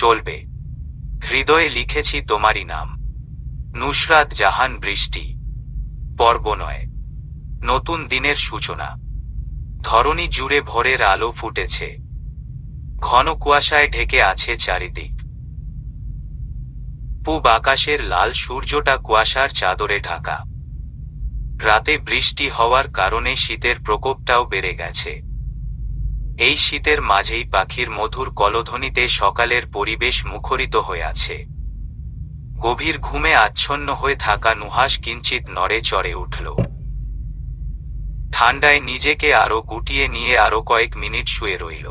চলবে। হৃদয়ে লিখেছি তোমারই নাম। নুসরাত জাহান। বৃষ্টি পর্ব 9। নতুন দিনের সূচনা। ধরণী জুড়ে ভোরের আলো ফুটেছে। ঘন কুয়াশায় ঢেকে আছে চারিদিক। পূব আকাশের লাল সূর্যটা কুয়াশার চাদরে ঢাকা। রাতে বৃষ্টি হওয়ার কারণে শীতের প্রকোপটাও বেড়ে গেছে। এই শীতের মাঝেই পাখির মধুর কলধ্বনিতে সকালের পরিবেশ মুখরিত হয়ে আছে। গভীর ঘুমে আচ্ছন্ন হয়ে থাকা নুহাশ কিঞ্চিত নড়ে চড়ে উঠল। ঠান্ডায় নিজেকে আরো গুটিয়ে নিয়ে আরো কয়েক মিনিট শুয়ে রইল।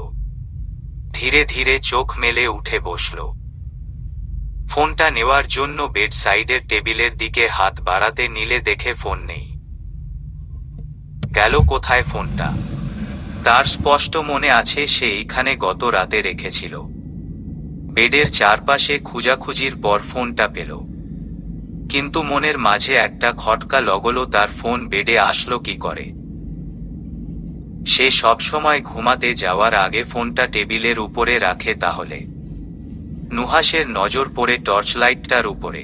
ধীরে ধীরে চোখ মেলে উঠে বসল। ফোনটা নেওয়ার জন্য বেড সাইডের টেবিলের দিকে হাত বাড়াতে নিলে দেখে ফোন নেই। গেল কোথায় ফোনটা? তার স্পষ্ট মনে আছে সে এইখানে গত রাতে রেখেছিল। বেডের চারপাশে খোঁজাখুঁজির পর ফোনটা পেল, কিন্তু মনের মাঝে একটা খটকা লগল, তার ফোন বেডে আসলো কি করে? সে সবসময় ঘুমাতে যাওয়ার আগে ফোনটা টেবিলের উপরে রাখে। তাহলে নুহাশের নজর পড়ে টর্চলাইটটার উপরে।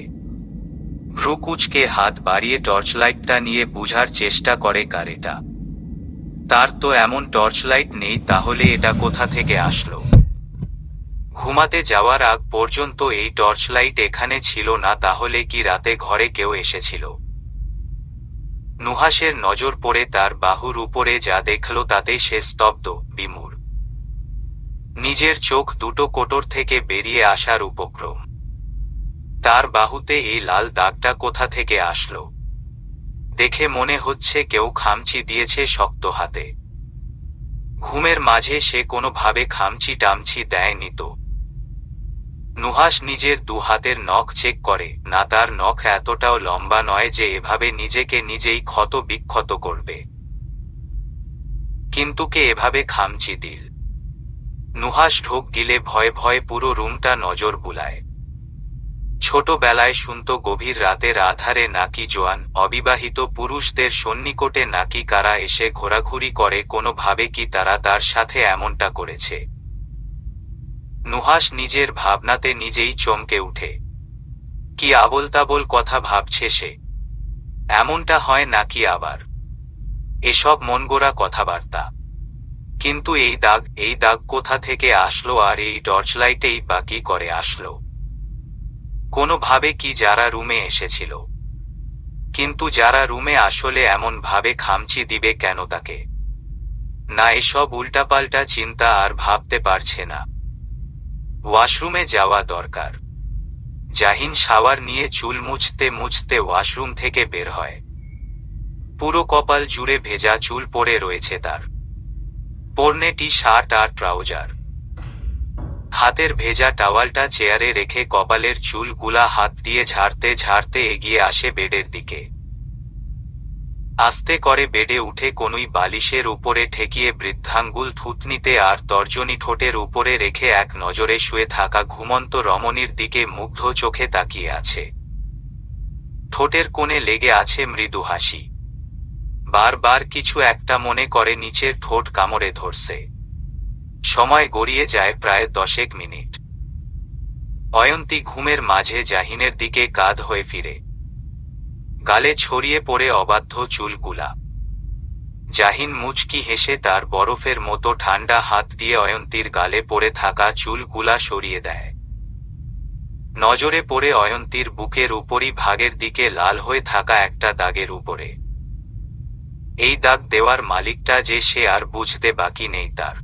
ভ্রু কুঁচকে হাত বাড়িয়ে টর্চলাইটটা নিয়ে বুঝার চেষ্টা করে কার এটা। তার তো এমন টর্চলাইট নেই, তাহলে এটা কোথা থেকে আসলো? ঘুমাতে যাওয়ার আগ পর্যন্ত এই টর্চলাইট এখানে ছিল না, তাহলে কি রাতে ঘরে কেউ এসেছিল? নুহাশের নজর পড়ে তার বাহুর উপরে, যা দেখল তাতে সে স্তব্ধ, বিমূঢ়। নিজের চোখ দুটো কোটর থেকে বেরিয়ে আসার উপক্রম। তার বাহুতে এই লাল দাগটা কোথা থেকে আসলো? দেখে মনে হচ্ছে কেউ খামচি দিয়েছে শক্ত হাতে। ঘুমের মাঝে সে কোনোভাবে খামচি টামচি দেয়নি তো? নুহাশ নিজের দু হাতের নখ চেক করে, না, তার নখ এতটাও লম্বা নয় যে এভাবে নিজেকে নিজেই ক্ষত বিক্ষত করবে। কিন্তু কে এভাবে খামচি দিল? নুহাশ ঢোক গিলে ভয়ে ভয়ে পুরো রুমটা নজর বুলায়। ছোটবেলায় শুনত গভীর রাতের আধারে নাকি জোয়ান অবিবাহিত পুরুষদের সন্নিকটে নাকি কারা এসে ঘোরাঘুরি করে, কোনোভাবে কি তারা তার সাথে এমনটা করেছে? নুহাশ নিজের ভাবনাতে নিজেই চমকে উঠে। কি আবোলতাবোল কথা ভাবছে সে? এমনটা হয় নাকি আবার? এসব মনগড়া কথাবার্তা। কিন্তু এই দাগ কোথা থেকে আসলো, আর এই টর্চলাইটেই বা কি করে আসলো? কোনোভাবে কি যারা রুমে এসেছিল? কিন্তু যারা রুমে আসলে এমন ভাবে খামচি দিবে কেন তাকে? না, এসব উল্টাপাল্টা চিন্তা আর ভাবতে পারছে না। ওয়াশরুমে যাওয়া দরকার। জাহিন শাওয়ার নিয়ে চুল মুছতে মুছতে ওয়াশরুম থেকে বের হয়। পুরো কপাল জুড়ে ভেজা চুল পড়ে রয়েছে তার। পরনে টি শার্ট আর ট্রাউজার। হাতের ভেজা টাওয়ালটা চেয়ারে রেখে কপালের চুলগুলা হাত দিয়ে ঝাড়তে ঝাড়তে এগিয়ে আসে বেডের দিকে। আস্তে করে বেডে উঠে কনুই বালিশের উপরে ঠেকিয়ে বৃদ্ধাঙ্গুল থুতনিতে আর তর্জনী ঠোঁটের উপরে রেখে এক নজরে শুয়ে থাকা ঘুমন্ত রমণীর দিকে মুগ্ধ চোখে তাকিয়ে আছে। ঠোঁটের কোণে লেগে আছে মৃদু হাসি। বারবার কিছু একটা মনে করে নিচের ঠোঁট কামড়ে ধরছে। সময় গড়িয়ে যায় প্রায় 10 মিনিট। অয়ন্তী ঘুমের মাঝে জাহিনের দিকে কাঁধ হয়ে ফিরে। গালে ছড়িয়ে পড়ে অবাধ্য চুলগুলা। জাহিন মুচকি হেসে তার বরফের মতো ঠান্ডা হাত দিয়ে অয়ন্তীর গালে পড়ে থাকা চুলগুলা সরিয়ে দেয়। নজরে পড়ে অয়ন্তীর বুকের উপরই ভাগের দিকে লাল হয়ে থাকা একটা দাগের উপরে। এই দাগ দেওয়ার মালিকটা যে সে আর বুঝতে বাকি নেই তার।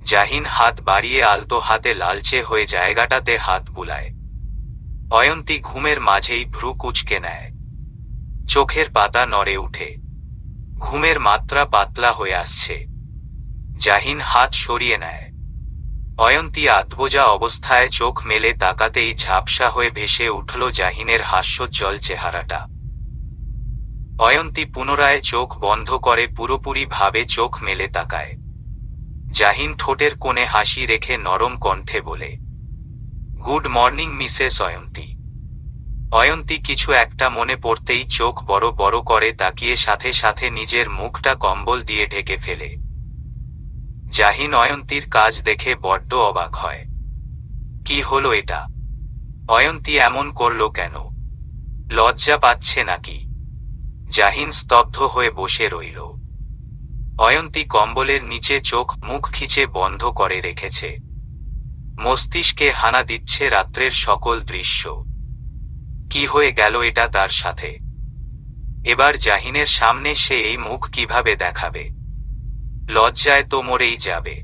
জাহিন হাত বাড়িয়ে আলতো হাতে লালচে হয়ে জায়গাটাতে হাত বুলায়। অয়ন্তী ঘুমের মাঝেই ভ্রু কুঁচকে নেয়। চোখের পাতা নড়ে উঠে। ঘুমের মাত্রা পাতলা হয়ে আসছে। জাহিন হাত সরিয়ে নেয়। অয়ন্তী আধবোজা অবস্থায় চোখ মেলে তাকাতেই ঝাপসা হয়ে ভেসে উঠল জাহিনের হাস্যোজ্জ্বল চেহারাটা। অয়ন্তী পুনরায় চোখ বন্ধ করে পুরোপুরি ভাবে চোখ মেলে তাকায়। জাহিন ঠোঁটের কোণে হাসি রেখে নরম কণ্ঠে বলে, good morning Mrs Ayanti. Ayanti কিছু একটা মনে পড়তেই চোখ বড় বড় করে তাকিয়ে সাথে সাথে নিজের মুখটা কম্বল দিয়ে ঢেকে ফেলে। জাহিন অয়ন্তীর কাজ দেখে বড্ড অবাক হয়। কি হলো এটা? অয়ন্তী এমন করলো কেন? লজ্জা পাচ্ছে নাকি? জাহিন স্তব্ধ হয়ে বসে রইল। অয়ন্তী কম্বলের নিচে চোখ মুখ খিচে বন্ধ করে রেখেছে। মস্তিষ্কে হানা দিচ্ছে রাত্রের সকল দৃশ্য। কি হয়ে গেল এটা তার সাথে? এবার জাহিনের সামনে সে এই মুখ কিভাবে দেখাবে? লজ্জায় তো মরেই যাবে।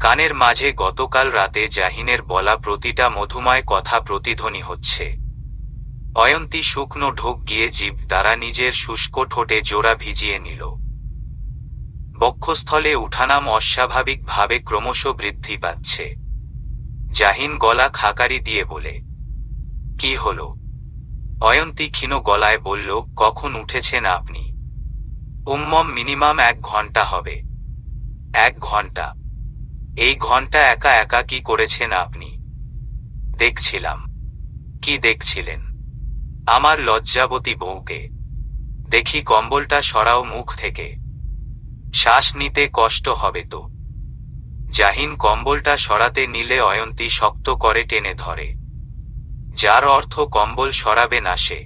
কানের মাঝে গতকাল রাতে জাহিনের বলা প্রতিটা মধুময় কথা প্রতিধ্বনি হচ্ছে। অয়ন্তী শুকনো ঢোক গিয়ে জিভ দ্বারা নিজের শুষ্ক ঠোঁটে জোড়া ভিজিয়ে নিল। বক্ষস্থলে উঠানাম অস্বাভাবিকভাবে ক্রমশ বৃদ্ধি পাচ্ছে। জাহিন গলা খাকারি দিয়ে বলে, কি হলো? অয়ন্তী ক্ষীণ গলায় বলল, কখন উঠেছেন আপনি? মিনিমাম 1 ঘন্টা হবে। 1 ঘন্টা? এই ঘন্টা একা একা কি করেছেন আপনি? দেখছিলাম। কি দেখছিলেন? আমার লজ্জাবতী বউকে। দেখি কম্বলটা সরাও মুখ থেকে। শ্বাস নিতে কষ্ট হবে তো। জাহিন কম্বলটা সরাতে নিলে অয়ন্তী শক্ত করে টেনে ধরে, যার অর্থ কম্বল সরাবে না সে।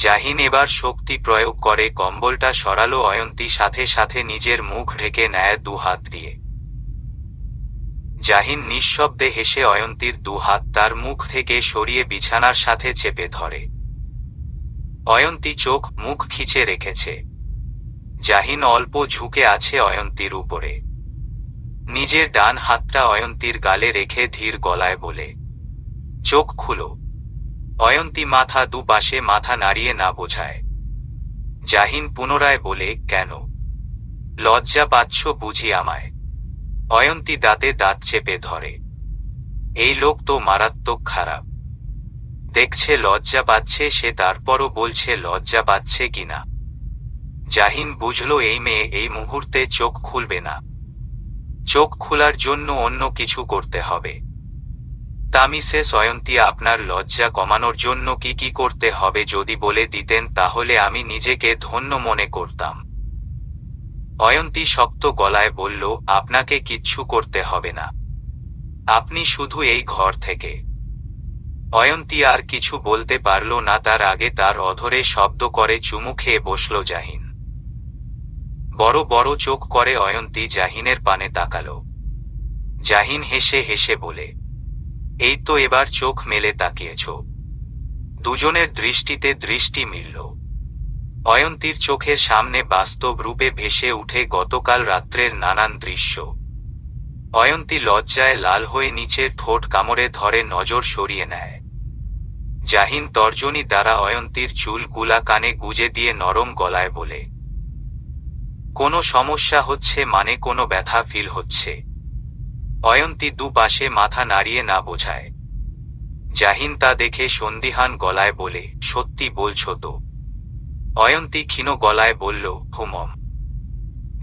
জাহিন এবার শক্তি প্রয়োগ করে কম্বলটা সরালো। অয়ন্তী সাথে সাথে নিজের মুখ ঢেকে নেয় 2 হাত দিয়ে। জাহিন নিঃশব্দে হেসে অয়ন্তীর 2 হাত তার মুখ থেকে সরিয়ে বিছানার সাথে চেপে ধরে। অয়ন্তী চোখ মুখ খিচে রেখেছে। জাহিন অল্প ঝুঁকে আছে অয়ন্তীর উপরে। নিজের ডান হাতটা অয়ন্তীর গালে রেখে ধীর গলায় বলে, চোখ খুলো। অয়ন্তী মাথা দুপাশে মাথা নাড়িয়ে না বোঝায়। জাহিন পুনরায় বলে, কেন? লজ্জা পাচ্ছ বুঝি আমায়? অয়ন্তী দাঁতে দাঁত চেপে ধরে। এই লোক তো মারাত্মক খারাপ। দেখছে লজ্জা পাচ্ছে সে, তারপরও বলছে লজ্জা পাচ্ছে কিনা। জাহিন বুঝল এই মেয়ে এই মুহূর্তে চোখ খুলবে না। চোখ খোলার জন্য অন্য কিছু করতে হবে। তা মিসেস অয়ন্তী, আপনার লজ্জা কমানোর জন্য কি কি করতে হবে যদি বলে দিতেন তাহলে আমি নিজেকে ধন্য মনে করতাম। অয়ন্তী শক্ত গলায় বলল, আপনাকে কিচ্ছু করতে হবে না। আপনি শুধু এই ঘর থেকে। অয়ন্তী আর কিছু বলতে পারল না, তার আগে তার অধরে শব্দ করে চুমু খেয়ে বসল জাহিন। বড় বড় চোখ করে অয়ন্তী জাহিনের পানে তাকালো। জাহিন হেসে হেসে বলে, এই তো এবার চোখ মেলে তাকিয়েছ। দুজনের দৃষ্টিতে দৃষ্টি মিলল। অয়ন্তীর চোখের সামনে বাস্তব রূপে ভেসে উঠে গতকাল রাত্রের নানান দৃশ্য। অয়ন্তী লজ্জায় লাল হয়ে নিচের ঠোঁট কামড়ে ধরে নজর সরিয়ে নেয়। জাহিন তর্জনী দ্বারা অয়ন্তীর চুল গুলা কানে গুজে দিয়ে নরম গলায় বলে, কোনো সমস্যা হচ্ছে মানে কোনো ব্যথা ফিল হচ্ছে? অয়ন্তী দুপাশে মাথা নাড়িয়ে না বোঝায়। জাহিন তা দেখে সন্দিহান গলায় বলে, সত্যি বলছো তো? অয়ন্তী ক্ষীণ গলায় বলল, হুমম।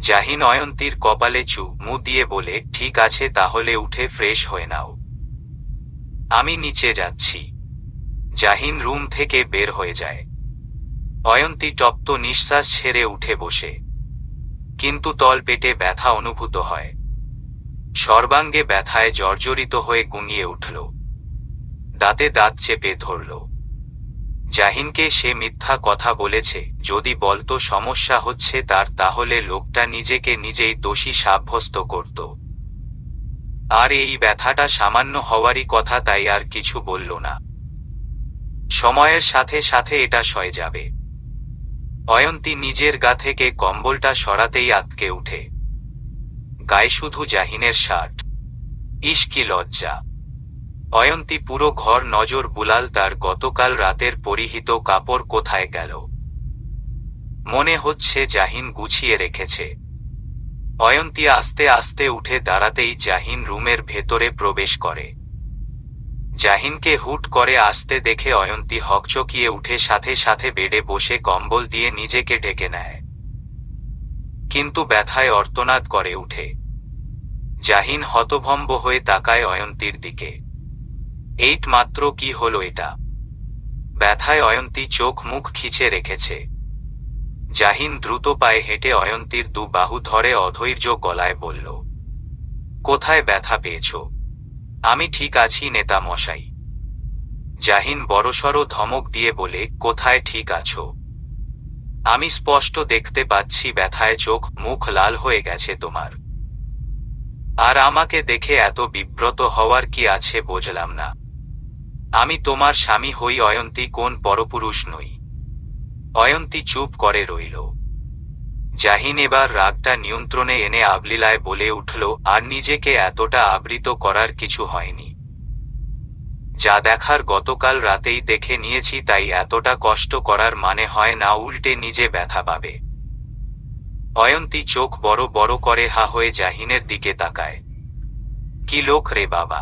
জাহিন অয়ন্তীর কপালে চুমু দিয়ে বলে, ঠিক আছে তাহলে উঠে ফ্রেশ হয়ে নাও, আমি নিচে যাচ্ছি। জাহিন রুম থেকে বের হয়ে যায়। অয়ন্তী তপ্ত নিঃশ্বাস ছেড়ে উঠে বসে, কিন্তু তল পেটে ব্যথা অনুভূত হয়। সর্বাঙ্গে ব্যথায় জর্জরিত হয়ে গুঙিয়ে উঠল। দাঁতে দাঁত চেপে ধরল। জাহিনকে সে মিথ্যা কথা বলেছে। যদি বলতো সমস্যা হচ্ছে তার, তাহলে লোকটা নিজেকে নিজেই দোষী সাব্যস্ত করত। আর এই ব্যথাটা সামান্য হওয়ারই কথা, তাই আর কিছু বলল না। সময়ের সাথে সাথে এটা সয়ে যাবে। অয়ন্তী নিজের গা থেকে কম্বলটা সরাতেই আঁতকে উঠে। গায়ে শুধু জাহিনের শার্ট। ইস কি লজ্জা! অয়ন্তী পুরো ঘর নজর বুলাল, তার গতকাল রাতের পরিহিত কাপড় কোথায় গেল। মনে হচ্ছে জাহিন গুছিয়ে রেখেছে। অয়ন্তী আস্তে আস্তে উঠে দাঁড়াতেই জাহিন রুমের ভেতরে প্রবেশ করে। জাহিনকে হুট করে আসতে দেখে অয়ন্তী হকচকিয়ে উঠে সাথে সাথে বেডে বসে কম্বল দিয়ে নিজেকে ঢেকে নেয়। কিন্তু ব্যথায় অর্তনাদ করে উঠে। জাহিন হতভম্ব হয়ে তাকায় অয়ন্তীর দিকে। এইট মাত্র কি হলো এটা? ব্যথায় অয়ন্তী চোখ মুখ খিচে রেখেছে। জাহিন দ্রুত পায়ে হেঁটে অয়ন্তীর 2 বাহু ধরে অধৈর্য গলায় বলল, কোথায় ব্যথা পেয়েছ? আমি ঠিক আছি নেতা মশাই। জাহিন বড়সড় ধমক দিয়ে বলে, কোথায় ঠিক আছো? আমি স্পষ্ট দেখতে পাচ্ছি ব্যথায় চোখ মুখ লাল হয়ে গেছে তোমার। আর আমাকে দেখে এত বিব্রত হওয়ার কি আছে বুঝলাম না। আমি তোমার স্বামী হই, অয়ন্তী কোন পরপুরুষ নই। অয়ন্তী চুপ করে রইল। জাহিন এবার রাগটা নিয়ন্ত্রণে এনে আবলীলায় বলে উঠল, আর নিজেকে এতটা আবৃত করার কিছু হয়নি। যা দেখার গতকাল রাতেই দেখে নিয়েছি, তাই এতটা কষ্ট করার মানে হয় না উল্টে নিজে ব্যথা পাবে। অয়ন্তী চোখ বড় বড় করে হা হয়ে জাহিনের দিকে তাকায়। কি লোক রে বাবা,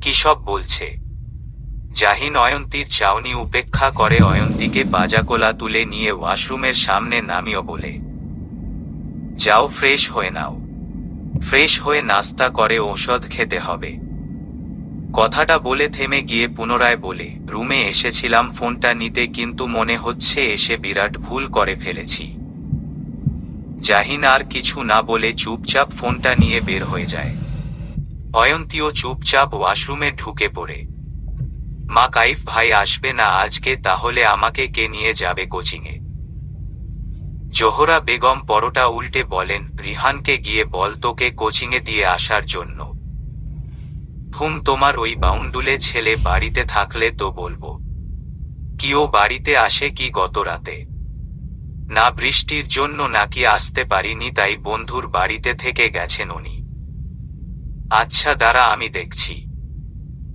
কি সব বলছে? জাহিন অয়ন্তীর চাউনি উপেক্ষা করে অয়ন্তীকে বাজাকোলা তুলে নিয়ে ওয়াশরুমের সামনে নামিয়ে বলে, যাও ফ্রেশ হয়ে নাও। ফ্রেশ হয়ে নাস্তা করে ঔষধ খেতে হবে। কথাটা বলে থেমে গিয়ে পুনরায় বলে, রুমে এসেছিলাম ফোনটা নিতে, কিন্তু মনে হচ্ছে এসে বিরাট ভুল করে ফেলেছি। জাহিন আর কিছু না বলে চুপচাপ ফোনটা নিয়ে বের হয়ে যায়। অয়ন্তীও চুপচাপ ওয়াশরুমে ঢুকে পড়ে। মা, কাইফ ভাই আসবে না আজকে, তাহলে আমাকে কে নিয়ে যাবে কোচিংয়ে? জোহরা বেগম পরোটা উল্টে বলেন, রিহানকে গিয়ে বল তোকে কোচিংয়ে দিয়ে আসার জন্য। তোমার ওই বাউন্ডুলে ছেলে বাড়িতে থাকলে তো বলবো। কি ও বাড়িতে আসে কি গত রাতে? না বৃষ্টির জন্য নাকি আসতে পারিনি, তাই বন্ধুর বাড়িতে থেকে গেছেন উনি। আচ্ছা দাঁড়া, আমি দেখছি।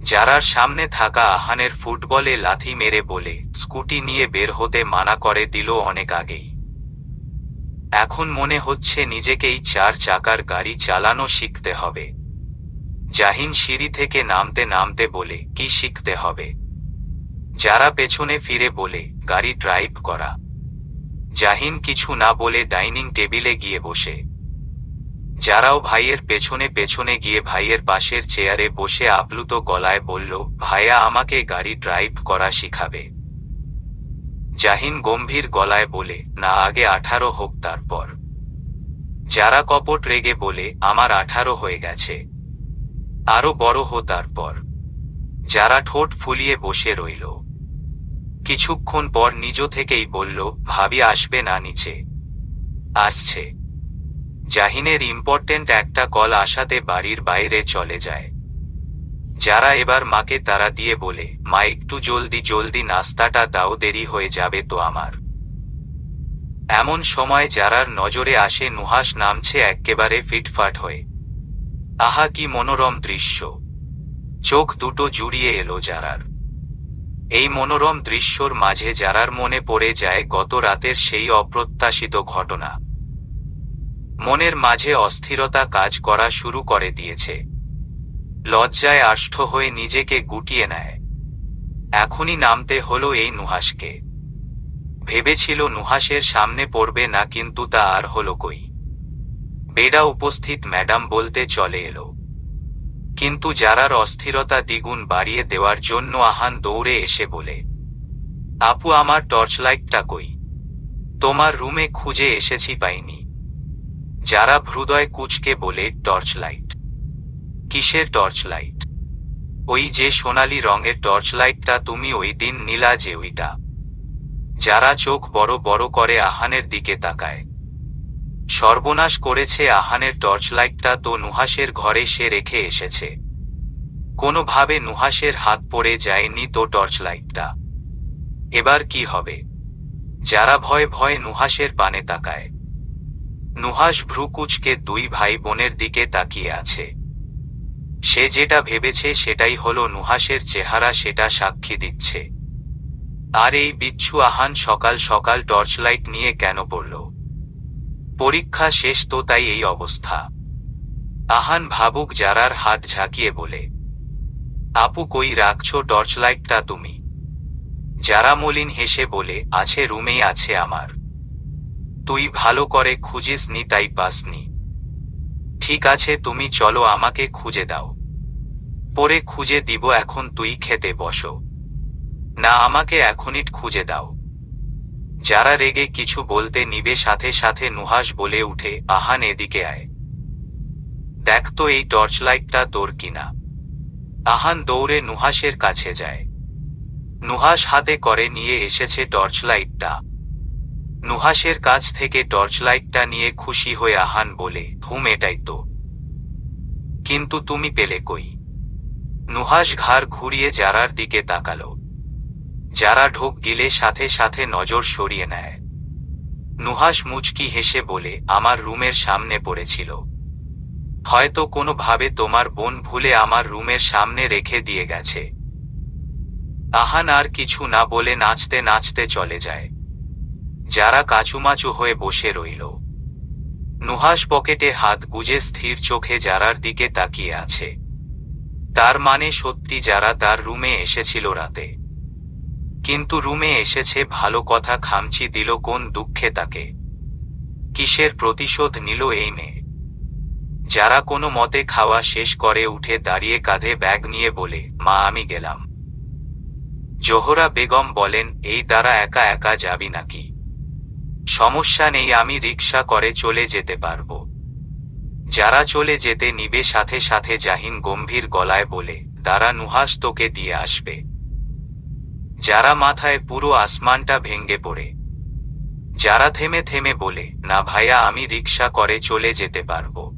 যারার সামনে থাকা আহানের ফুটবলে লাথি মেরে বলে, স্কুটি নিয়ে বের হতে মানা করে দিল অনেক আগেই। এখন মনে হচ্ছে নিজেকেই 4 চাকার গাড়ি চালানো শিখতে হবে। জাহিন সিঁড়ি থেকে নামতে নামতে বলে, কি শিখতে হবে? যারা পেছনে ফিরে বলে, গাড়ি ড্রাইভ করা। জাহিন কিছু না বলে ডাইনিং টেবিলে গিয়ে বসে। যারাও ভাইয়ের পেছনে পেছনে গিয়ে ভাইয়ের পাশের চেয়ারে বসে আপ্লুত গলায় বলল, ভাইয়া আমাকে গাড়ি ড্রাইভ করা শিখাবে। জাহিন গম্ভীর গলায় বলে, না আগে 18 হোক তারপর। যারা কপট রেগে বলে, আমার 18 হয়ে গেছে, আরো বড় হো তারপর। যারা ঠোঁট ফুলিয়ে বসে রইল। কিছুক্ষণ পর নিজ থেকেই বলল, ভাবি আসবে না নিচে? আসছে। জাহিনের ইম্পর্টেন্ট একটা কল আসাতে বাড়ির বাইরে চলে যায়। যারা এবার মাকে তাড়া দিয়ে বলে, মা একটু জলদি জলদি নাস্তাটা দাও, দেরি হয়ে যাবে তো আমার। এমন সময় যারার নজরে আসে নুহাস নামছে এক্কেবারে ফিটফাট হয়ে। আহা কি মনোরম দৃশ্য! চোখ দুটো জুড়িয়ে এলো যারার। এই মনোরম দৃশ্যর মাঝে যারার মনে পড়ে যায় গত রাতের সেই অপ্রত্যাশিত ঘটনা। মনের মাঝে অস্থিরতা কাজ করা শুরু করে দিয়েছে। লজ্জায় আষ্ট হয়ে নিজেকে গুটিয়ে নেয়। এখনই নামতে হলো এই নুহাসকে। ভেবেছিল নুহাসের সামনে পড়বে না, কিন্তু তা আর হলো কই। বেডা উপস্থিত ম্যাডাম বলতে চলে এলো। কিন্তু যারার অস্থিরতা দ্বিগুণ বাড়িয়ে দেওয়ার জন্য আহান দৌড়ে এসে বলে, আপু আমার টর্চলাইটটা কই? তোমার রুমে খুঁজে এসেছি পাইনি। যারা হৃদয় কুঁচকে বলে, টর্চলাইট? কিসের টর্চলাইট? ওই যে সোনালী রঙের টর্চলাইটটা তুমি ওই দিন নীলা যে ওইটা। যারা চোখ বড় বড় করে আহানের দিকে তাকায়। সর্বনাশ করেছে আহানের টর্চলাইটটা তো নুহাসের ঘরে সে রেখে এসেছে। কোনোভাবে নুহাসের হাত পড়ে যায়নি তো টর্চলাইটটা। এবার কি হবে? যারা ভয়ে ভয়ে নুহাসের পানে তাকায়। নুহাস ভ্রুকুচকে 2 ভাই বোনের দিকে তাকিয়ে আছে। সে যেটা ভেবেছে সেটাই হলো নুহাসের চেহারা সেটা সাক্ষী দিচ্ছে। আর এই বিচ্ছু আহান সকাল সকাল টর্চলাইট নিয়ে কেন পড়ল? পরীক্ষা শেষ তো তাই এই অবস্থা। আহান ভাবুক যারার হাত ঝাঁকিয়ে বলে, আপু কই রাখছো টর্চলাইটটা তুমি? যারা মলিন হেসে বলে, আছে রুমেই আছে আমার। তুই ভালো করে খুঁজিস নি তাই পাসনি। ঠিক আছে তুমি চলো আমাকে খুঁজে দাও। পরে খুঁজে দিব, এখন তুই খেতে বসো। না আমাকে এখনই খুঁজে দাও। যারা রেগে কিছু বলতে নিবে সাথে সাথে নুহাস বলে উঠে, আহান এদিকে আয়। দেখ তো এই টর্চলাইটটা তোর কিনা। আহান দৌড়ে নুহাসের কাছে যায়। নুহাস হাতে করে নিয়ে এসেছে টর্চলাইটটা। নুহাসের কাছ থেকে টর্চলাইটটা নিয়ে খুশি হয়ে আহান বলে, এটাই তো। কিন্তু তুমি পেলে কই? নুহাস ঘাড় ঘুরিয়ে যারার দিকে তাকালো। যারা ঢোক গিলে সাথে সাথে নজর সরিয়ে নেয়। নুহাস মুচকি হেসে বলে, আমার রুমের সামনে পড়েছিল। হয়তো কোনোভাবে তোমার বোন ভুলে আমার রুমের সামনে রেখে দিয়ে গেছে। আহান আর কিছু না বলে নাচতে নাচতে চলে যায়। যারা কাচুমাচু হয়ে বসে রইল। নুহাস পকেটে হাত গুজে স্থির চোখে যারার দিকে তাকিয়ে আছে। তার মানে সত্যি যারা তার রুমে এসেছিল রাতে। কিন্তু রুমে এসেছে ভালো কথা খামচি দিল কোন দুঃখে তাকে? কিসের প্রতিশোধ নিল এই মেয়ে? যারা কোনো মতে খাওয়া শেষ করে উঠে দাঁড়িয়ে কাঁধে ব্যাগ নিয়ে বলে, মা আমি গেলাম। জোহরা বেগম বলেন, এই দ্বারা একা একা যাবি নাকি? সমস্যা নেই, আমি রিকশা করে চলে যেতে পারবো। যারা চলে যেতে নিবে সাথে সাথে জাহিন গম্ভীর গলায় বলে, দাঁড়া নুহাস তোকে দিয়ে আসবে। যারা মাথায় পুরো আসমানটা ভেঙ্গে পড়ে। যারা থেমে থেমে বলে, না ভাইয়া আমি রিকশা করে চলে যেতে পারবো।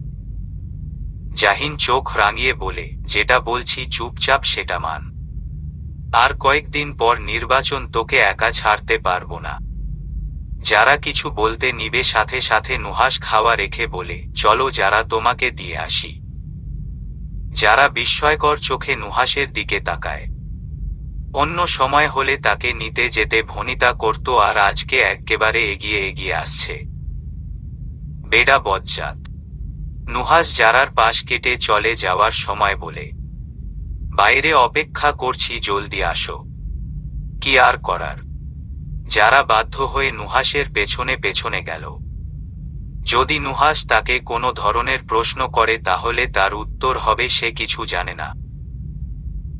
জাহিন চোখ রাঙিয়ে বলে, যেটা বলছি চুপচাপ সেটা মান। আর কয়েকদিন পর নির্বাচন, তোকে একা ছাড়তে পারবো না। যারা কিছু বলতে নিবে সাথে সাথে নুহাস খাওয়া রেখে বলে, চলো যারা তোমাকে দিয়ে আসি। যারা বিস্ময়কর চোখে নুহাসের দিকে তাকায়। অন্য সময় হলে তাকে নিতে যেতে ভনিতা করত, আর আজকে একেবারে এগিয়ে এগিয়ে আসছে। বেডা বজ্জাত। নুহাস যারার পাশ কেটে চলে যাওয়ার সময় বলে, বাইরে অপেক্ষা করছি, জলদি আসো। কি আর করার? যারা বাধ্য হয়ে নুহাসের পেছনে পেছনে গেল। যদি নুহাস তাকে কোনো ধরনের প্রশ্ন করে তাহলে তার উত্তর হবে সে কিছু জানে না।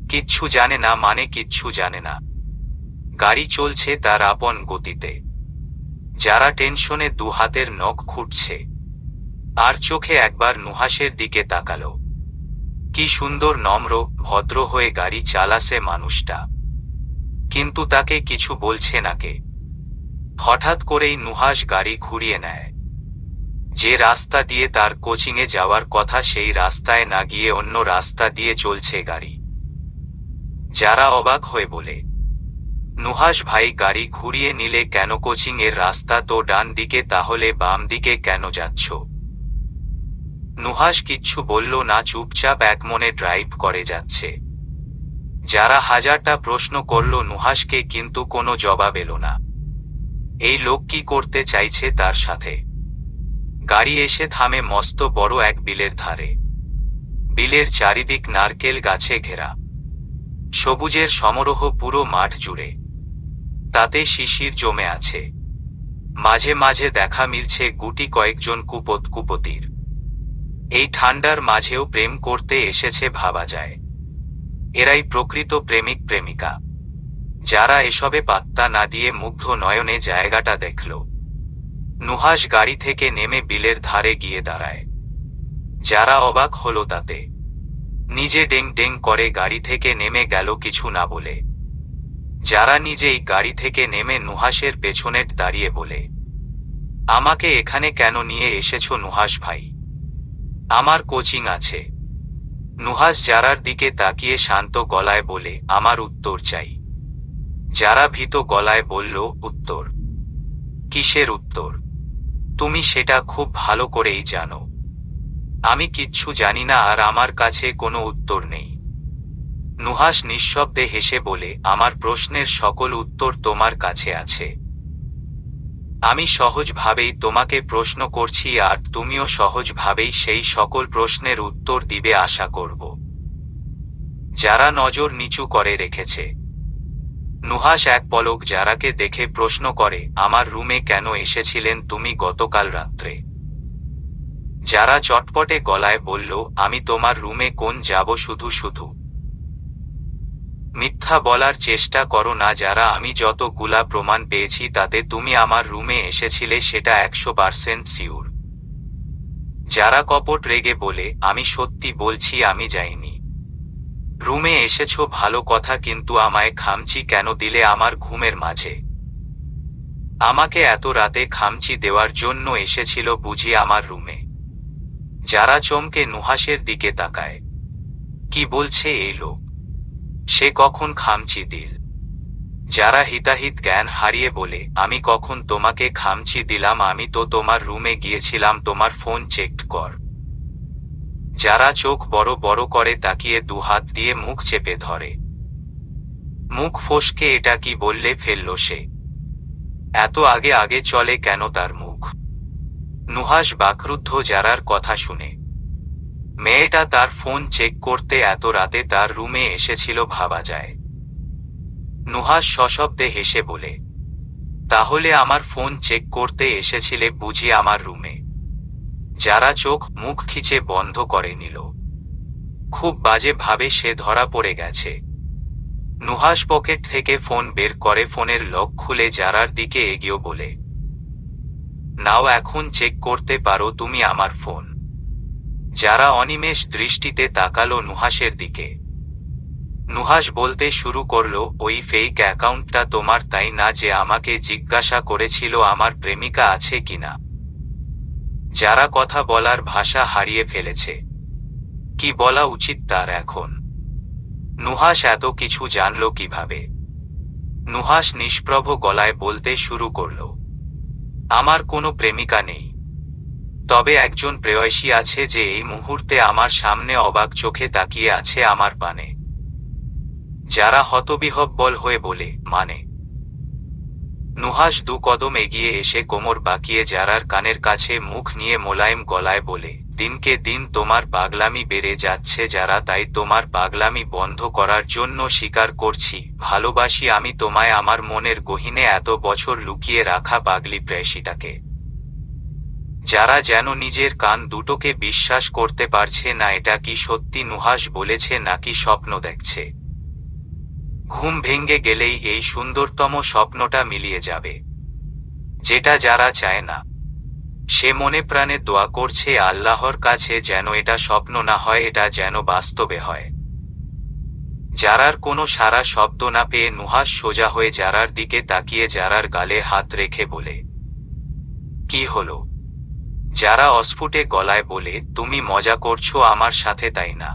কিচ্ছু জানে না মানে কিচ্ছু জানে না। গাড়ি চলছে তার আপন গতিতে। যারা টেনশনে দু হাতের নখ খুঁটছে। আর চোখে একবার নুহাসের দিকে তাকালো। কি সুন্দর নম্র ভদ্র হয়ে গাড়ি চালাছে মানুষটা। কিন্তু তাকে কিছু বলছে না কে। হঠাৎ করেই নুহাস গাড়ি ঘুরিয়ে নেয়। যে রাস্তা দিয়ে তার কোচিংয়ে যাওয়ার কথা সেই রাস্তায় না গিয়ে অন্য রাস্তা দিয়ে চলছে গাড়ি। যারা অবাক হয়ে বলে, নুহাস ভাই গাড়ি ঘুরিয়ে নিলে কেন? কোচিং এর রাস্তা তো ডান দিকে, তাহলে বাম দিকে কেন যাচ্ছ? নুহাস কিচ্ছু বলল না, চুপচাপ এক মনে ড্রাইভ করে যাচ্ছে। যারা হাজারটা প্রশ্ন করল নুহাসকে, কিন্তু কোনো জবাব এলো না। এই লোক কি করতে চাইছে তার সাথে? গাড়ি এসে থামে মস্ত বড় এক বিলের ধারে। বিলের চারিদিক নারকেল গাছে ঘেরা। সবুজের সমারোহ পুরো মাঠ জুড়ে। তাতে শিশির জমে আছে। মাঝে মাঝে দেখা মিলছে গুটি কয়েকজন কুপতির। এই ঠান্ডার মাঝেও প্রেম করতে এসেছে ভাবা যায়। এরাই প্রকৃত প্রেমিক প্রেমিকা। যারা এসবে পাত্তা না দিয়ে মুগ্ধ নয়নে জায়গাটা দেখল। নুহাস গাড়ি থেকে নেমে বিলের ধারে গিয়ে দাঁড়ায়। যারা অবাক হলো তাতে। নিজে ডেং ডেং করে গাড়ি থেকে নেমে গেল কিছু না বলে। যারা নিজেই গাড়ি থেকে নেমে নুহাসের পেছনে দাঁড়িয়ে বলে, আমাকে এখানে কেন নিয়ে এসেছো নুহাস ভাই? আমার কোচিং আছে। নুহাস যারার দিকে তাকিয়ে শান্ত গলায় বলে, আমার উত্তর চাই। যারা ভীত গলায় বলল, উত্তর? কিসের উত্তর? তুমি সেটা খুব ভালো করেই জানো। আমি কিচ্ছু জানি না, আর আমার কাছে কোনো উত্তর নেই। নুহাস নিঃশব্দে হেসে বলে, আমার প্রশ্নের সকল উত্তর তোমার কাছে আছে। আমি সহজভাবেই তোমাকে প্রশ্ন করছি, আর তুমিও সহজভাবেই সেই সকল প্রশ্নের উত্তর দিবে আশা করব। যারা নজর নিচু করে রেখেছে। নুহাস এক পলক যারাকে দেখে প্রশ্ন করে, আমার রুমে কেন এসেছিলেন তুমি গতকাল রাত্রে? যারা চটপটে গলায় বলল, আমি তোমার রুমে কোন যাব শুধু শুধু? মিথ্যা বলার চেষ্টা করো না যারা, আমি যতগুলা প্রমাণ পেয়েছি তাতে তুমি আমার রুমে এসেছিলে সেটা 100% সিউর। যারা কপট রেগে বলে, আমি সত্যি বলছি আমি যাইনি। রুমে এসেছো ভালো কথা, কিন্তু আমায় খামচি কেন দিলে আমার ঘুমের মাঝে? আমাকে এত রাতে খামচি দেওয়ার জন্য এসেছিল বুঝি আমার রুমে? যারা চমকে নুহাসের দিকে তাকায়। কি বলছে এই লোক? সে কখন খামচি দিল? যারা হিতাহিত জ্ঞান হারিয়ে বলে, আমি কখন তোমাকে খামচি দিলাম? আমি তো তোমার রুমে গিয়েছিলাম তোমার ফোন চেক কর। যারা চোখ বড় বড় করে তাকিয়ে দুহাত দিয়ে মুখ চেপে ধরে। মুখ ফসকে এটা কি বললে ফেলল সে? এত আগে আগে চলে কেন তার মুখ? নুহাস বাকরুদ্ধ যারার কথা শুনে। মেয়েটা তার ফোন চেক করতে এত রাতে তার রুমে এসেছিল ভাবা যায়। নুহাস সশব্দে হেসে বলে, তাহলে আমার ফোন চেক করতে এসেছিলে বুঝি আমার রুমে? যারা চোখ মুখ খিচে বন্ধ করে নিল। খুব বাজে ভাবে সে ধরা পড়ে গেছে। নুহাস পকেট থেকে ফোন বের করে ফোনের লক খুলে যারার দিকে এগিয়ে বলে, নাও এখন চেক করতে পারো তুমি আমার ফোন। যারা অনিমেষ দৃষ্টিতে তাকালো নুহাসের দিকে। নুহাস বলতে শুরু করলো, ওই ফেক অ্যাকাউন্টটা তোমার তাই না যে আমাকে জিজ্ঞাসা করেছিল আমার প্রেমিকা আছে কিনা? যারা কথা বলার ভাষা হারিয়ে ফেলেছে। কি বলা উচিত তার এখন? নুহাস এত কিছু জানল কিভাবে? নুহাস নিষ্প্রভ গলায় বলতে শুরু করল, আমার কোনো প্রেমিকা নেই, তবে একজন প্রেয়সী আছে যে এই মুহূর্তে আমার সামনে অবাক চোখে তাকিয়ে আছে আমার পানে। যারা হতবিহ্বল হয়ে বলে, মানে? নুহাস দু কদম এগিয়ে এসে কোমর বাঁকিয়ে যারার কানের কাছে মুখ নিয়ে মোলায়েম গলায় বলে, দিনকে দিন তোমার পাগলামি বেড়ে যাচ্ছে যারা, তাই তোমার পাগলামি বন্ধ করার জন্য স্বীকার করছি, ভালোবাসি আমি তোমায় আমার মনের গহীনে এত বছর লুকিয়ে রাখা পাগলি প্রেয়সীটাকে। যারা যেন নিজের কান দুটোকে বিশ্বাস করতে পারছে না, এটা কি সত্যি নুহাস বলেছে নাকি স্বপ্ন দেখছে? ঘুম ভেঙে গেলেই এই সুন্দরতম স্বপ্নটা মিলিয়ে যাবে, যেটা যারা চায় না। সে মনে প্রাণে দোয়া করছে আল্লাহর কাছে যেন এটা স্বপ্ন না হয়, এটা যেন বাস্তবে হয়। যারার কোনো সারা শব্দ না পেয়ে নুহাস সোজা হয়ে যারার দিকে তাকিয়ে যারার গালে হাত রেখে বলে, কি হলো? যারা অস্ফুটে গলায় বলে, তুমি মজা করছো আমার সাথে তাই না?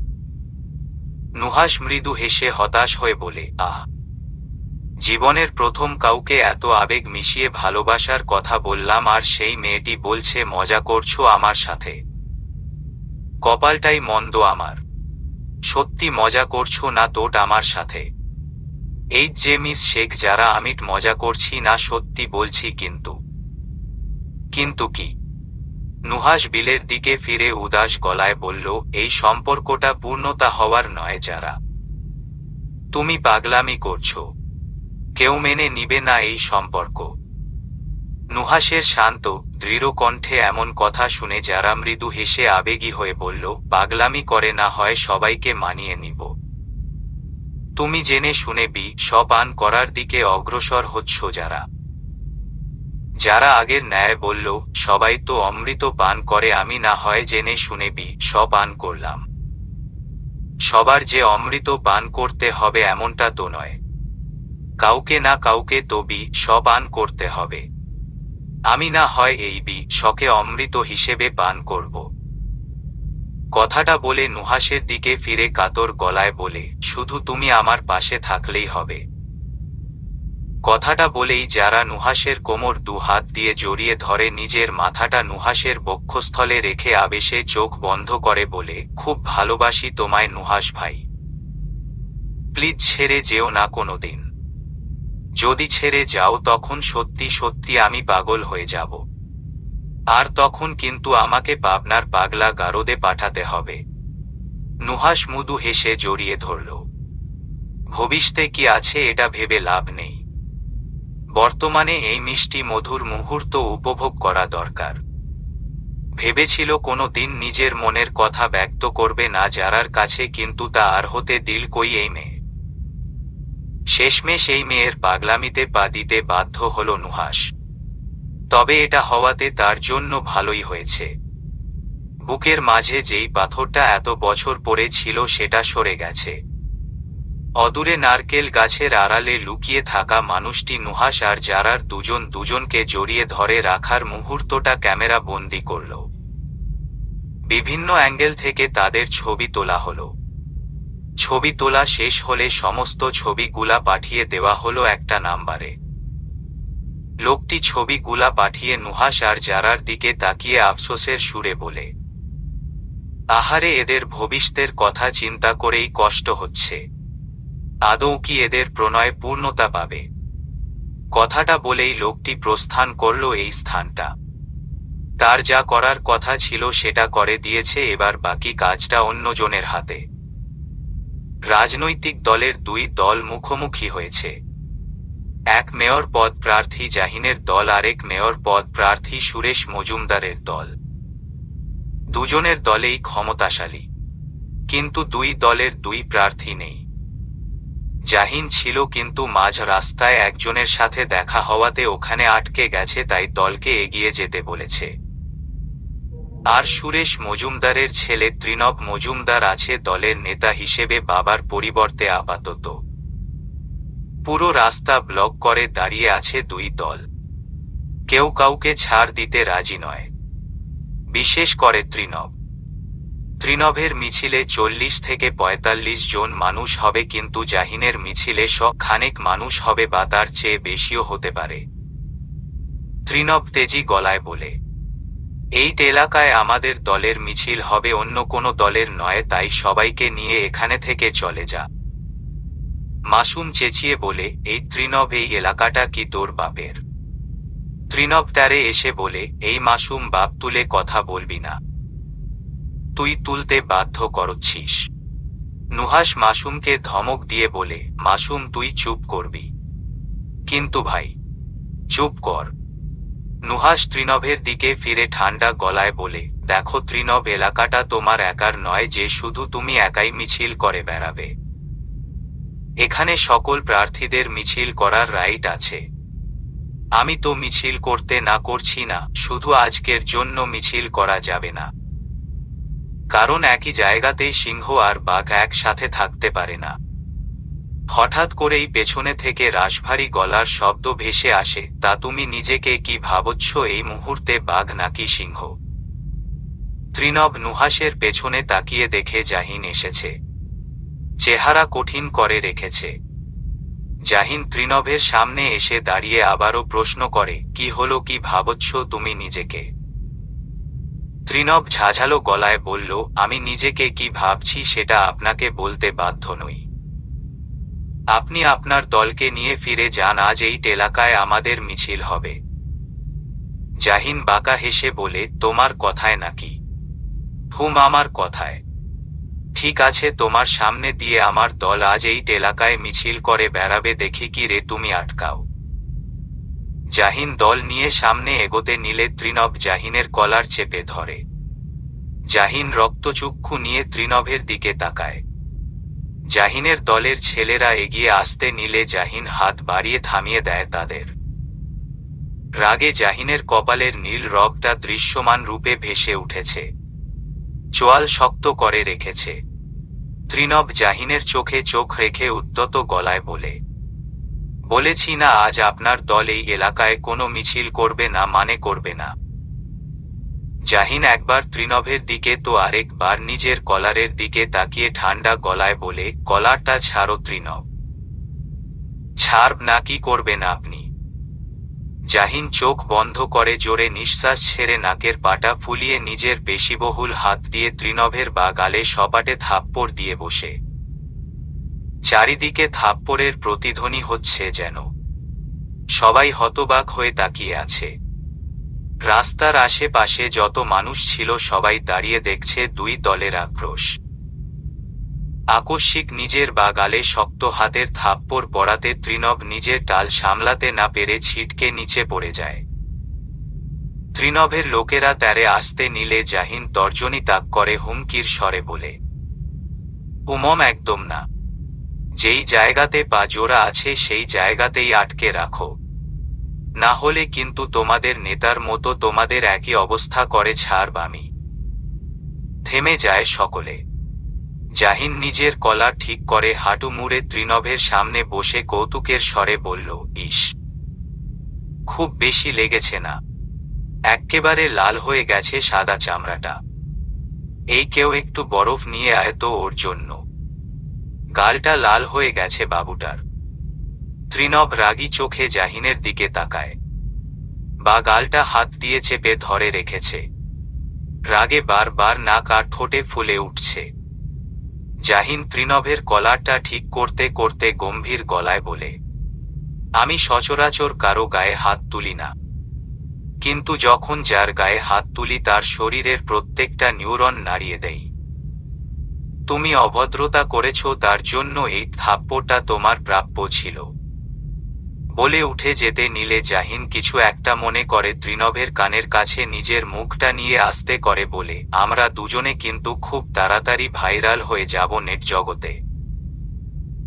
নুহাস মৃদু হেসে হতাশ হয়ে বলে, আহ, জীবনের প্রথম কাউকে এত আবেগ মিশিয়ে ভালোবাসার কথা বললাম আর সেই মেয়েটি বলছে মজা করছো আমার সাথে। কপালটাই মন্দ আমার। সত্যি মজা করছো না তোট আমার সাথে? এই যে মিস শেখ যারা, আমি মজা করছি না, সত্যি বলছি। কিন্তু কিন্তু কি? নুহাস বিলের দিকে ফিরে উদাস গলায় বলল, এই সম্পর্কটা পূর্ণতা হওয়ার নয় যারা। তুমি পাগলামি করছো। কেউ মেনে নিবে না এই সম্পর্ক। নুহাসের শান্ত দৃঢ় কণ্ঠে এমন কথা শুনে যারা মৃদু হেসে আবেগী হয়ে বলল, পাগলামি করে না হয় সবাইকে মানিয়ে নিব। তুমি জেনে শুনে পান করার দিকে অগ্রসর হচ্ছ যারা। যারা আগের ন্যায় বলল, সবাই তো অমৃত পান করে, আমি না হয় জেনে শুনে পান করলাম। সবার যে অমৃত পান করতে হবে এমনটা তো নয়। কাউকে না কাউকে তো পান করতে হবে। আমি না হয় এই শকে অমৃত হিসেবে পান করব। কথাটা বলে নুহাসের দিকে ফিরে কাতর গলায় বলে, শুধু তুমি আমার পাশে থাকলেই হবে। কথাটা বলেই যারা নুহাসের কোমর দু হাত দিয়ে জড়িয়ে ধরে নিজের মাথাটা নুহাসের বক্ষস্থলে রেখে আবেশে চোখ বন্ধ করে বলে, খুব ভালোবাসি তোমায় নুহাস ভাই। প্লিজ ছেড়ে যেও না কোনোদিন। যদি ছেড়ে যাও তখন সত্যি সত্যি আমি পাগল হয়ে যাব। আর তখন কিন্তু আমাকে পাবনার পাগলা গারদে পাঠাতে হবে। নুহাস মৃদু হেসে জড়িয়ে ধরল। ভবিষ্যতে কি আছে এটা ভেবে লাভ নেই। বর্তমানে এই মিষ্টি মধুর মুহূর্ত উপভোগ করা দরকার। ভেবেছিল কোনো দিন নিজের মনের কথা ব্যক্ত করবে না যারার কাছে, কিন্তু তা আর হতে দিল কই এই মেয়ে। শেষমেশ এই মেয়ের পাগলামিতে পা দিতে বাধ্য হল নুহাস। তবে এটা হওয়াতে তার জন্য ভালোই হয়েছে। বুকের মাঝে যেই পাথরটা এত বছর পরে ছিল সেটা সরে গেছে। অদূরে নারকেল গাছের আড়ালে লুকিয়ে থাকা মানুষটি নুহাশ আর জারার দুজনকে জড়িয়ে ধরে রাখার মুহূর্তটা ক্যামেরা বন্দি করল। বিভিন্ন অ্যাঙ্গেল থেকে তাদের ছবি তোলা হলো। ছবি তোলা শেষ হলে সমস্ত ছবিগুলা পাঠিয়ে দেওয়া হলো একটা নাম্বারে। লোকটি ছবিগুলা পাঠিয়ে নুহাশ আর জারার দিকে তাকিয়ে আফসোসের সুরে বলে, আহারে, এদের ভবিষ্যতের কথা চিন্তা করেই কষ্ট হচ্ছে। আদৌ কি এদের প্রণয় পূর্ণতা পাবে? কথাটা বলেই লোকটি প্রস্থান করল এই স্থানটা। তার যা করার কথা ছিল সেটা করে দিয়েছে, এবার বাকি কাজটা অন্যজনের হাতে। রাজনৈতিক দলের দুই দল মুখোমুখি হয়েছে। এক মেয়র পদ প্রার্থী জাহিনের দল, আরেক মেয়র পদ প্রার্থী সুরেশ মজুমদারের দল। দুজনের দলেই ক্ষমতাশালী, কিন্তু দুই দলের দুই প্রার্থী নেই। জাহিন ছিল, কিন্তু মাঝ রাস্তায় একজনের সাথে দেখা হওয়াতে ওখানে আটকে গেছে, তাই দলকে এগিয়ে যেতে বলেছে। আর সুরেশ মজুমদারের ছেলে ত্রিনব মজুমদার আছে দলের নেতা হিসেবে, বাবার পরিবর্তে আপাতত। পুরো রাস্তা ব্লক করে দাঁড়িয়ে আছে দুই দল। কেউ কাউকে ছাড় দিতে রাজি নয়, বিশেষ করে ত্রিনব। ত্রিনভের মিছিলে 40 থেকে 45 জন মানুষ হবে, কিন্তু জাহিনের মিছিলে খানেক মানুষ হবে বা তার চেয়ে বেশিও হতে পারে। ত্রিনব তেজি গলায় বলে, এই এলাকায় আমাদের দলের মিছিল হবে, অন্য কোনো দলের নয়, তাই সবাইকে নিয়ে এখানে থেকে চলে যা। মাসুম চেঁচিয়ে বলে, এই ত্রিনব, এই এলাকাটা কি তোর বাপের? ত্রিনব তারে এসে বলে, এই মাসুম, বাপ তুলে কথা বলবি না, তুই তুলতে বাধ্য করছিস। নুহাশ মাসুমকে ধমক দিয়ে বলে, মাসুম তুই চুপ করবি? কিন্তু ভাই, চুপ কর। নুহাশ ত্রিনভের দিকে ফিরে ঠান্ডা গলায় বলে, দেখো ত্রিনব, এলাকাটা তোমার একার নয় যে শুধু তুমি একাই মিছিল করে বেড়াবে। এখানে সকল প্রার্থীদের মিছিল করার রাইট আছে। আমি তো মিছিল করতে না করছি না, শুধু আজকের জন্য মিছিল করা যাবে না। কারণ একই জায়গাতেই সিংহ আর বাঘ একসাথে থাকতে পারে না। হঠাৎ করেই পেছনে থেকে রাশভারী গলার শব্দ ভেসে আসে, তা তুমি নিজেকে কি ভাবছ এই মুহূর্তে, বাঘ নাকি সিংহ? ত্রিনব নুহাশের পেছনে তাকিয়ে দেখে জাহিন এসেছে। চেহারা কঠিন করে রেখেছে। জাহিন ত্রিনভের সামনে এসে দাঁড়িয়ে আবারও প্রশ্ন করে, কি হলো, কি ভাবছ তুমি নিজেকে? ত্রিনব ঝাঝালো গলায় বলল, আমি নিজেকে কি ভাবছি সেটা আপনাকে বলতে বাধ্য নই। আপনি আপনার দলকে নিয়ে ফিরে যান, আজ এই এলাকায় আমাদের মিছিল হবে। জাহিন বাঁকা হেসে বলে, তোমার কথায় নাকি? হুম, আমার কথায়। ঠিক আছে, তোমার সামনে দিয়ে আমার দল আজ এই এলাকায় মিছিল করে বেড়াবে, দেখি কি রে তুমি আটকাও। জাহিন দল নিয়ে সামনে এগোতে নিলে ত্রিনব জাহিনের কলার চেপে ধরে। জাহিন রক্তচক্ষু নিয়ে ত্রিনভের দিকে তাকায়। জাহিনের দলের ছেলেরা এগিয়ে আসতে নিলে জাহিন হাত বাড়িয়ে থামিয়ে দেয় তাদের। রাগে জাহিনের কপালের নীল রগটা দৃশ্যমান রূপে ভেসে উঠেছে। চোয়াল শক্ত করে রেখেছে। ত্রিনব জাহিনের চোখে চোখ রেখে উদ্যত গলায় বলেছি না আজ আপনার দল এই এলাকায় কোনো মিছিল করবে না, মানে করবে না। জাহিন একবার ত্রিনভের দিকে তো আরেকবার নিজের কলারের দিকে তাকিয়ে ঠান্ডা গলায় বলে, কলারটা ছাড়ো ত্রিনভ। ছাড়ব না, কি করবেন আপনি? জাহিন চোখ বন্ধ করে জোরে নিঃশ্বাস ছেড়ে নাকের পাটা ফুলিয়ে নিজের পেশিবহুল হাত দিয়ে ত্রিনভের বা গালে সপাটে থাপ্পড় দিয়ে বসে। চারিদিকে থাপ্পড়ের প্রতিধ্বনি হচ্ছে যেন। সবাই হতবাক হয়ে তাকিয়ে আছে। রাস্তার আশেপাশে যত মানুষ ছিল সবাই দাঁড়িয়ে দেখছে দুই দলের আক্রোশ। আকস্মিক নিজের বা গালে শক্ত হাতের থাপ্পড় পড়াতে ত্রিনভ নিজের টাল সামলাতে না পেরে ছিটকে নিচে পড়ে যায়। ত্রিনভের লোকেরা তারে আসতে নিলে জাহিন তর্জনী তাক করে হুমকির স্বরে বলে, উমম, একদম না। যেই জায়গাতে পা জোড়া আছে সেই জায়গাতেই আটকে রাখো, না হলে কিন্তু তোমাদের নেতার মতো তোমাদের একই অবস্থা করে ছাড়ব আমি। থেমে যায় সকলে। জাহিন নিজের কলার ঠিক করে হাঁটু মুড়ে ত্রিনভের সামনে বসে কৌতুকের স্বরে বলল, ইস, খুব বেশি লেগেছে না? এক্কেবারে লাল হয়ে গেছে সাদা চামড়াটা। এই কেউ একটু বরফ নিয়ে আয় তো ওর জন্য। গালটা লাল হয়ে গেছে বাবুটার। ত্রিনভ রাগী চোখে জাহিনের দিকে তাকায়। বা গালটা হাত দিয়ে চেপে ধরে রেখেছে। রাগে বারবার নাক আর ঠোঁটে ফুলে উঠছে। জাহিন ত্রিনভের কলারটা ঠিক করতে করতে গম্ভীর গলায় বলে, আমি সচরাচর কারো গায়ে হাত তুলি না, কিন্তু যখন যার গায়ে হাত তুলি তার শরীরের প্রত্যেকটা নিউরন নাড়িয়ে দেই। তুমি অভদ্রতা করেছ, তার জন্য এই থাপ্পড়টা তোমার প্রাপ্য ছিল। বলে উঠে যেতে নিলে জাহিন কিছু একটা মনে করে ত্রিনভের কানের কাছে নিজের মুখটা নিয়ে আস্তে করে বলে, আমরা দুজনে কিন্তু খুব তাড়াতাড়ি ভাইরাল হয়ে যাব নেট জগতে।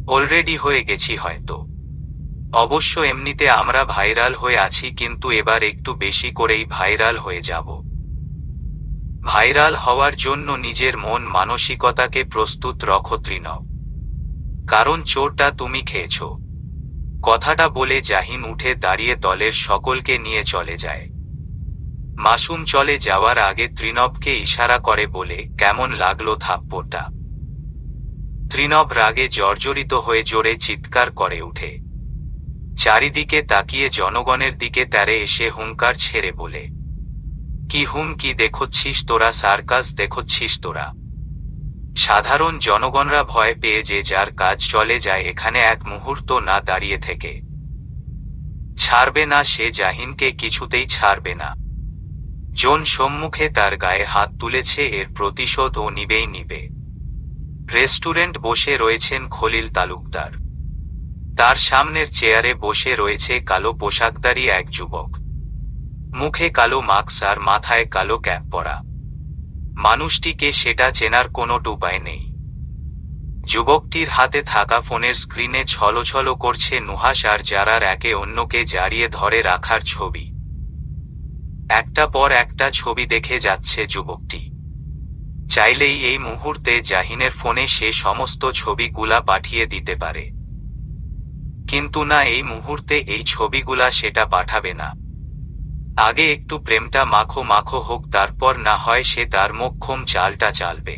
অলরেডি হয়ে গেছি হয়তো। অবশ্য এমনিতে আমরা ভাইরাল হয়ে আছি, কিন্তু এবার একটু বেশি করেই ভাইরাল হয়ে যাব। ভাইরাল হওয়ার জন্য নিজের মন মানসিকতাকে প্রস্তুত রাখো ত্রিনভ, কারণ চোরটা তুমি খেয়েছ। কথাটা বলে জাহিন উঠে দাঁড়িয়ে দলের সকলকে নিয়ে চলে যায়। মাসুম চলে যাওয়ার আগে ত্রিনভকে ইশারা করে বলে, কেমন লাগলো থাপ্পড়টা? ত্রিনভ রাগে জর্জরিত হয়ে জোরে চিৎকার করে উঠে। চারিদিকে তাকিয়ে জনগণের দিকে তেড়ে এসে হুঙ্কার ছেড়ে বলে, কি হুমকি দেখাচ্ছিস তোরা? সার্কাস দেখাচ্ছিস তোরা? সাধারণ জনগণরা ভয় পেয়ে যে যার কাজ চলে যায় এখানে এক মুহূর্ত না দাঁড়িয়ে থেকে। ছাড়বে না সে, জাহিনকে কিছুতেই ছাড়বে না। জন সম্মুখে তার গায়ে হাত তুলেছে, এর প্রতিশোধ ও নিবেই নিবে। রেস্টুরেন্ট বসে রয়েছেন খলিল তালুকদার। তার সামনের চেয়ারে বসে রয়েছে কালো পোশাকধারী এক যুবক। মুখে কালো মাস্ক আর মাথায় কালো ক্যাপ পরা। মানুষটিকে সেটা চেনার কোনো উপায় নেই। যুবকটির হাতে থাকা ফোনের স্ক্রিনে ছলছল করছে নুহাশ আর জারার একে অন্যকে জড়িয়ে ধরে রাখার ছবি। একটা পর একটা ছবি দেখে যাচ্ছে যুবকটি। চাইলেই এই মুহূর্তে জাহিনের ফোনে সে সমস্ত ছবিগুলা পাঠিয়ে দিতে পারে, কিন্তু না, এই মুহূর্তে এই ছবিগুলা সেটা পাঠাবে না। আগে একটু প্রেমটা মাখো মাখো হোক, তারপর না হয় সে তার মোক্ষম চালটা চালবে।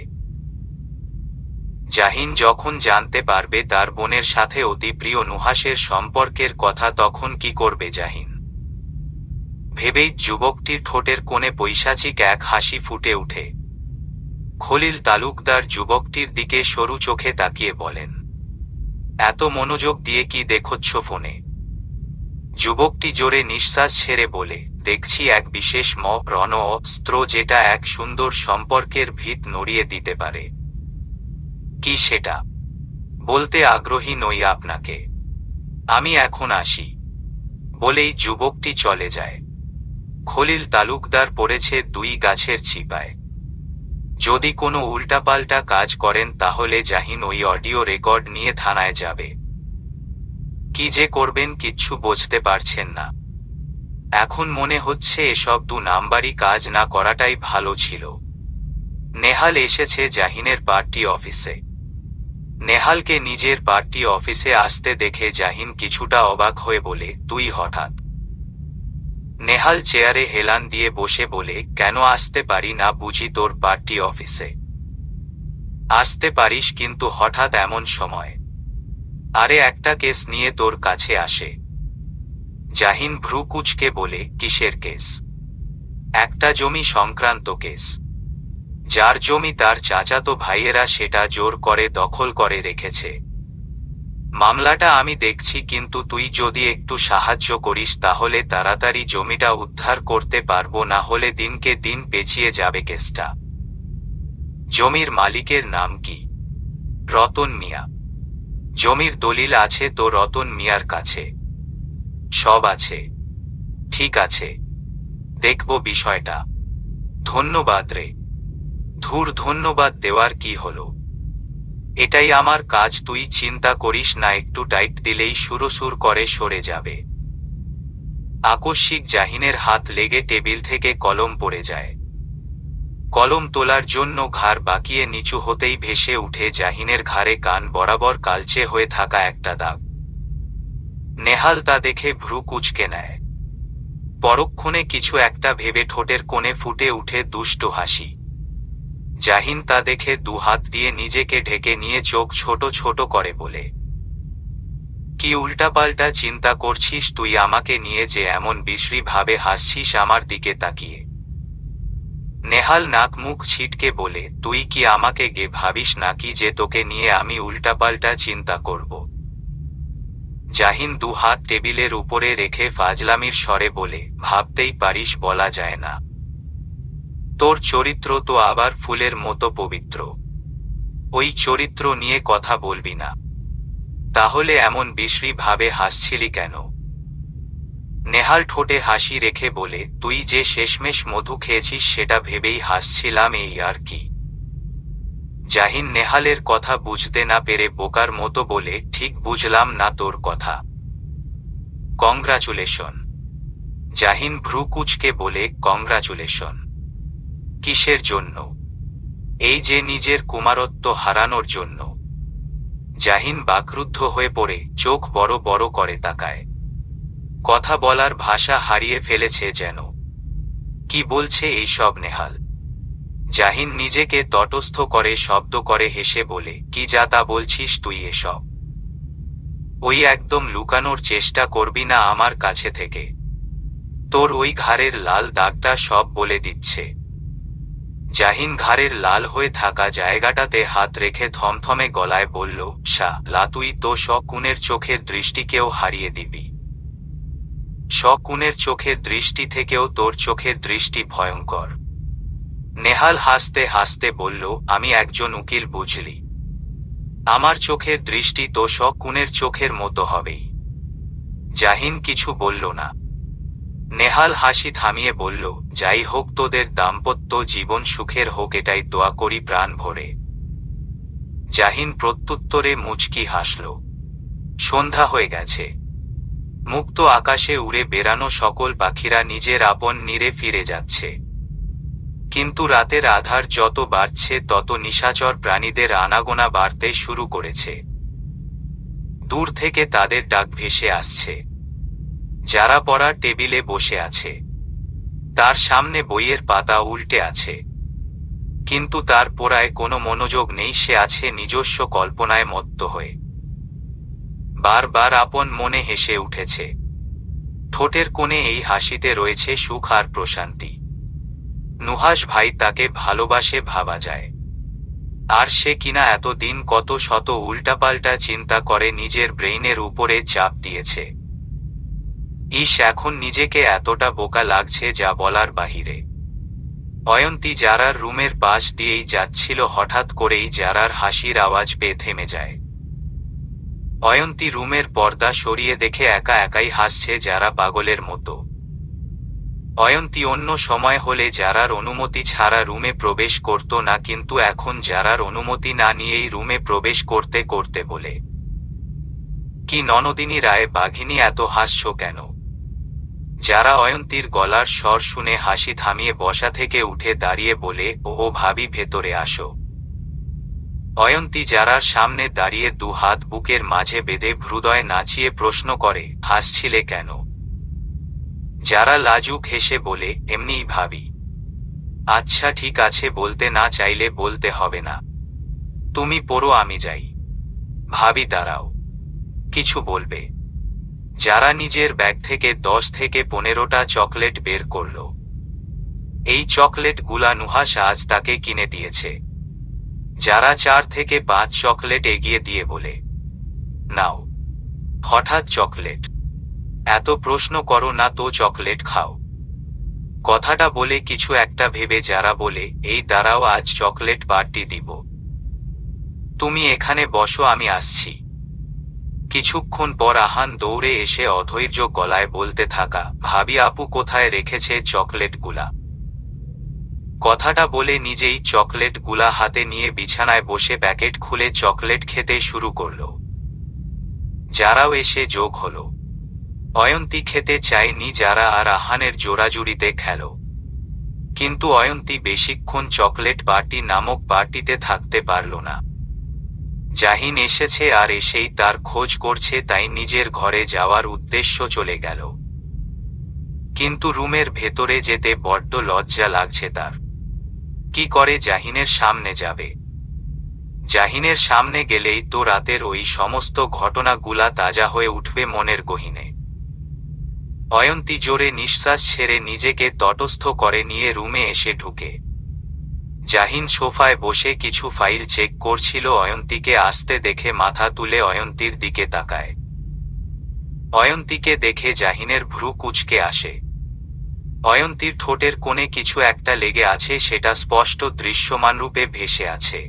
জাহিন যখন জানতে পারবে তার বোনের সাথে অতি প্রিয় নুহাশের সম্পর্কের কথা, তখন কি করবে জাহিন? ভেবেই যুবকটির ঠোঁটের কোণে পৈশাচিক এক হাসি ফুটে উঠে। খলিল তালুকদার যুবকটির দিকে সরু চোখে তাকিয়ে বলেন, এত মনোযোগ দিয়ে কি দেখছ ফোনে? যুবকটি জোরে নিঃশ্বাস ছেড়ে বলে, দেখছি এক বিশেষ রণ অস্ত্র, যেটা এক সুন্দর সম্পর্কের ভিত নড়িয়ে দিতে পারে। কি সেটা? বলতে আগ্রহী নই আপনাকে। আমি এখন আসি। বলেই যুবকটি চলে যায়। খলিল তালুকদার পড়েছে দুই গাছের চিপায়। যদি কোনো উল্টাপাল্টা কাজ করেন তাহলে জাহিন ওই অডিও রেকর্ড নিয়ে থানায় যাবে। কি যে করবেন কিচ্ছু বুঝতে পারছেন না। এখন মনে হচ্ছে এসব 2 নাম্বারই কাজ না করাটাই ভালো ছিল। নেহাল এসেছে জাহিনের পার্টি অফিসে। নেহালকে নিজের পার্টি অফিসে আসতে দেখে জাহিন কিছুটা অবাক হয়ে বলে, তুই হঠাৎ? নেহাল চেয়ারে হেলান দিয়ে বসে বলে, কেন আসতে পারি না বুঝি তোর পার্টি অফিসে? আসতে পারিস, কিন্তু হঠাৎ এমন সময়? আরে একটা কেস নিয়ে তোর কাছে আসে। জাহিন ভ্রু কুঁচকে বলে, কিসের কেস? একটা জমি সংক্রান্ত কেস। যার জমি তার চাচাতো ভাইয়েরা সেটা জোর করে দখল করে রেখেছে। মামলাটা আমি দেখছি, কিন্তু তুই যদি একটু সাহায্য করিস তাহলে তাড়াতাড়ি জমিটা উদ্ধার করতে পারবো, না হলে দিনকে দিন পেঁচিয়ে যাবে কেসটা। জমির মালিকের নাম কি? রতন মিয়া। জমির দলিল আছে তো রতন মিয়ার কাছে? সব আছে। ঠিক আছে, দেখব বিষয়টা। ধন্যবাদ রে। ধুর, ধন্যবাদ দেওয়ার কি হলো? এটাই আমার কাজ, তুই চিন্তা করিস না, একটু টাইট দিলেই সুরসুর করে সরে যাবে। আকস্মিক জাহিনের হাত লেগে টেবিল থেকে কলম পড়ে যায়। কলম তোলার জন্য ঘাড় বাঁকিয়ে নিচু হতেই ভেসে উঠে জাহিনের ঘাড়ে কান বরাবর কালচে হয়ে থাকা একটা দাগ। নেহাল তা দেখে ভ্রু কুঁচকে নেয়। পরক্ষণে কিছু একটা ভেবে ঠোঁটের কোণে ফুটে উঠে দুষ্টু হাসি। জাহিন তা দেখে দুহাত দিয়ে নিজেকে ঢেকে নিয়ে চোখ ছোট ছোট করে বলে, কি উল্টাপাল্টা চিন্তা করছিস তুই আমাকে নিয়ে, যে এমন বিশ্রী ভাবে হাসছিস আমার দিকে তাকিয়ে? নেহাল নাক মুখ ছিটকে বলে, তুই কি আমাকে গে ভাবিস নাকি যে তোকে নিয়ে আমি উল্টাপাল্টা চিন্তা করব? জাহিন দু হাত টেবিলের উপরে রেখে ফাজলামির স্বরে বলে, ভাবতেই পারিস, বলা যায় না। তোর চরিত্র তো আবার ফুলের মতো পবিত্র। ওই চরিত্র নিয়ে কথা বলবি না। তাহলে এমন বিশ্রী ভাবে হাসছিলি কেন? নেহাল ঠোঁটে হাসি রেখে বলে, তুই যে শেষমেশ মধু খেয়েছিস সেটা ভেবেই হাসছিলাম, এই আর কি। জাহিন নেহালের কথা বুঝতে না পেরে বোকার মতো বলে, ঠিক বুঝলাম না তোর কথা। কংগ্রাচুলেশন। জাহিন ভ্রু কুঁচকে বলে, কংগ্রাচুলেশন? কিসের জন্য? এই যে নিজের কুমারত্ব হারানোর জন্য। জাহিন বাকরুদ্ধ হয়ে পড়ে চোখ বড় বড় করে তাকায়। কথা বলার ভাষা হারিয়ে ফেলেছে যেন। কি বলছে এইসব নেহাল? জাহিন নিজেকে তটস্থ করে শব্দ করে হেসে বলে, কি যা তা বলছিস তুই এসব? ওই একদম লুকানোর চেষ্টা করবি না আমার কাছে থেকে। তোর ওই ঘাড়ের লাল দাগটা সব বলে দিচ্ছে। জাহিন ঘাড়ের লাল হয়ে থাকা জায়গাটাতে হাত রেখে থমথমে গলায় বলল, শালা তুই তো শকুনের চোখের দৃষ্টিকেও হারিয়ে দিবি। শকুনের চোখের দৃষ্টি থেকেও তোর চোখের দৃষ্টি ভয়ঙ্কর। নেহাল হাসতে হাসতে বলল, আমি একজন উকিল বুঝলি। আমার চোখের দৃষ্টি তো শকুনের চোখের মতো হবেই। জাহিন কিছু বলল না। নেহাল হাসি থামিয়ে বলল, যাই হোক, তোদের দাম্পত্য জীবন সুখের হোক এটাই দোয়া করি প্রাণ ভরে। জাহিন প্রত্যুত্তরে মুচকি হাসল। সন্ধ্যা হয়ে গেছে। মুক্ত আকাশে উড়ে বেড়ানো সকল পাখিরা নিজের আপন নীড়ে ফিরে যাচ্ছে। কিন্তু রাতের আধার যত বাড়ছে তত নিশাচর প্রাণীদের আনাগোনা বাড়তে শুরু করেছে। দূর থেকে তাদের ডাক ভেসে আসছে। যারা পড়ার টেবিলে বসে আছে, তার সামনে বইয়ের পাতা উল্টে আছে, কিন্তু তার পড়ায় কোনো মনোযোগ নেই, সে আছে নিজস্ব কল্পনায় মত্ত হয়ে। বারবার আপন মনে হেসে উঠেছে। ঠোঁটের কোণে এই হাসিতে রয়েছে সুখ আর প্রশান্তি। নুহাশ ভাই তাকে ভালোবাসে ভাবা যায়। আর সে কিনা এতদিন কত শত উল্টাপাল্টা চিন্তা করে নিজের ব্রেইনের উপরে চাপ দিয়েছে। এখন নিজেকে এতটা বোকা লাগছে যা বলার বাহিরে। অয়ন্তী জারার রুমের পাশ দিয়েই যাচ্ছিল, হঠাৎ করেই জারার হাসির আওয়াজ পেয়ে থেমে যায়। অয়ন্তী রুমের পর্দা সরিয়ে দেখে একা একাই হাসছে যারা পাগলের মতো। অয়ন্তী অন্য সময় হলে জারার অনুমতি ছাড়া রুমে প্রবেশ করত না, কিন্তু এখন জারার অনুমতি না নিয়েই রুমে প্রবেশ করতে করতে বলে, কি ননদিনী রায় বাঘিনী, এত হাসছ কেন? যারা অয়ন্তীর গলার স্বর শুনে হাসি থামিয়ে বসা থেকে উঠে দাঁড়িয়ে বলে, ও ভাবি ভেতরে আসো। অয়ন্তী যারার সামনে দাঁড়িয়ে দু হাত বুকের মাঝে বেঁধে হৃদয় নাচিয়ে প্রশ্ন করে, হাসছিলে কেন? যারা লাজুক হেসে বলে, এমনিই ভাবি। আচ্ছা ঠিক আছে, বলতে না চাইলে বলতে হবে না। তুমি পড়ো, আমি যাই। ভাবি দাঁড়াও, কিছু বলবে? যারা নিজের ব্যাগ থেকে 10 থেকে 15টা চকলেট বের করল। এই চকলেটগুলা নুহাশ আজ তাকে কিনে দিয়েছে। যারা 4 থেকে 5 চকলেট এগিয়ে দিয়ে বলে, নাও। হঠাৎ চকলেট? এত প্রশ্ন করো না তো, চকলেট খাও। কথাটা বলে কিছু একটা ভেবে যারা বলে, এই দাঁড়াও, আজ চকলেট পার্টি দিব। তুমি এখানে বসো, আমি আসছি। কিছুক্ষণ পর আহান দৌড়ে এসে অধৈর্য গলায় বলতে থাকা, ভাবি আপু কোথায় রেখেছে চকলেটগুলা? কথাটা বলে নিজেই চকলেটগুলা হাতে নিয়ে বিছানায় বসে প্যাকেট খুলে চকলেট খেতে শুরু করল। যারাও এসে যোগ হলো। অয়ন্তী খেতে চায়নি যারা আর আহানের জোড়াজুড়িতে খেল। কিন্তু অয়ন্তী বেশিক্ষণ চকলেট পার্টি নামক পার্টিতে থাকতে পারল না। জাহিন এসেছে আর এসেই তার খোঁজ করছে, তাই নিজের ঘরে যাওয়ার উদ্দেশ্য চলে গেল। কিন্তু রুমের ভেতরে যেতে বড্ড লজ্জা লাগছে তার। কি করে জাহিনের সামনে যাবে? জাহিনের সামনে গেলেই তো রাতের ওই সমস্ত ঘটনাগুলা তাজা হয়ে উঠবে মনের গহীনে। অয়ন্তী জোরে নিঃশ্বাস ছেড়ে নিজেকে তটস্থ করে নিয়ে রুমে এসে ঢুকে। জাহিন সোফায় বসে কিছু ফাইল চেক করছিল। অয়ন্তীকে আসতে দেখে মাথা তুলে অয়ন্তীর দিকে তাকায়। অয়ন্তীকে দেখে জাহিনের ভ্রু কুঁচকে আসে। অয়ন্তীর ঠোঁটের কোণে কিছু একটা লেগে আছে, সেটা স্পষ্ট দৃশ্যমানরূপে ভেসে আছে।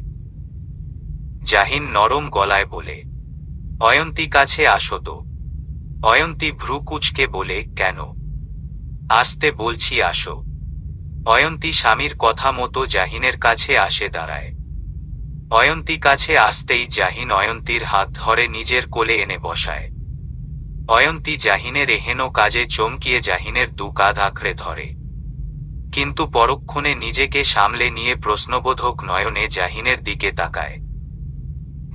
জাহিন নরম গলায় বলে, অয়ন্তী কাছে আসো তো। অয়ন্তী ভ্রু কুঁচকে বলে, কেন? আসতে বলছি, আসো। অয়ন্তী স্বামীর কথা মতো জাহিনের কাছে আসে দাঁড়ায়। অয়ন্তী কাছে আসতেই জাহিন অয়ন্তীর হাত ধরে নিজের কোলে এনে বসায়। অয়ন্তী জাহিনের এহেন কাজে চমকিয়ে জাহিনের দু কাঁধ আঁকড়ে ধরে, কিন্তু পরক্ষণে নিজেকে সামলে নিয়ে প্রশ্নবোধক নয়নে জাহিনের দিকে তাকায়।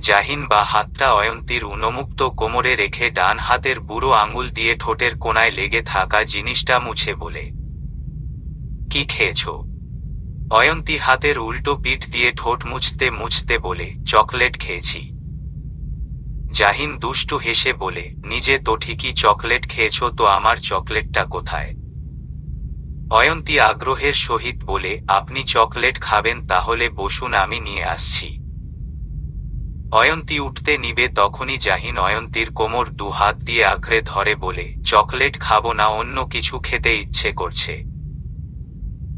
জাহিন বা হাতটা অয়ন্তীর উন্মুক্ত কোমরে রেখে ডান হাতের বুড়ো আঙুল দিয়ে ঠোঁটের কোণায় লেগে থাকা জিনিসটা মুছে বলে, কি খেয়েছ? অয়ন্তী হাতের উল্টো পিঠ দিয়ে ঠোঁট মুছতে মুছতে বলে, চকলেট খেয়েছি। জাহিন দুষ্টু হেসে বলে, নিজে তো ঠিকই চকলেট খেয়েছ, তো আমার চকলেটটা কোথায়? অয়ন্তী আগ্রহের সহিত বলে, আপনি চকলেট খাবেন? তাহলে বসুন, আমি নিয়ে আসছি। অয়ন্তী উঠতে নিবে তখনই জাহিন অয়ন্তীর কোমর দু হাত দিয়ে আঁকড়ে ধরে বলে, চকলেট খাবো না, অন্য কিছু খেতে ইচ্ছে করছে।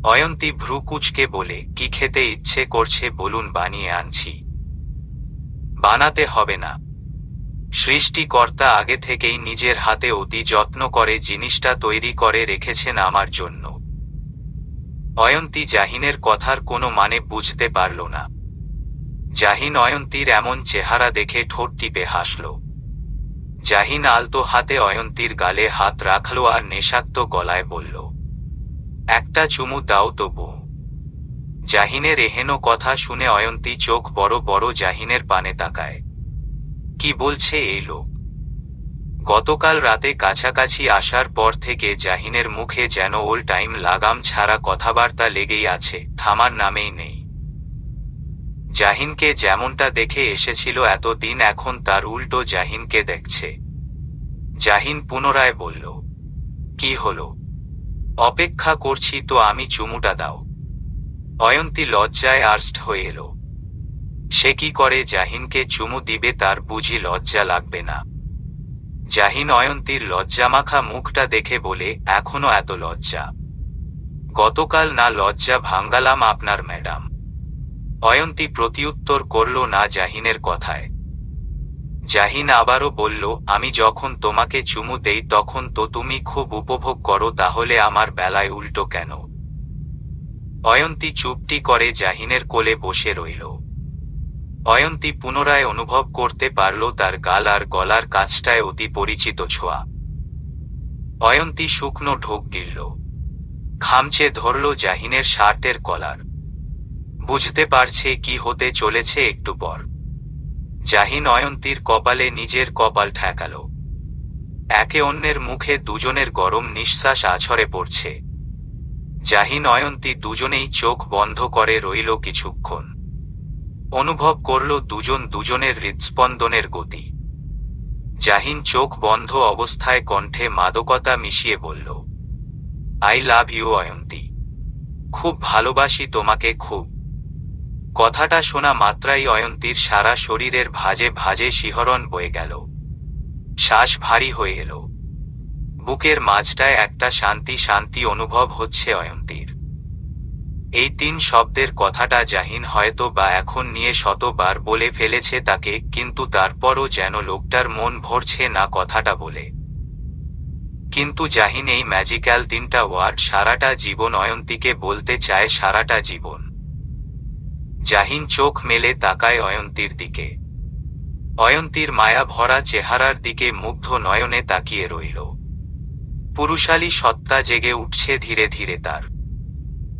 অয়ন্তী ভ্রু কুঁচকে বলে, কি খেতে ইচ্ছে করছে বলুন, বানিয়ে আনছি। বানাতে হবে না। সৃষ্টিকর্তা আগে থেকেই নিজের হাতে অতি যত্ন করে জিনিসটা তৈরি করে রেখেছেন আমার জন্য। অয়ন্তী জাহিনের কথার কোনো মানে বুঝতে পারল না। জাহিন অয়ন্তীর এমন চেহারা দেখে ঠোঁট টিপে হাসল। জাহিন আলতো হাতে অয়ন্তীর গালে হাত রাখল আর নেশাক্ত গলায় বলল, একটা চুমু দাও তো বউ। জাহিনের এহেন কথা শুনে অয়ন্তী চোখ বড় বড় জাহিনের পানে তাকায়। কি বলছে এই লোক? গতকাল রাতে কাছাকাছি আসার পর থেকে জাহিনের মুখে যেন ওল টাইম লাগাম ছাড়া কথাবার্তা লেগেই আছে, থামার নামেই নেই। জাহিনকে যেমনটা দেখে এসেছিল এতদিন, এখন তার উল্টো জাহিনকে দেখছে। জাহিন পুনরায় বলল, কি হলো? অপেক্ষা করছি তো, আমি চুমুটা দাও। অয়ন্তী লজ্জায় আর্স্ট হয়ে এলো। সে কি করে জাহিনকে চুমু দিবে? তার বুঝি লজ্জা লাগবে না? জাহিন অয়ন্তীর লজ্জামাখা মুখটা দেখে বলে, এখনো এত লজ্জা? গতকাল না লজ্জা ভাঙ্গালাম আপনার ম্যাডাম। অয়ন্তী প্রতিউত্তর করল না জাহিনের কথায়। জাহিন আবারও বলল, আমি যখন তোমাকে চুমু দেই তখন তো তুমি খুব উপভোগ করো, তাহলে আমার বেলায় উল্টো কেন? অয়ন্তী চুপটি করে জাহিনের কোলে বসে রইল। অয়ন্তী পুনরায় অনুভব করতে পারল তার গাল আর গলার কাছটায় অতি পরিচিত ছোঁয়া। অয়ন্তী শুকনো ঢোক গিলল, খামচে ধরল জাহিনের শার্টের কলার। বুঝতে পারছে কি হতে চলেছে একটু পর। জাহিন অয়ন্তীর কপালে নিজের কপাল ঠেকাল। একে অন্যের মুখে দুজনের গরম নিঃশ্বাস আছড়ে পড়ছে। জাহিন অয়ন্তী দুজনেই চোখ বন্ধ করে রইল কিছুক্ষণ। অনুভব করল দুজন দুজনের হৃৎস্পন্দনের গতি। জাহিন চোখ বন্ধ অবস্থায় কণ্ঠে মাদকতা মিশিয়ে বলল, আই লাভ ইউ অয়ন্তী। খুব ভালোবাসি তোমাকে, খুব। কথাটা শোনা মাত্রাই অয়ন্তীর সারা শরীরের ভাঁজে ভাঁজে শিহরণ বয়ে গেল। শ্বাস ভারী হয়ে এলো। বুকের মাঝটায় একটা শান্তি শান্তি অনুভব হচ্ছে অয়ন্তীর। এই 3 শব্দের কথাটা জাহিন হয়তো বা এখন নিয়ে শতবার বলে ফেলেছে তাকে, কিন্তু তারপরও যেন লোকটার মন ভরছে না কথাটা বলে। কিন্তু জাহিন এই ম্যাজিক্যাল 3টা ওয়ার্ড সারাটা জীবন অয়ন্তীকে বলতে চায়, সারাটা জীবন। জাহিন চোখ মেলে তাকায় অয়ন্তীর দিকে। অয়ন্তীর মায়া ভরা চেহারার দিকে মুগ্ধ নয়নে তাকিয়ে রইল। পুরুষালী সত্তা জেগে উঠছে ধীরে ধীরে তার।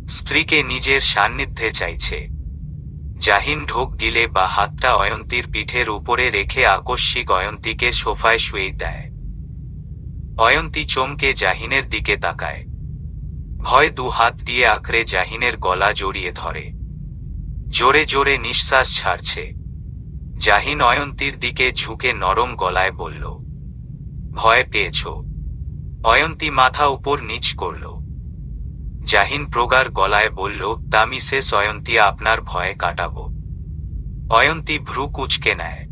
স্ত্রীকে নিজের সান্নিধ্যে চাইছে। জাহিন ঢোক গিলে বা হাতটা অয়ন্তীর পিঠের উপরে রেখে আকস্মিক অয়ন্তীকে সোফায় শুয়ে দেয়। অয়ন্তী চমকে জাহিনের দিকে তাকায়। ভয় দু হাত দিয়ে আঁকড়ে জাহিনের গলা জড়িয়ে ধরে। জোরে জোরে নিঃশ্বাস ছাড়ছে। জাহিন অয়ন্তীর দিকে ঝুঁকে নরম গলায় বলল, ভয় পেয়েছ? অয়ন্তী মাথা উপর নিচ করল। জাহিন প্রগাঢ় গলায় বলল, তা মিসেস অয়ন্তী, আপনার ভয়ে কাটাবো। অয়ন্তী ভ্রু কুঁচকে নেয়।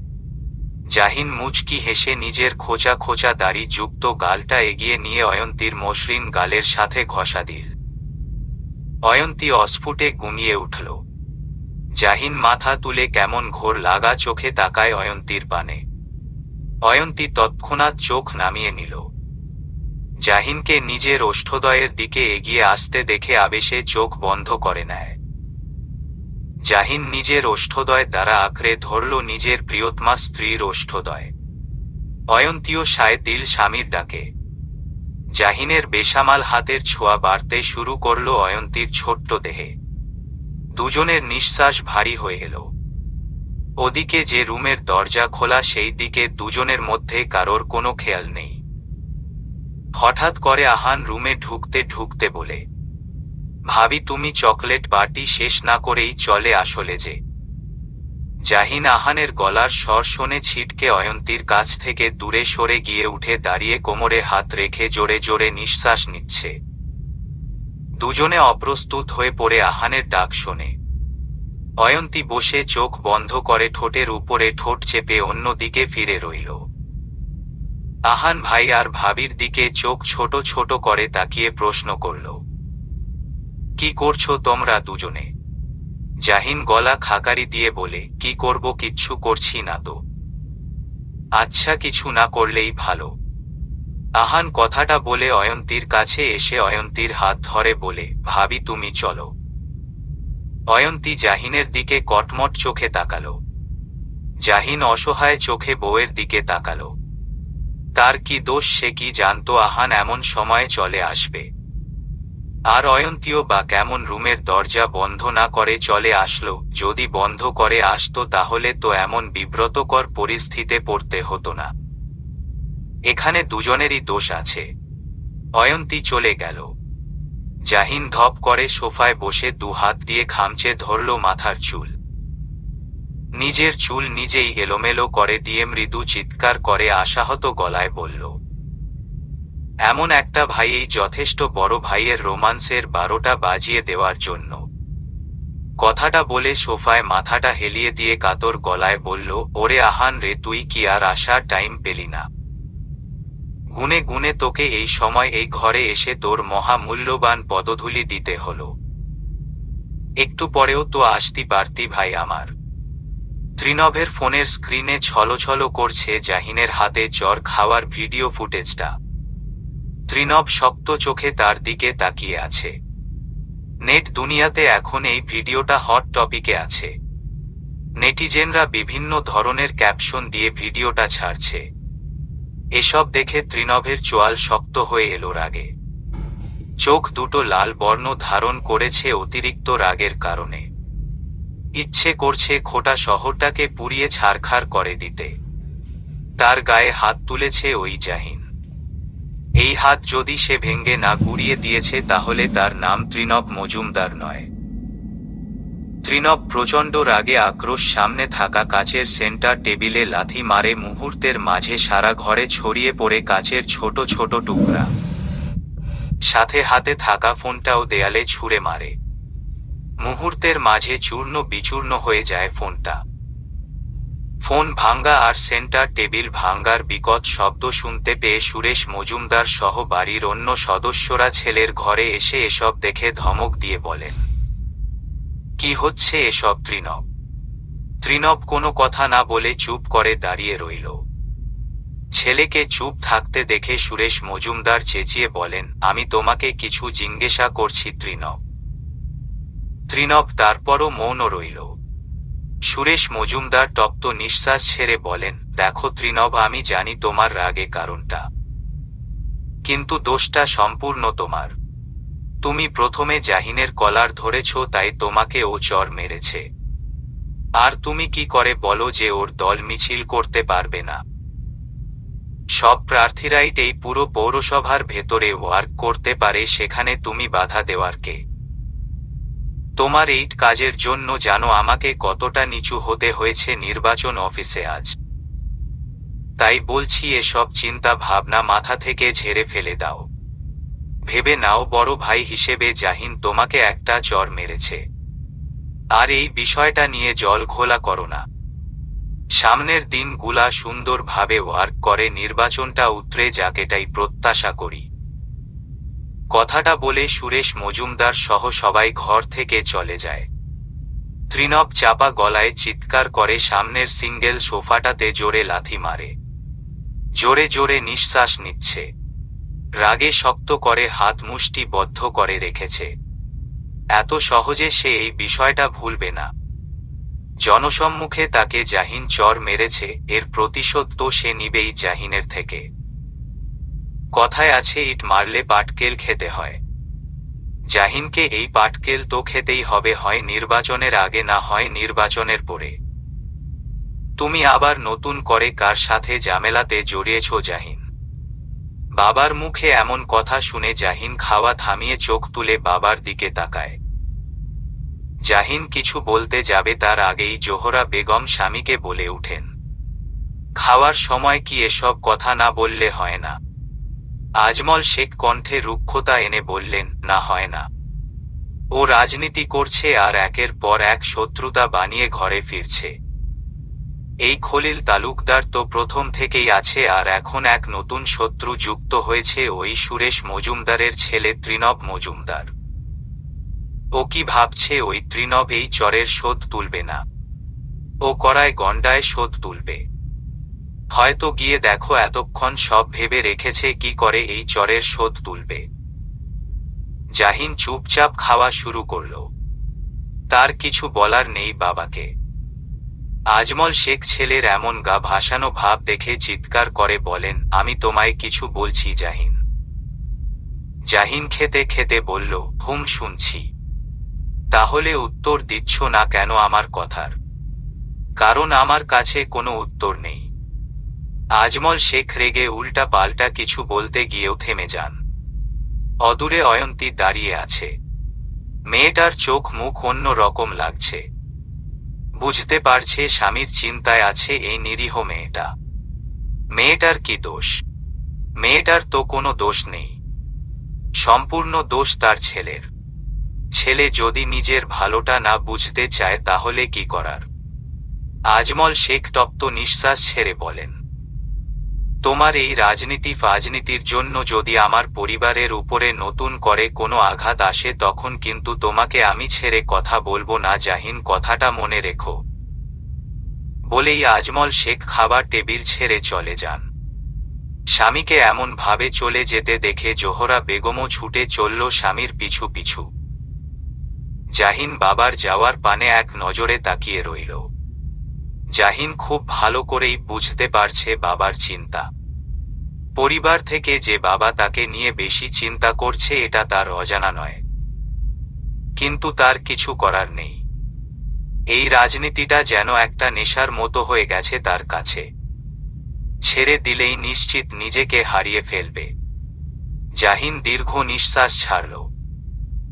জাহিন মুচকি হেসে নিজের খোঁচা খোঁচা দাড়ি যুক্ত গালটা এগিয়ে নিয়ে অয়ন্তীর মসৃণ গালের সাথে ঘষা দিল। অয়ন্তী অস্ফুটে গুমিয়ে উঠল। জাহিন মাথা তুলে কেমন ঘোর লাগা চোখে তাকায় অয়ন্তীর পানে। অয়ন্তী তৎক্ষণাৎ চোখ নামিয়ে নিল। জাহিনকে নিজের ওষ্ঠদ্বয়ের দিকে এগিয়ে আসতে দেখে আবেশে চোখ বন্ধ করে নেয়। জাহিন নিজের ওষ্ঠদ্বয় দ্বারা আঁকড়ে ধরল নিজের প্রিয়তমা স্ত্রীর ওষ্ঠদ্বয়। অয়ন্তীও সায় দিল স্বামীর ডাকে। জাহিনের বেসামাল হাতের ছোঁয়া বাড়তে শুরু করল অয়ন্তীর ছোট্ট দেহে। দুজনের নিঃশ্বাস ভারী হয়ে এলো। ওদিকে যে রুমের দরজা খোলা, সেই দিকে দুজনের মধ্যে কারোর কোনো খেয়াল নেই। হঠাৎ করে আহান রুমে ঢুকতে ঢুকতে বলে, ভাবি তুমি চকলেট পার্টি শেষ না করেই চলে আসলে যে। জাহিন আহানের গলার স্বর শুনে ছিটকে অয়ন্তীর কাছ থেকে দূরে সরে গিয়ে উঠে দাঁড়িয়ে কোমরে হাত রেখে জোরে জোরে নিঃশ্বাস নিচ্ছে। দুজনে অপ্রস্তুত হয়ে পড়ে আহানের ডাক শোনে। অয়ন্তী বসে চোখ বন্ধ করে ঠোঁটের উপরে ঠোঁট চেপে অন্য দিকে ফিরে রইল। আহান ভাই আর ভাবির দিকে চোখ ছোট ছোট করে তাকিয়ে প্রশ্ন করল, কি করছো তোমরা দুজনে? জাহিন গলা খাকারি দিয়ে বলে, কি করব, কিচ্ছু করছি না তো। আচ্ছা, কিছু না করলেই ভালো। আহান কথাটা বলে অয়ন্তীর কাছে এসে অয়ন্তীর হাত ধরে বলে, ভাবি তুমি চলো। অয়ন্তী জাহিনের দিকে কটমট চোখে তাকালো। জাহিন অসহায় চোখে বউয়ের দিকে তাকালো। তার কি দোষ, সে কি জানতো আহান এমন সময়ে চলে আসবে? আর অয়ন্তীও বা কেমন রুমের দরজা বন্ধ না করে চলে আসলো? যদি বন্ধ করে আসতো তাহলে তো এমন বিব্রতকর পরিস্থিতিতে পড়তে হতো না। এখানে দুজনেরই দোষ আছে। অয়ন্তী চলে গেল। জাহিন ধপ করে সোফায় বসে দু হাত দিয়ে খামচে ধরল মাথার চুল। নিজের চুল নিজেই এলোমেলো করে দিয়ে মৃদু চিৎকার করে আশাহত গলায় বলল, এমন একটা ভাইই যথেষ্ট বড় ভাইয়ের রোমান্সের 12টা বাজিয়ে দেওয়ার জন্য। কথাটা বলে সোফায় মাথাটা হেলিয়ে দিয়ে কাতর গলায় বলল, ওরে আহান রে, তুই কি আর আসার টাইম পেলি না? গুনে গুনে তোকে এই সময় এই ঘরে এসে তোর মহামূল্যবান পদধূলি দিতে হলো। একটু পরেও তো আসতি পারতি ভাই আমার। ত্রিনভের ফোনের স্ক্রিনে ছলছল করছে জাহিনের হাতে জ্বর খাওয়ার ভিডিও ফুটেজটা। ত্রিনভ শক্ত চোখে তার দিকে তাকিয়ে আছে। নেট দুনিয়াতে এখন এই ভিডিওটা হট টপিকে আছে। নেটিজেনরা বিভিন্ন ধরনের ক্যাপশন দিয়ে ভিডিওটা ছাড়ছে। এসব দেখে ত্রিনভের চোয়াল শক্ত হয়ে এলো রাগে। চোখ দুটো লাল বর্ণ ধারণ করেছে অতিরিক্ত রাগের কারণে। ইচ্ছে করছে খোটা শহরটাকে পুড়িয়ে ছারখার করে দিতে। তার গায়ে হাত তুলেছে ওই জাহিন। এই হাত যদি সে ভেঙ্গে না গুড়িয়ে দিয়েছে তাহলে তার নাম ত্রিনভ মজুমদার নয়। ত্রিনভ প্রচণ্ড রাগে আক্রোশ সামনে থাকা কাচের সেন্টার টেবিলে লাথি মারে, মুহূর্তের মাঝে সারা ঘরে ছড়িয়ে পড়ে কাচের ছোট ছোট টুকরা। সাথে হাতে থাকা ফোনটাও দেয়ালে ছুঁড়ে মারে। মুহূর্তের মাঝে চূর্ণ বিচূর্ণ হয়ে যায় ফোনটা। ফোন ভাঙ্গা আর সেন্টার টেবিল ভাঙ্গার বিকট শব্দ শুনতে পেয়ে সুরেশ মজুমদার সহ বাড়ির অন্য সদস্যরা ছেলের ঘরে এসে এসব দেখে ধমক দিয়ে বলেন, কি হচ্ছে এসব? ত্রিনভ কোনো কথা না বলে চুপ করে দাঁড়িয়ে রইল। ছেলেকে চুপ থাকতে দেখে সুরেশ মজুমদার চেঁচিয়ে বলেন, আমি তোমাকে কিছু জিজ্ঞাসা করছি ত্রিনভ তারপরও মৌন রইল। সুরেশ মজুমদার তপ্ত নিঃশ্বাস ছেড়ে বলেন, দেখো ত্রিনভ, আমি জানি তোমার রাগে কারণটা, কিন্তু দোষটা সম্পূর্ণ তোমার। তুমি প্রথমে জাহিনের কলার ধরেছ, তাই তোমাকে ও চর মেরেছে। আর তুমি কি করে বলো যে ওর দল মিছিল করতে পারবে না? সব প্রার্থীরাই এই পুরো পৌরসভার ভেতরে ওয়ার্ক করতে পারে, সেখানে তুমি বাধা দেওয়ার কে? তোমার এই কাজের জন্য জানো আমাকে কতটা নিচু হতে হয়েছে নির্বাচন অফিসে আজ। তাই বলছি এসব চিন্তা ভাবনা মাথা থেকে ঝেড়ে ফেলে দাও। ভেবে নাও বড় ভাই হিসেবে জাহিন তোমাকে একটা চর মেরেছে, আর এই বিষয়টা নিয়ে জল ঘোলা করো না। সামনের দিনগুলা সুন্দরভাবে ওয়ার্ক করে নির্বাচনটা উতরে যাক, এটাই প্রত্যাশা করি। কথাটা বলে সুরেশ মজুমদার সহ সবাই ঘর থেকে চলে যায়। ত্রিনব চাপা গলায় চিৎকার করে সামনের সিঙ্গেল সোফাটাতে জোরে লাথি মারে। জোরে জোরে নিঃশ্বাস নিচ্ছে। রাগে শক্ত করে হাত মুষ্টি বদ্ধ করে রেখেছে। এত সহজে সে এই বিষয়টা ভুলবে না। জনসম্মুখে তাকে জাহিন চর মেরেছে, এর প্রতিশোধ তো সে নিবেই জাহিনের থেকে। কথায় আছে ইট মারলে পাটকেল খেতে হয়। জাহিনকে এই পাটকেল তো খেতেই হবে, হয় নির্বাচনের আগে না হয় নির্বাচনের পরে। তুমি আবার নতুন করে কার সাথে ঝামেলাতে জড়িয়েছ জাহিন? বাবার মুখে এমন কথা শুনে জাহিন খাওয়া থামিয়ে চোখ তুলে বাবার দিকে তাকায়। জাহিন কিছু বলতে যাবে তার আগেই জোহরা বেগম স্বামীকে বলে উঠেন, খাওয়ার সময় কি এসব কথা না বললে হয় না? আজমল শেখ কণ্ঠে রুক্ষতা এনে বললেন, না হয় না। ও রাজনীতি করছে আর একের পর এক শত্রুতা বানিয়ে ঘরে ফিরছে। এই খলিল তালুকদার তো প্রথম থেকেই আছে, আর এখন এক নতুন শত্রু যুক্ত হয়েছে, ওই সুরেশ মজুমদারের ছেলে ত্রিনব মজুমদার। ও কি ভাবছে ওই ত্রিনব এই চরের শোধ তুলবে না? ও করায় গন্ডায় শোধ তুলবে। হয়তো গিয়ে দেখো এতক্ষণ সব ভেবে রেখেছে কি করে এই চরের শোধ তুলবে। জাহিন চুপচাপ খাওয়া শুরু করল। তার কিছু বলার নেই বাবাকে। আজমল শেখ ছেলের এমন গা ভাসানো ভাব দেখে চিৎকার করে বলেন, আমি তোমায় কিছু বলছি জাহিন। জাহিন খেতে খেতে বলল, হুম শুনছি। তাহলে উত্তর দিচ্ছ না কেন আমার কথার? কারণ আমার কাছে কোনো উত্তর নেই। আজমল শেখ রেগে উল্টা পাল্টা কিছু বলতে গিয়েও থেমে যান। অদূরে অয়ন্তী দাঁড়িয়ে আছে। মেয়েটার চোখ মুখ অন্য রকম লাগছে। বুঝতে পারছে স্বামীর চিন্তায় আছে এই নিরীহ মেয়েটা। মেয়েটার কি দোষ? মেয়েটার তো কোনো দোষ নেই। সম্পূর্ণ দোষ তার ছেলের। ছেলে যদি নিজের ভালোটা না বুঝতে চায় তাহলে কি করার? আজমল শেখ তপ্ত নিঃশ্বাস ছেড়ে বলেন, তোমার এই রাজনীতি ফাজনীতির জন্য যদি আমার পরিবারের উপরে নতুন করে কোনো আঘাত আসে তখন কিন্তু তোমাকে আমি ছেড়ে কথা বলবো না জাহিন, কথাটা মনে রেখো। বলেই আজমল শেখ খাবার টেবিল ছেড়ে চলে যান। স্বামীকে এমন ভাবে চলে যেতে দেখে জোহরা বেগমও ছুটে চলল স্বামীর পিছু পিছু। জাহিন বাবার যাওয়ার পানে এক নজরে তাকিয়ে রইল। জাহিন খুব ভালো করেই বুঝতে পারছে বাবার চিন্তা। পরিবার থেকে যে বাবা তাকে নিয়ে বেশি চিন্তা করছে এটা তার অজানা নয়। কিন্তু তার কিছু করার নেই। এই রাজনীতিটা যেন একটা নেশার মতো হয়ে গেছে তার কাছে। ছেড়ে দিলেই নিশ্চিত নিজেকে হারিয়ে ফেলবে। জাহিন দীর্ঘ নিঃশ্বাস ছাড়ল।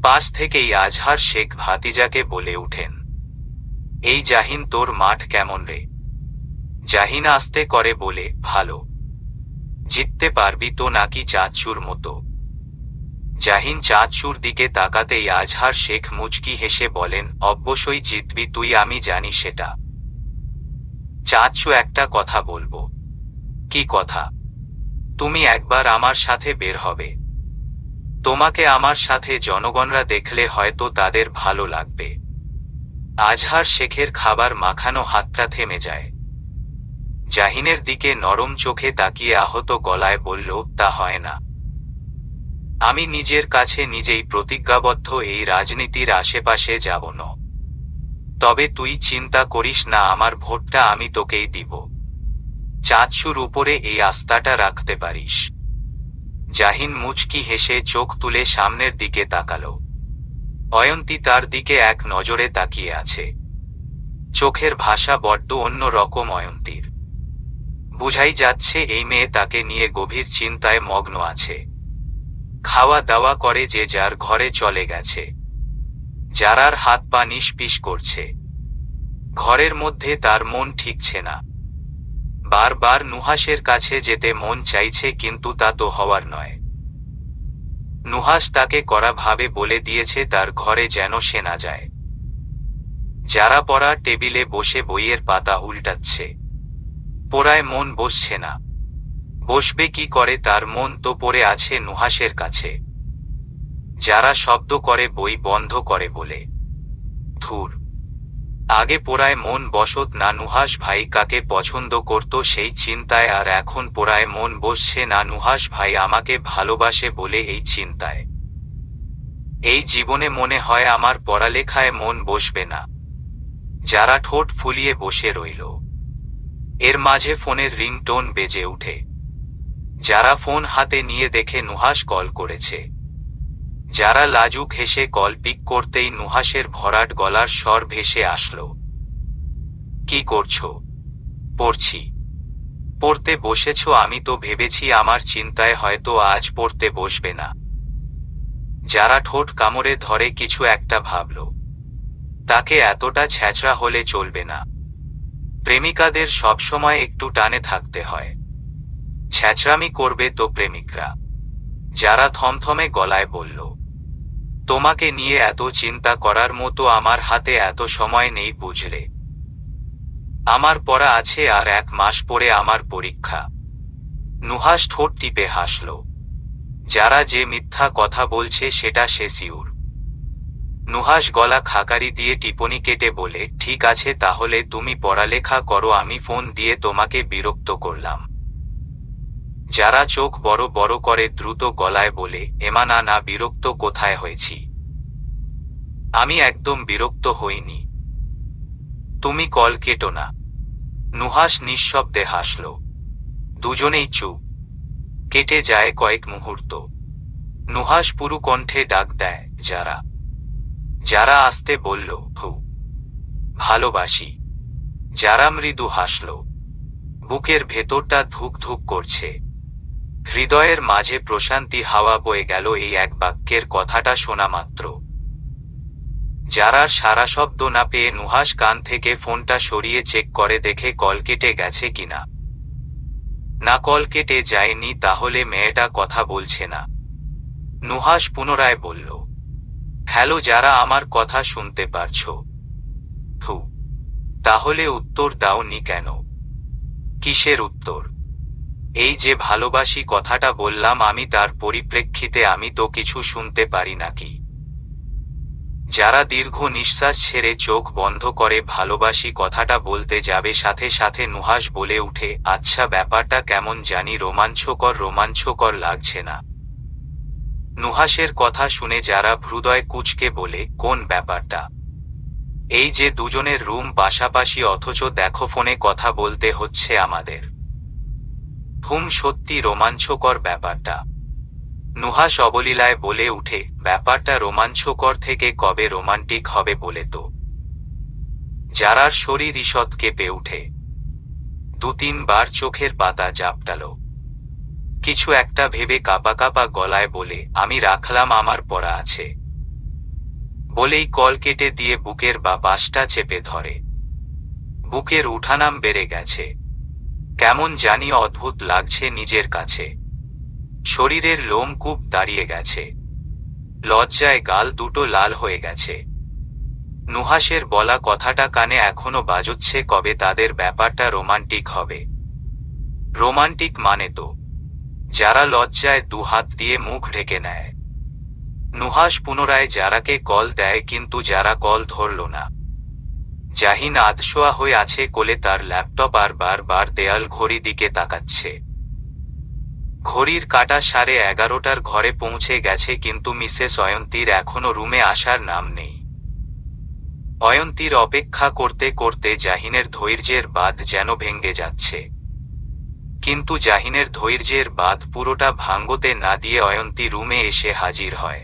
পাশ থেকেই আজহার শেখ ভাতিজাকে বলে উঠেন, এই জাহিন তোর মাঠ কেমন রে? জাহিন আস্তে করে বলে, ভালো। জিততে পারবি তো নাকি চাঁদচুর মতো? জাহিন চাঁদচুর দিকে তাকাতেই আজহার শেখ মুচকি হেসে বলেন, অবশ্যই জিতবি তুই, আমি জানি সেটা। চাঁদচু একটা কথা বলবো। কি কথা? তুমি একবার আমার সাথে বের হবে। তোমাকে আমার সাথে জনগণরা দেখলে হয়তো তাদের ভালো লাগবে। আজহার শেখের খাবার মাখানো হাতটা থেমে যায়। জাহিনের দিকে নরম চোখে তাকিয়ে আহত গলায় বলল, তা হয় না। আমি নিজের কাছে নিজেই প্রতিজ্ঞাবদ্ধ এই রাজনীতির আশেপাশে যাব না। তবে তুই চিন্তা করিস না, আমার ভোটটা আমি তোকেই দিব। চাঁদচুর উপরে এই আস্থাটা রাখতে পারিস। জাহিন মুচকি হেসে চোখ তুলে সামনের দিকে তাকালো। অয়ন্তী তার দিকে এক নজরে তাকিয়ে আছে। চোখের ভাষা বড্ড অন্য রকম অয়ন্তীর। বুঝাই যাচ্ছে এই মেয়ে তাকে নিয়ে গভীর চিন্তায় মগ্ন আছে। খাওয়া দাওয়া করে যে যার ঘরে চলে গেছে। যারার হাত পা নিষ্পিস করছে। ঘরের মধ্যে তার মন ঠিকছে না। বারবার নুহাসের কাছে যেতে মন চাইছে, কিন্তু তা তো হওয়ার নয়। নুহাস তাকে কড়াভাবে বলে দিয়েছে তার ঘরে যেন সে না যায়। যারা পড়ার টেবিলে বসে বইয়ের পাতা উল্টাচ্ছে। পড়ায় মন বসছে না। বসবে কি করে, তার মন তো পড়ে আছে নুহাসের কাছে। যারা শব্দ করে বই বন্ধ করে বলে, ধুর, আগে পড়ায় মন বসত না, নুহাস ভাই কাকে পছন্দ করত সেই চিন্তায়, আর এখন পড়ায় মন বসছে না, নুহাস ভাই আমাকে ভালোবাসে বলে এই চিন্তায়। এই জীবনে মনে হয় আমার পড়ালেখায় মন বসবে না। যারা ঠোঁট ফুলিয়ে বসে রইল। এর মাঝে ফোনের রিংটোন বেজে উঠে। যারা ফোন হাতে নিয়ে দেখে নুহাস কল করেছে। যারা লাজুক হেসে কল পিক করতেই নুহাসের ভরাট গলার স্বর ভেসে আসলো। কি করছো? পড়ছি। পড়তে বসেছ? আমি তো ভেবেছি আমার চিন্তায় হয়তো আজ পড়তে বসবে না। যারা ঠোঁট কামড়ে ধরে কিছু একটা ভাবল। তাকে এতটা ছ্যাঁচড়া হলে চলবে না। প্রেমিকাদের সবসময় একটু টানে থাকতে হয়। ছ্যাঁচড়ামি করবে তো প্রেমিকরা। যারা থমথমে গলায় বলল, তোমাকে নিয়ে এত চিন্তা করার মতো আমার হাতে এত সময় নেই বুঝলে। আমার পড়া আছে আর 1 মাস পরে আমার পরীক্ষা। নুহাস ঠোঁট টিপে হাসল। যারা যে মিথ্যা কথা বলছে সেটা সে সিউর। নুহাস গলা খাকারি দিয়ে টিপনি কেটে বলে, ঠিক আছে তাহলে তুমি পড়ালেখা করো, আমি ফোন দিয়ে তোমাকে বিরক্ত করলাম। যারা চোখ বড় বড় করে দ্রুত গলায় বলে, এমা না না, বিরক্ত কোথায় হয়েছি? আমি একদম বিরক্ত হইনি। তুমি কল কেটো না। নুহাস নিঃশব্দে হাসল। দুজনেই চুপ। কেটে যায় কয়েক মুহূর্ত। নুহাস পুরু কণ্ঠে ডাক দেয়, যারা। যারা আসতে বলল, হু, ভালোবাসি। যারা মৃদু হাসল। বুকের ভেতরটা ধুক ধুক করছে। হৃদয়ের মাঝে প্রশান্তি হাওয়া বয়ে গেল এই এক বাক্যের কথাটা শোনা মাত্র। যারার সারা শব্দ না পেয়ে নুহাস কান থেকে ফোনটা সরিয়ে চেক করে দেখে কল কেটে গেছে কিনা। না, কল কেটে যায়নি, তাহলে মেয়েটা কথা বলছে না। নুহাস পুনরায় বলল, হ্যালো যারা, আমার কথা শুনতে পারছো? হু, তাহলে উত্তর দাওনি কেন? কিসের উত্তর? এই যে ভালোবাসি কথাটা বললাম আমি, তার পরিপ্রেক্ষিতে আমি তো কিছু শুনতে পারি নাকি? যারা দীর্ঘ নিঃশ্বাস ছেড়ে চোখ বন্ধ করে ভালোবাসি কথাটা বলতে যাবে, সাথে সাথে নুহাস বলে উঠে, আচ্ছা ব্যাপারটা কেমন জানি রোমাঞ্চকর লাগছে না? নুহাসের কথা শুনে যারা হৃদয় কুঁচকে বলে, কোন ব্যাপারটা? এই যে দুজনের রুম পাশাপাশি অথচ দেখো ফোনে কথা বলতে হচ্ছে আমাদের। সত্যি রোমাঞ্চকর ব্যাপারটা। নুহাস অবলীলায় বলে উঠে, ব্যাপারটা রোমাঞ্চকর থেকে কবে রোমান্টিক হবে বলে তো? যারার শরীর ঈষৎ কেঁপে উঠে। 2-3 বার চোখের পাতা ঝাপটাল। কিছু একটা ভেবে কাঁপা কাঁপা গলায় বলে, আমি রাখলাম, আমার পড়া আছে। বলেই কল কেটে দিয়ে বুকের বা পাশটা চেপে ধরে। বুকের উঠানাম বেড়ে গেছে। কেমন জানি অদ্ভুত লাগছে নিজের কাছে। শরীরের লোমকূপ দাঁড়িয়ে গেছে। লজ্জায় গাল দুটো লাল হয়ে গেছে। নুহাসের বলা কথাটা কানে এখনো বাজছে, কবে তাদের ব্যাপারটা রোমান্টিক হবে? রোমান্টিক মানে তো? যারা লজ্জায় 2 হাত দিয়ে মুখ ঢেকে নেয়। নুহাস পুনরায় যারাকে কল দেয়, কিন্তু যারা কল ধরল না। জাহিন আধশোয়া হয়ে আছে কোলে, তার ল্যাপটপ আর বারবার দেয়াল ঘড়ি দিকে তাকাচ্ছে। ঘড়ির কাঁটা 11:30টার ঘরে পৌঁছে গেছে, কিন্তু মিসেস অয়ন্তীর এখনো রুমে আসার নাম নেই। অয়ন্তীর অপেক্ষা করতে করতে জাহিনের ধৈর্যের বাঁধ যেন ভেঙে যাচ্ছে। কিন্তু জাহিনের ধৈর্যের বাঁধ পুরোটা ভাঙতে না দিয়ে অয়ন্তী রুমে এসে হাজির হয়।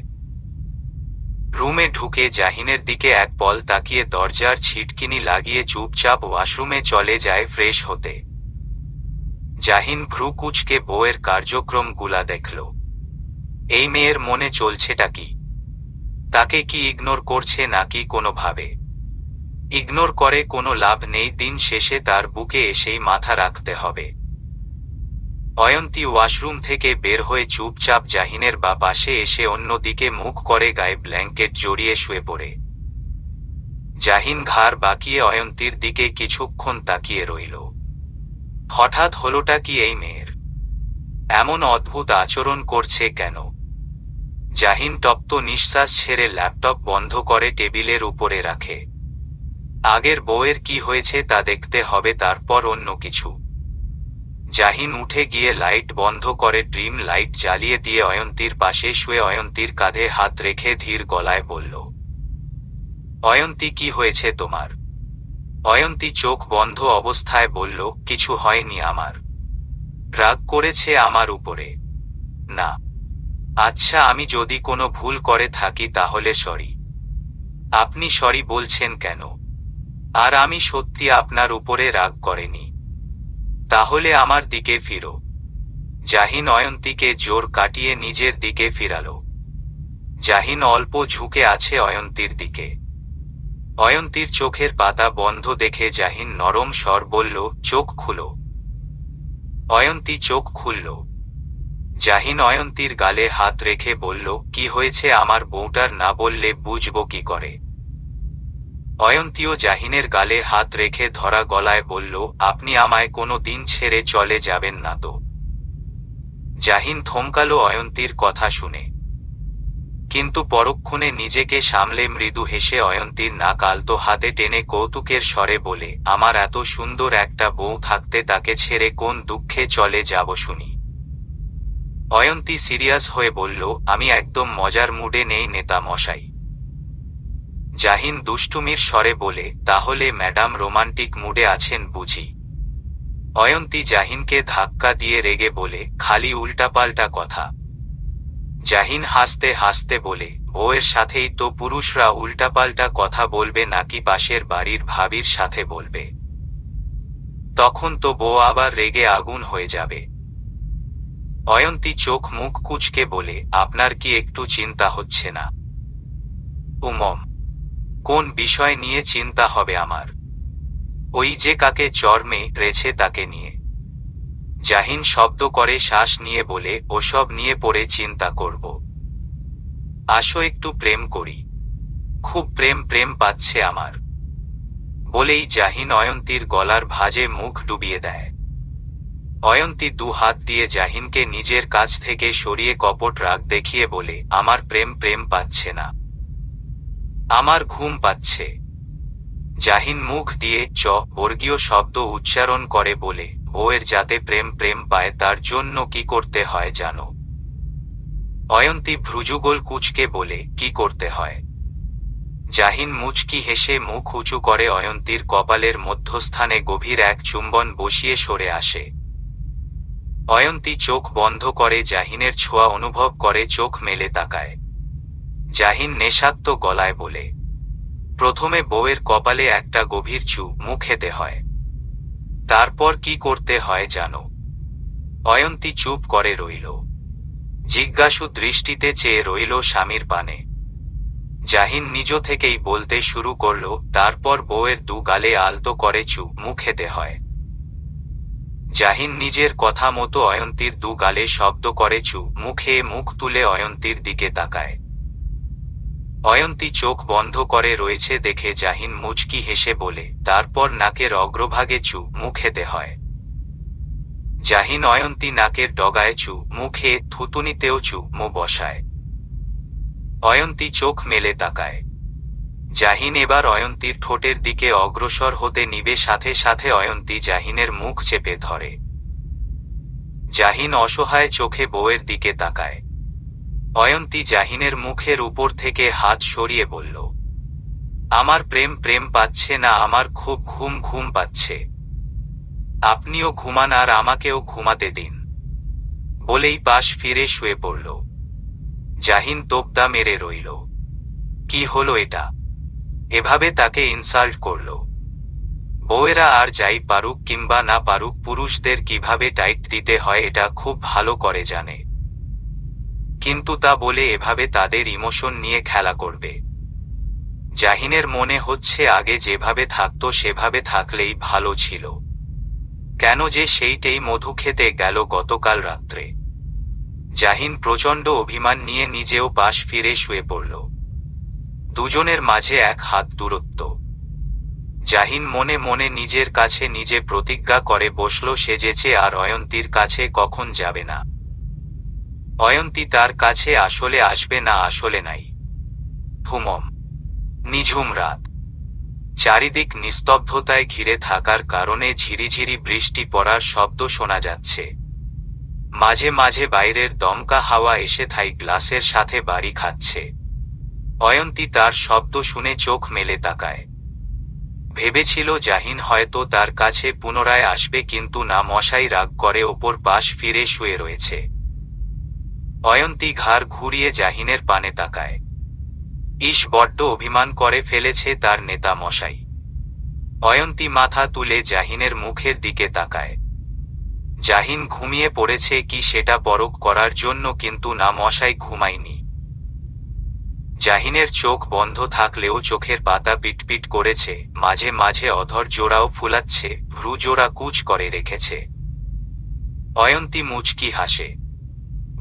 রুমে ঢুকে জাহিনের দিকে এক পল তাকিয়ে দরজার ছিটকিনি লাগিয়ে চুপচাপ ওয়াশরুমে চলে যায় ফ্রেশ হতে। জাহিন ভ্রু কুঁচকে বউয়ের কার্যক্রমগুলা দেখল। এই মেয়ের মনে চলছেটা কি? তাকে কি ইগনোর করছে নাকি কোনোভাবে? ইগনোর করে কোনো লাভ নেই, দিন শেষে তার বুকে এসেই মাথা রাখতে হবে। অয়ন্তী ওয়াশরুম থেকে বের হয়ে চুপচাপ জাহিনের বা পাশে এসে অন্যদিকে মুখ করে গায়ে ব্ল্যাঙ্কেট জড়িয়ে শুয়ে পড়ে। জাহিন ঘাড় বাঁকিয়ে অয়ন্তীর দিকে কিছুক্ষণ তাকিয়ে রইল। হঠাৎ হলোটা কি এই মেয়ের? এমন অদ্ভুত আচরণ করছে কেন? জাহিন তপ্ত নিঃশ্বাস ছেড়ে ল্যাপটপ বন্ধ করে টেবিলের উপরে রাখে। আগের বউয়ের কি হয়েছে তা দেখতে হবে, তারপর অন্য কিছু। জাহিন উঠে গিয়ে লাইট বন্ধ করে ড্রিম লাইট জ্বালিয়ে দিয়ে অয়ন্তীর পাশে শুয়ে অয়ন্তীর কাঁধে হাত রেখে ধীর গলায় বলল, অয়ন্তী কি হয়েছে তোমার? অয়ন্তী চোখ বন্ধ অবস্থায় বলল, কিছু হয়নি আমার। রাগ করেছে আমার উপরে? না। আচ্ছা, আমি যদি কোনো ভুল করে থাকি তাহলে সরি। আপনি সরি বলছেন কেন? আর আমি সত্যি আপনার উপরে রাগ করেনি। তাহলে আমার দিকে ফিরো। জাহিন অয়ন্তীকে জোর কাটিয়ে নিজের দিকে ফিরালো। জাহিন অল্প ঝুঁকে আছে অয়ন্তীর দিকে। অয়ন্তীর চোখের পাতা বন্ধ দেখে জাহিন নরম স্বর বলল, চোখ খুলো। অয়ন্তী চোখ খুলল। জাহিন অয়ন্তীর গালে হাত রেখে বলল, কি হয়েছে আমার বউটার না বললে বুঝবো কি করে? অয়ন্তীও জাহিনের গালে হাত রেখে ধরা গলায় বলল, আপনি আমায় কোনো দিন ছেড়ে চলে যাবেন না তো? জাহিন থমকালো অয়ন্তীর কথা শুনে, কিন্তু পরক্ষণে নিজেকে সামলে মৃদু হেসে অয়ন্তীর নাক আলতো হাতে টেনে কৌতুকের স্বরে বলে, আমার এত সুন্দর একটা বউ থাকতে তাকে ছেড়ে কোন দুঃখে চলে যাব শুনি? অয়ন্তী সিরিয়াস হয়ে বলল, আমি একদম মজার মুডে নেই নেতা মশাই। জাহিন দুষ্টুমির স্বরে বলে, তাহলে ম্যাডাম রোমান্টিক মুডে আছেন বুঝি? অয়ন্তী জাহিনকে ধাক্কা দিয়ে রেগে বলে, খালি উল্টাপাল্টা কথা। জাহিন হাসতে হাসতে বলে, বউয়ের সাথেই তো পুরুষরা উল্টাপাল্টা কথা বলবে নাকি পাশের বাড়ির ভাবির সাথে বলবে? তখন তো বউ আবার রেগে আগুন হয়ে যাবে। অয়ন্তী চোখ মুখ কুঁচকে বলে, আপনার কি একটু চিন্তা হচ্ছে না? উমম, কোন বিষয় নিয়ে চিন্তা হবে আমার? ওই যে কাকে চরমে রেছে তাকে নিয়ে। জাহিন শব্দ করে শ্বাস নিয়ে বলে, ওসব নিয়ে পড়ে চিন্তা করব? আসো একটু প্রেম করি। খুব প্রেম প্রেম পাচ্ছে আমার। বলেই জাহিন অয়ন্তীর গলার ভাঁজে মুখ ডুবিয়ে দেয়। অয়ন্তী দু হাত দিয়ে জাহিনকে নিজের কাছ থেকে সরিয়ে কপট রাগ দেখিয়ে বলে, আমার প্রেম প্রেম পাচ্ছে না, আমার ঘুম পাচ্ছে। জাহিন মুখ দিয়ে চ বর্গীয় শব্দ উচ্চারণ করে বলে, বউয়ের যাতে প্রেম প্রেম পায় তার জন্য কি করতে হয় জানো? অয়ন্তী ভ্রুযুগল কুঁচকে বলে, কি করতে হয়? জাহিন মুচকি হেসে মুখ উঁচু করে অয়ন্তীর কপালের মধ্যস্থানে গভীর এক চুম্বন বসিয়ে সরে আসে। অয়ন্তী চোখ বন্ধ করে জাহিনের ছোঁয়া অনুভব করে চোখ মেলে তাকায়। জাহিন নেশাক্ত গলায় বলে, প্রথমে বউয়ের কপালে একটা গভীর চুমু খেতে হয়। তারপর কি করতে হয় জানো? অয়ন্তী চুপ করে রইল। জিজ্ঞাসু দৃষ্টিতে চেয়ে রইল স্বামীর পানে। জাহিন নিজ থেকেই বলতে শুরু করল, তারপর বউয়ের দু গালে আলতো করে চুমু খেতে হয়। জাহিন নিজের কথা মতো অয়ন্তীর দু গালে শব্দ করে চুমু খেয়ে মুখ তুলে অয়ন্তীর দিকে তাকায়। অয়ন্তী চোখ বন্ধ করে রয়েছে দেখে জাহিন মুচকি হেসে বলে, তারপর নাকের অগ্রভাগে চুমু খেতে হয়। জাহিন অয়ন্তী নাকের ডগায় চুমু খেয়ে থুতুনিতেও চুমু বসায়। অয়ন্তী চোখ মেলে তাকায়। জাহিন এবার অয়ন্তীর ঠোঁটের দিকে অগ্রসর হতে নিবে, সাথে সাথে অয়ন্তী জাহিনের মুখ চেপে ধরে। জাহিন অসহায় চোখে বউয়ের দিকে তাকায়। অয়ন্তী জাহিনের মুখের উপর থেকে হাত সরিয়ে বলল, আমার প্রেম প্রেম পাচ্ছে না, আমার খুব ঘুম ঘুম পাচ্ছে। আপনিও ঘুমান আর আমাকেও ঘুমাতে দিন, বলেই পাশ ফিরে শুয়ে পড়ল। জাহিন তোবদা মেরে রইল। কি হলো এটা? এভাবে তাকে ইনসাল্ট করলো। বউয়েরা আর যাই পারুক কিংবা না পারুক পুরুষদের কিভাবে টাইট দিতে হয় এটা খুব ভালো করে জানে, কিন্তু তা বলে এভাবে তাদের ইমোশন নিয়ে খেলা করবে? জাহিনের মনে হচ্ছে আগে যেভাবে থাকতো সেভাবে থাকলেই ভালো ছিল। কেন যে সেইটাই মধু খেতে গেল গতকাল রাত্রে। জাহিন প্রচণ্ড অভিমান নিয়ে নিজেও পাশ ফিরে শুয়ে পড়ল। দুজনের মাঝে এক হাত দূরত্ব। জাহিন মনে মনে নিজের কাছে নিজে প্রতিজ্ঞা করে বসল সেজেছে আর অয়ন্তীর কাছে কখন যাবে না। অয়ন্তী তার কাছে আসলে আসবে না আসলে নাই। হুমম নিঝুম রাত। চারিদিক নিস্তব্ধতায় ঘিরে থাকার কারণে ঝিরিঝিরি বৃষ্টি পড়ার শব্দ শোনা যাচ্ছে। মাঝে মাঝে বাইরের দমকা হাওয়া এসে থাই গ্লাসের সাথে বাড়ি খাচ্ছে। অয়ন্তী তার শব্দ শুনে চোখ মেলে তাকায়। ভেবেছিল জাহিন হয়তো তার কাছে পুনরায় আসবে, কিন্তু না, মশাই রাগ করে ওপর পাশ ফিরে শুয়ে রয়েছে। অয়ন্তী ঘাড় ঘুরিয়ে জাহিনের পানে তাকায়। ইস, বড্ড অভিমান করে ফেলেছে তার নেতা মশাই। অয়ন্তী মাথা তুলে জাহিনের মুখের দিকে তাকায়। জাহিন ঘুমিয়ে পড়েছে কি সেটা পরখ করার জন্য, কিন্তু না, মশাই ঘুমায়নি। জাহিনের চোখ বন্ধ থাকলেও চোখের পাতা পিটপিট করেছে, মাঝে মাঝে অধর জোড়াও ফুলাচ্ছে, ভ্রু জোড়া কুচ করে রেখেছে। অয়ন্তী মুচকি হাসে।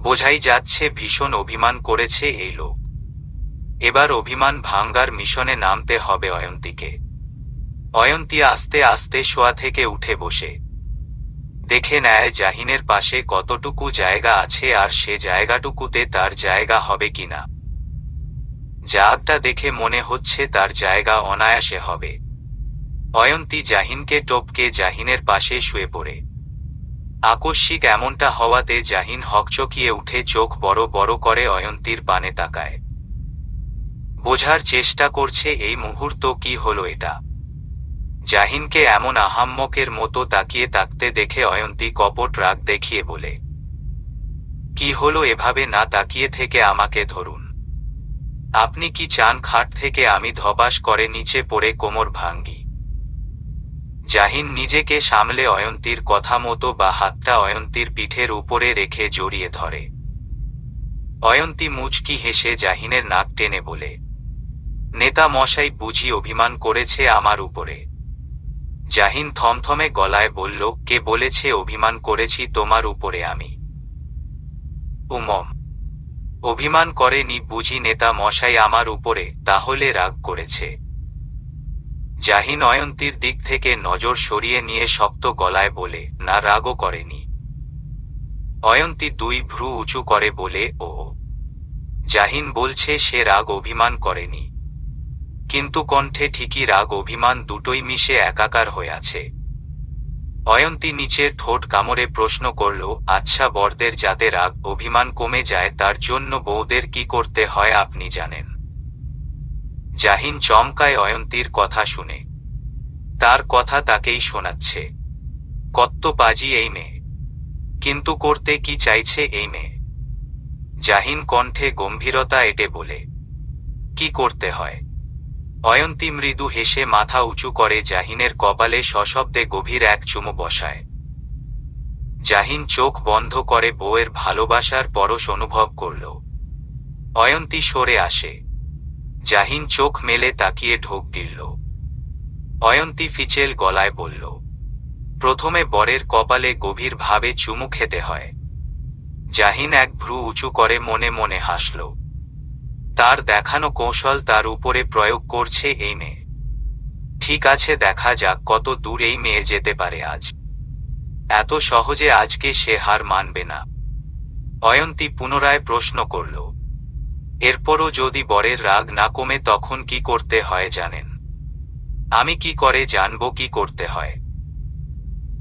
বোঝাই যাচ্ছে ভীষণ অভিমান করেছে এই লোক। এবার অভিমান ভাঙ্গার মিশনে নামতে হবে অয়ন্তীকে। অয়ন্তী আস্তে আস্তে শোয়া থেকে উঠে বসে দেখে নেয় জাহিনের পাশে কতটুকু জায়গা আছে আর সে জায়গাটুকুতে তার জায়গা হবে কিনা। জায়গাটা দেখে মনে হচ্ছে তার জায়গা অনায়াসে হবে। অয়ন্তী জাহিনকে টপকে জাহিনের পাশে শুয়ে পড়ে। আকস্মিক এমনটা হওয়াতে জাহিন হকচকিয়ে উঠে চোখ বড় বড় করে অয়ন্তীর পানে তাকায়। বোঝার চেষ্টা করছে এই মুহূর্ত কি হলো এটা। জাহিনকে এমন আহাম্মকের মতো তাকিয়ে থাকতে দেখে অয়ন্তী কপট রাগ দেখিয়ে বলে, কি হলো এভাবে না তাকিয়ে থেকে আমাকে ধরুন। আপনি কি চান খাট থেকে আমি ধপাস করে নিচে পড়ে কোমর ভাঙ্গি? জাহিন নিজেকে সামলে অয়ন্তীর কথা মতো বা হাতটা অয়ন্তীর পিঠের উপরে রেখে জড়িয়ে ধরে। অয়ন্তী মুচকি হেসে জাহিনের নাক টেনে বলে, নেতা মশাই বুঝি অভিমান করেছে আমার উপরে? জাহিন থমথমে গলায় বলল, কে বলেছে অভিমান করেছি তোমার উপরে আমি? উমম, অভিমান করেনি বুঝি নেতা মশাই আমার উপরে, তাহলে রাগ করেছে? জাহিন অয়ন্তীর দিক থেকে নজর সরিয়ে নিয়ে শক্ত গলায় বলে, না, রাগও করেনি। অয়ন্তী দুই ভ্রু উঁচু করে বলে, ও। জাহিন বলছে সে রাগ অভিমান করেনি, কিন্তু কণ্ঠে ঠিকই রাগ অভিমান দুটোই মিশে একাকার হয়ে আছে। অয়ন্তী নিচের ঠোঁট কামড়ে প্রশ্ন করল, আচ্ছা, বরদের যাতে রাগ অভিমান কমে যায় তার জন্য বউদের কি করতে হয় আপনি জানেন? জাহিন চমকায় অয়ন্তীর কথা শুনে। তার কথা তাকেই শোনাচ্ছে। কত্ত পাজি এই মেয়ে! কিন্তু করতে কি চাইছে এই মেয়ে? জাহিন কণ্ঠে গম্ভীরতা এঁটে বলে, কি করতে হয়? অয়ন্তী মৃদু হেসে মাথা উঁচু করে জাহিনের কপালে সশব্দে গভীর এক চুমু বসায়। জাহিন চোখ বন্ধ করে বউয়ের ভালোবাসার পরশ অনুভব করল। অয়ন্তী সরে আসে। জাহিন চোখ মেলে তাকিয়ে ঢোক গিলল। অয়ন্তী ফিচেল গলায় বলল, প্রথমে বরের কপালে গভীরভাবে চুমু খেতে হয়। জাহিন এক ভ্রু উঁচু করে মনে মনে হাসল। তার দেখানো কৌশল তার উপরে প্রয়োগ করছে এই মেয়ে। ঠিক আছে, দেখা যাক কত দূর এই মেয়ে যেতে পারে আজ। এত সহজে আজকে সে হার মানবে না। অয়ন্তী পুনরায় প্রশ্ন করল, এরপরও যদি বরের রাগ না কমে তখন কি করতে হয় জানেন? আমি কি করে জানবো কি করতে হয়?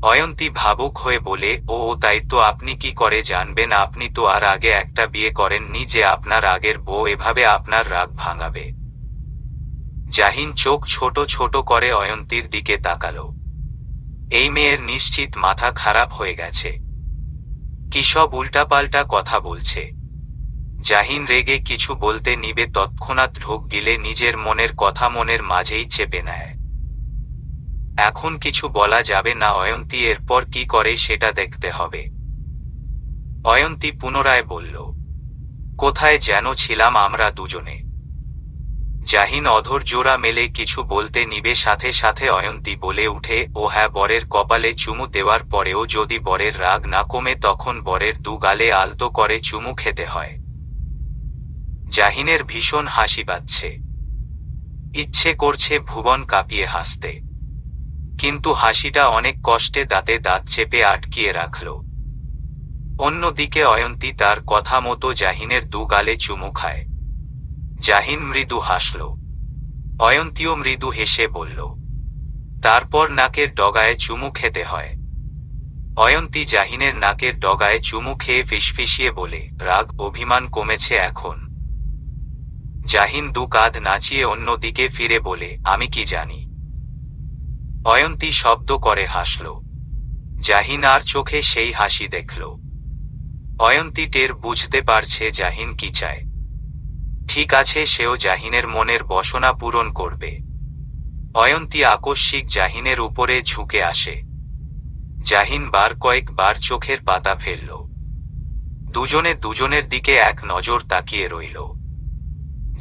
অয়ন্তী ভাবুক হয়ে বলে, ও, তাই তো আপনি কি করে জানবেন? আপনি তো আর আগে একটা বিয়ে করেননি যে আপনার আগের বউ এভাবে আপনার রাগ ভাঙাবে। জাহিন চোখ ছোট ছোট করে অয়ন্তীর দিকে তাকালো। এই মেয়ের নিশ্চিত মাথা খারাপ হয়ে গেছে। কি সব উল্টাপাল্টা কথা বলছে। জাহিন রেগে কিছু বলতে নিবে তৎক্ষণাৎ ঢোক গিলে নিজের মনের কথা মনের মাঝেই চেপে নেয়। এখন কিছু বলা যাবে না অয়ন্তী, এরপর কি করে সেটা দেখতে হবে। অয়ন্তী পুনরায় বলল, কোথায় যেন ছিলাম আমরা দুজনে। জাহিন অধর জোড়া মেলে কিছু বলতে নিবে সাথে সাথে অয়ন্তী বলে উঠে, ও হ্যাঁ, বরের কপালে চুমু দেওয়ার পরেও যদি বরের রাগ না কমে তখন বরের দু গালে আলতো করে চুমু খেতে হয়। জাহিনের ভীষণ হাসি পাচ্ছে। ইচ্ছে করছে ভুবন কাঁপিয়ে হাসতে, কিন্তু হাসিটা অনেক কষ্টে দাঁতে দাঁত চেপে আটকিয়ে রাখল। অন্যদিকে অয়ন্তী তার কথা মতো জাহিনের দু গালে চুমু খায়। জাহিন মৃদু হাসল। অয়ন্তীও মৃদু হেসে বলল, তারপর নাকের ডগায় চুমু খেতে হয়। অয়ন্তী জাহিনের নাকের ডগায় চুমু খেয়ে ফিসফিসিয়ে বলে, রাগ অভিমান কমেছে এখন। জাহিন দু কাঁধ নাচিয়ে অন্যদিকে ফিরে বলে, আমি কি জানি। অয়ন্তী শব্দ করে হাসল। জাহিন আর চোখে সেই হাসি দেখল। অয়ন্তী টের বুঝতে পারছে জাহিন কি চায়। ঠিক আছে, সেও জাহিনের মনের বাসনা পূরণ করবে। অয়ন্তী আকস্মিক জাহিনের উপরে ঝুঁকে আসে। জাহিন বার কয়েকবার চোখের পাতা ফেলল। দুজনে দুজনের দিকে এক নজর তাকিয়ে রইল।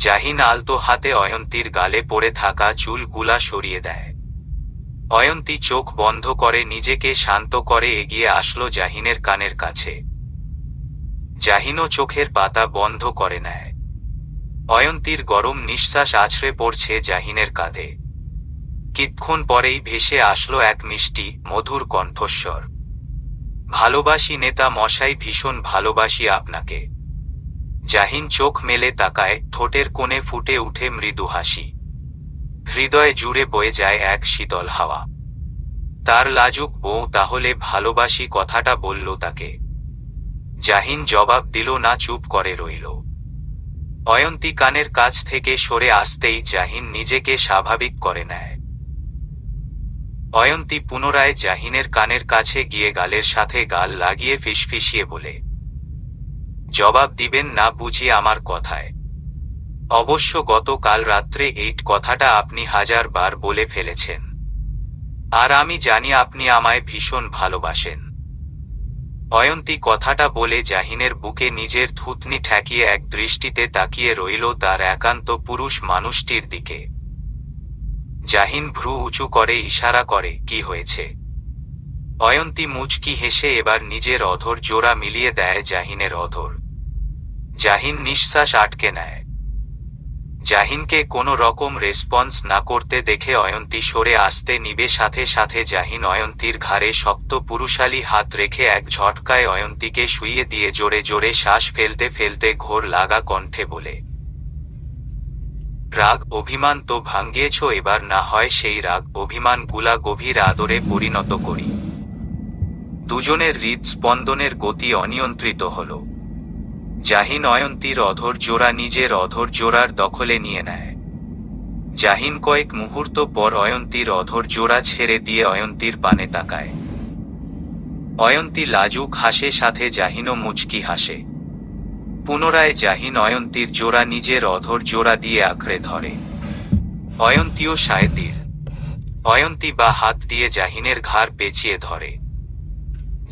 জাহিন আলতো হাতে অয়ন্তীর গালে পড়ে থাকা চুলগুলা সরিয়ে দেয়। অয়ন্তী চোখ বন্ধ করে নিজেকে শান্ত করে এগিয়ে আসলো জাহিনের কানের কাছে। জাহিনও চোখের পাতা বন্ধ করে নেয়। অয়ন্তীর গরম নিঃশ্বাস আছড়ে পড়ছে জাহিনের কাঁধে। কিছুক্ষণ পরেই ভেসে আসলো এক মিষ্টি মধুর কণ্ঠস্বর, ভালোবাসি নেতা মশাই, ভীষণ ভালোবাসি আপনাকে। জাহিন চোখ মেলে তাকায়, ঠোঁটের কোণে ফুটে উঠে মৃদু হাসি। হৃদয়ে জুড়ে বয়ে যায় এক শীতল হাওয়া। তার লাজুক বউ তাহলে ভালোবাসি কথাটা বলল তাকে। জাহিন জবাব দিল না, চুপ করে রইল। অয়ন্তী কানের কাছ থেকে সরে আসতেই জাহিন নিজেকে স্বাভাবিক করে নেয়। অয়ন্তী পুনরায় জাহিনের কানের কাছে গিয়ে গালের সাথে গাল লাগিয়ে ফিসফিসিয়ে বলে, জবাব দিবেন না বুঝি আমার কথায়? অবশ্য গতকাল রাত্রে এই কথাটা আপনি 1000 বার বলে ফেলেছেন। আর আমি জানি আপনি আমায় ভীষণ ভালোবাসেন। অয়ন্তী কথাটা বলে জাহিনের বুকে নিজের থুতনি ঠেকিয়ে এক দৃষ্টিতে তাকিয়ে রইল তার একান্ত পুরুষ মানুষটির দিকে। জাহিন ভ্রু উঁচু করে ইশারা করে, কি হয়েছে? অয়ন্তী মুচকি হেসে এবার নিজের অধর জোড়া মিলিয়ে দেয় জাহিনের অধর। জাহিন নিঃশ্বাস আটকে নেয়। জাহিনকে কোনো রকম রেসপন্স না করতে দেখে অয়ন্তী সরে আসতে নিবে সাথে সাথে জাহিন অয়ন্তীর ঘাড়ে শক্ত পুরুষালী হাত রেখে এক ঝটকায় অয়ন্তীকে শুইয়ে দিয়ে জোরে জোরে শ্বাস ফেলতে ফেলতে ঘোর লাগা কণ্ঠে বলে, রাগ অভিমান তো ভাঙিয়েছ, এবার না হয় সেই রাগ অভিমান গুলা গভীর আদরে পরিণত করি। দুজনের হৃদস্পন্দনের গতি অনিয়ন্ত্রিত হল। জাহিন অয়ন্তীর অধর জোড়া নিজের অধর জোড়ার দখলে নিয়ে নেয়। জাহিন কয়েক মুহূর্ত পর অয়ন্তীর অধর জোড়া ছেড়ে দিয়ে অয়ন্তীর পানে তাকায়। অয়ন্তী লাজুক হাসে, সাথে জাহিনও মুচকি হাসে। পুনরায় জাহিন অয়ন্তীর জোড়া নিজের অধর জোড়া দিয়ে আঁকড়ে ধরে। অয়ন্তীও সায়তির। অয়ন্তী বা হাত দিয়ে জাহিনের ঘাড় পেঁচিয়ে ধরে।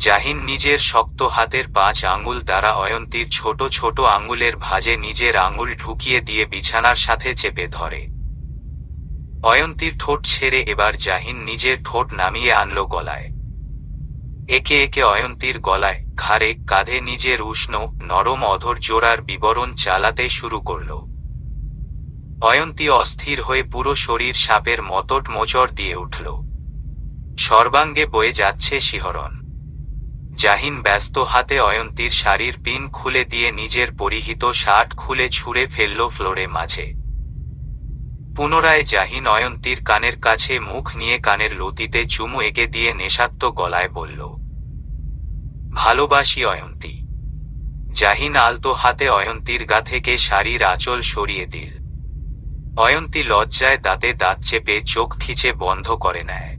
জাহিন নিজের শক্ত হাতের 5 আঙ্গুল দ্বারা অয়ন্তীর ছোট ছোট আঙ্গুলের ভাঁজে নিজের আঙ্গুল ঢুকিয়ে দিয়ে বিছানার সাথে চেপে ধরে। অয়ন্তীর ঠোঁট ছেড়ে এবার জাহিন নিজের ঠোঁট নামিয়ে আনলো গলায়। একে একে অয়ন্তীর গলায়, ঘাড়ে, কাঁধে নিজের উষ্ণ নরম অধর জোড়ার বিবরণ চালাতে শুরু করল। অয়ন্তী অস্থির হয়ে পুরো শরীর সাপের মতট মোচড় দিয়ে উঠল। সর্বাঙ্গে বয়ে যাচ্ছে শিহরণ। জাহিন ব্যস্ত হাতে অয়ন্তীর শাড়ির পিন খুলে দিয়ে নিজের পরিহিত শার্ট খুলে ছুঁড়ে ফেলল ফ্লোরে মাঝে। পুনরায় জাহিন অয়ন্তীর কানের কাছে মুখ নিয়ে কানের লতিতে চুমু এঁকে দিয়ে নেশাত্ম গলায় বলল, ভালোবাসি অয়ন্তী। জাহিন আলতো হাতে অয়ন্তীর গা থেকে শাড়ির আঁচল সরিয়ে দিল। অয়ন্তী লজ্জায় দাঁতে দাঁত চেপে চোখ খিচে বন্ধ করে নেয়।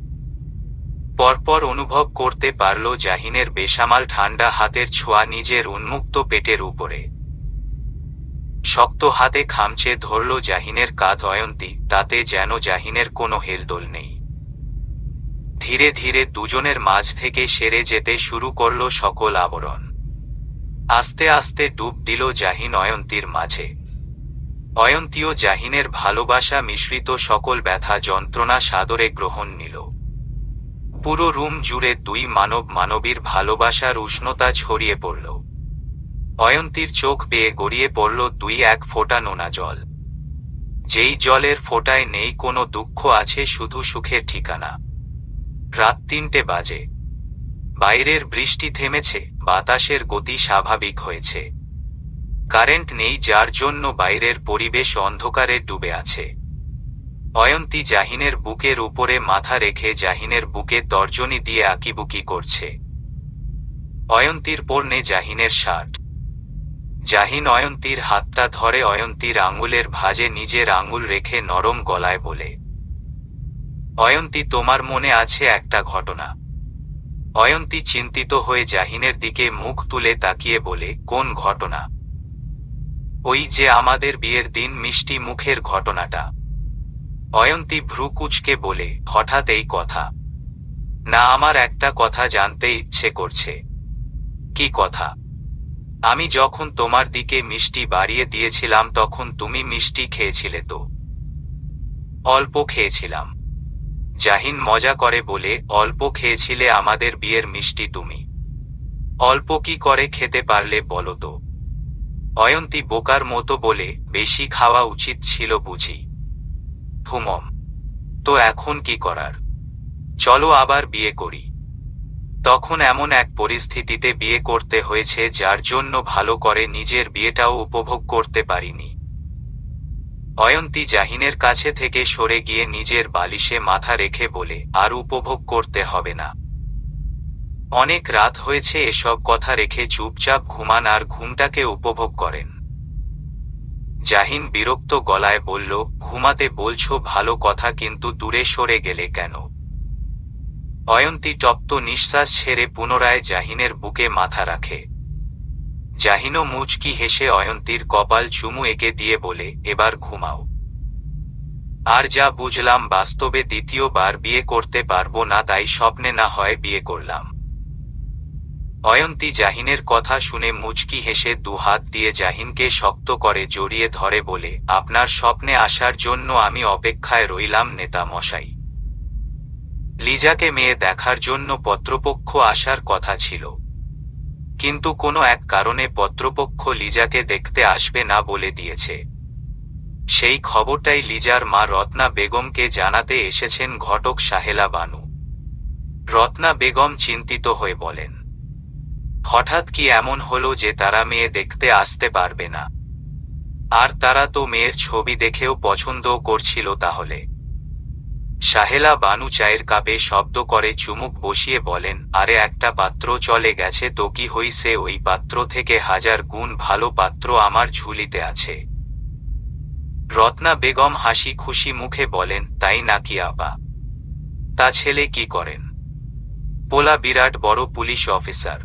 পরপর অনুভব করতে পারল জাহিনের বেসামাল ঠান্ডা হাতের ছোঁয়া নিজের উন্মুক্ত পেটের উপরে। শক্ত হাতে খামচে ধরল জাহিনের কাঁধ অয়ন্তী, তাতে যেন জাহিনের কোনো হেলদোল নেই। ধীরে ধীরে দুজনের মাঝ থেকে সেরে যেতে শুরু করল সকল আবরণ। আস্তে আস্তে ডুব দিল জাহিন অয়ন্তীর মাঝে। অয়ন্তীও জাহিনের ভালোবাসা মিশ্রিত সকল ব্যথা যন্ত্রণা সাদরে গ্রহণ নিল। পুরো রুম জুড়ে দুই মানব মানবীর ভালোবাসার উষ্ণতা ছড়িয়ে পড়ল। অয়ন্তীর চোখ বেয়ে গড়িয়ে পড়ল দুই এক ফোঁটা নোনা জল। যেই জলের ফোঁটায় নেই কোনো দুঃখ, আছে শুধু সুখের ঠিকানা। রাত ৩টে বাজে। বাইরের বৃষ্টি থেমেছে, বাতাসের গতি স্বাভাবিক হয়েছে। কারেন্ট নেই, যার জন্য বাইরের পরিবেশ অন্ধকারে ডুবে আছে। অয়ন্তী জাহিনের বুকের উপরে মাথা রেখে জাহিনের বুকে তর্জনী দিয়ে আঁকিবুকি করছে। অয়ন্তীর পরনে জাহিনের শার্ট। জাহিন অয়ন্তীর হাতটা ধরে অয়ন্তীর আঙুলের ভাঁজে নিজের আঙুল রেখে নরম গলায় বলে, অয়ন্তী, তোমার মনে আছে একটা ঘটনা? অয়ন্তী চিন্তিত হয়ে জাহিনের দিকে মুখ তুলে তাকিয়ে বলে, কোন ঘটনা? ওই যে আমাদের বিয়ের দিন মিষ্টি মুখের ঘটনাটা। অয়ন্তী ভ্রু কুঁচকে বলে, হঠাৎ এই কথা? না, আমার একটা কথা জানতে ইচ্ছে করছে। কি কথা? আমি যখন তোমার দিকে মিষ্টি বাড়িয়ে দিয়েছিলাম তখন তুমি মিষ্টি খেয়েছিলে তো? অল্প খেয়েছিলাম। জাহিন মজা করে বলে, অল্প খেয়েছিলে আমাদের বিয়ের মিষ্টি তুমি? অল্প কি করে খেতে পারলে বলো তো? অয়ন্তী বোকার মতো বলে, বেশি খাওয়া উচিত ছিল বুঝি। হুমম। তো এখন কি করার? চলো আবার বিয়ে করি। তখন এমন এক পরিস্থিতিতে বিয়ে করতে হয়েছে যার জন্য ভালো করে নিজের বিয়েটাও উপভোগ করতে পারিনি। অয়ন্তী জাহিনের কাছে থেকে সরে গিয়ে নিজের বালিশে মাথা রেখে বলে, আর উপভোগ করতে হবে না। অনেক রাত হয়েছে, এসব কথা রেখে চুপচাপ ঘুমান আর ঘুমটাকে উপভোগ করেন। জাহিন বিরক্ত গলায় বলল, ঘুমাতে বলছো ভালো কথা, কিন্তু দূরে সরে গেলে কেন? অয়ন্তী তপ্ত নিঃশ্বাস ছেড়ে পুনরায় জাহিনের বুকে মাথা রাখে। জাহিনও মুচকি হেসে অয়ন্তীর কপাল চুমু এঁকে দিয়ে বলে, এবার ঘুমাও। আর যা বুঝলাম বাস্তবে দ্বিতীয়বার বিয়ে করতে পারবো না, তাই স্বপ্নে না হয় বিয়ে করলাম। অয়ন্তী জাহিনের কথা শুনে মুচকি হেসে দুহাত দিয়ে জাহিনকে শক্ত করে জড়িয়ে ধরে বলে, আপনার স্বপ্নে আসার জন্য আমি অপেক্ষায় রইলাম নেতা মশাই। লিজাকে মেয়ে দেখার জন্য পত্রপক্ষ আসার কথা ছিল, কিন্তু কোনো এক কারণে পত্রপক্ষ লিজাকে দেখতে আসবে না বলে দিয়েছে। সেই খবরটাই লিজার মা রত্না বেগমকে জানাতে এসেছেন ঘটক সাহেলা বানু। রত্না বেগম চিন্তিত হয়ে বলেন, হঠাৎ কি এমন হলো যে তারা মেয়ে দেখতে আসতে পারবে না? আর তারা তো মেয়ের ছবি দেখেও পছন্দও করছিল তাহলে। সাহেলা বানু চায়ের কাপে শব্দ করে চুমুক বসিয়ে বলেন, আরে একটা পাত্র চলে গেছে তো কি হইছে, ওই পাত্র থেকে 1000 গুণ ভালো পাত্র আমার ঝুলিতে আছে। রত্না বেগম হাসি খুশি মুখে বলেন, তাই নাকি আপা? তা ছেলে কি করেন? পোলা বিরাট বড় পুলিশ অফিসার,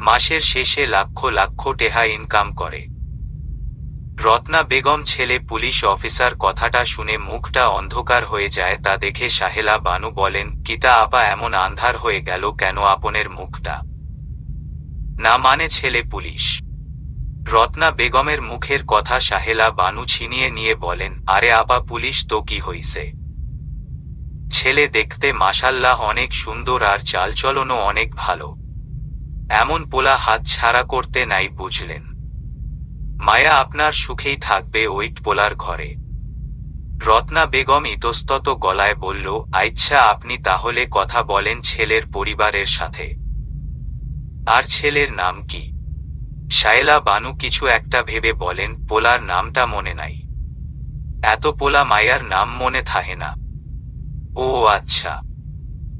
মাসের শেষে লাখ লাখ টেহা ইনকাম করে। রত্না বেগম ছেলে পুলিশ অফিসার কথাটা শুনে মুখটা অন্ধকার হয়ে যায়, তা দেখে সাহেলা বানু বলেন, কিতা আপা এমন আন্ধার হয়ে গেল কেন আপনের মুখটা? না মানে ছেলে পুলিশ। রত্না বেগমের মুখের কথা সাহেলা বানু ছিনিয়ে নিয়ে বলেন, আরে আপা পুলিশ তো কি হইছে? ছেলে দেখতে মাশাল্লাহ অনেক সুন্দর আর চালচলনও অনেক ভালো। এমন পোলা হাত ছাড়া করতে নাই বুঝলেন। মায়া আপনার সুখেই থাকবে ওইট পোলার ঘরে। রত্না বেগম ইতস্তত গলায় বলল, আচ্ছা আপনি তাহলে কথা বলেন ছেলের পরিবারের সাথে। আর ছেলের নাম কি? সাহেলা বানু কিছু একটা ভেবে বলেন, পোলার নামটা মনে নাই। এত পোলা মায়ার নাম মনে থাকে না? ও আচ্ছা।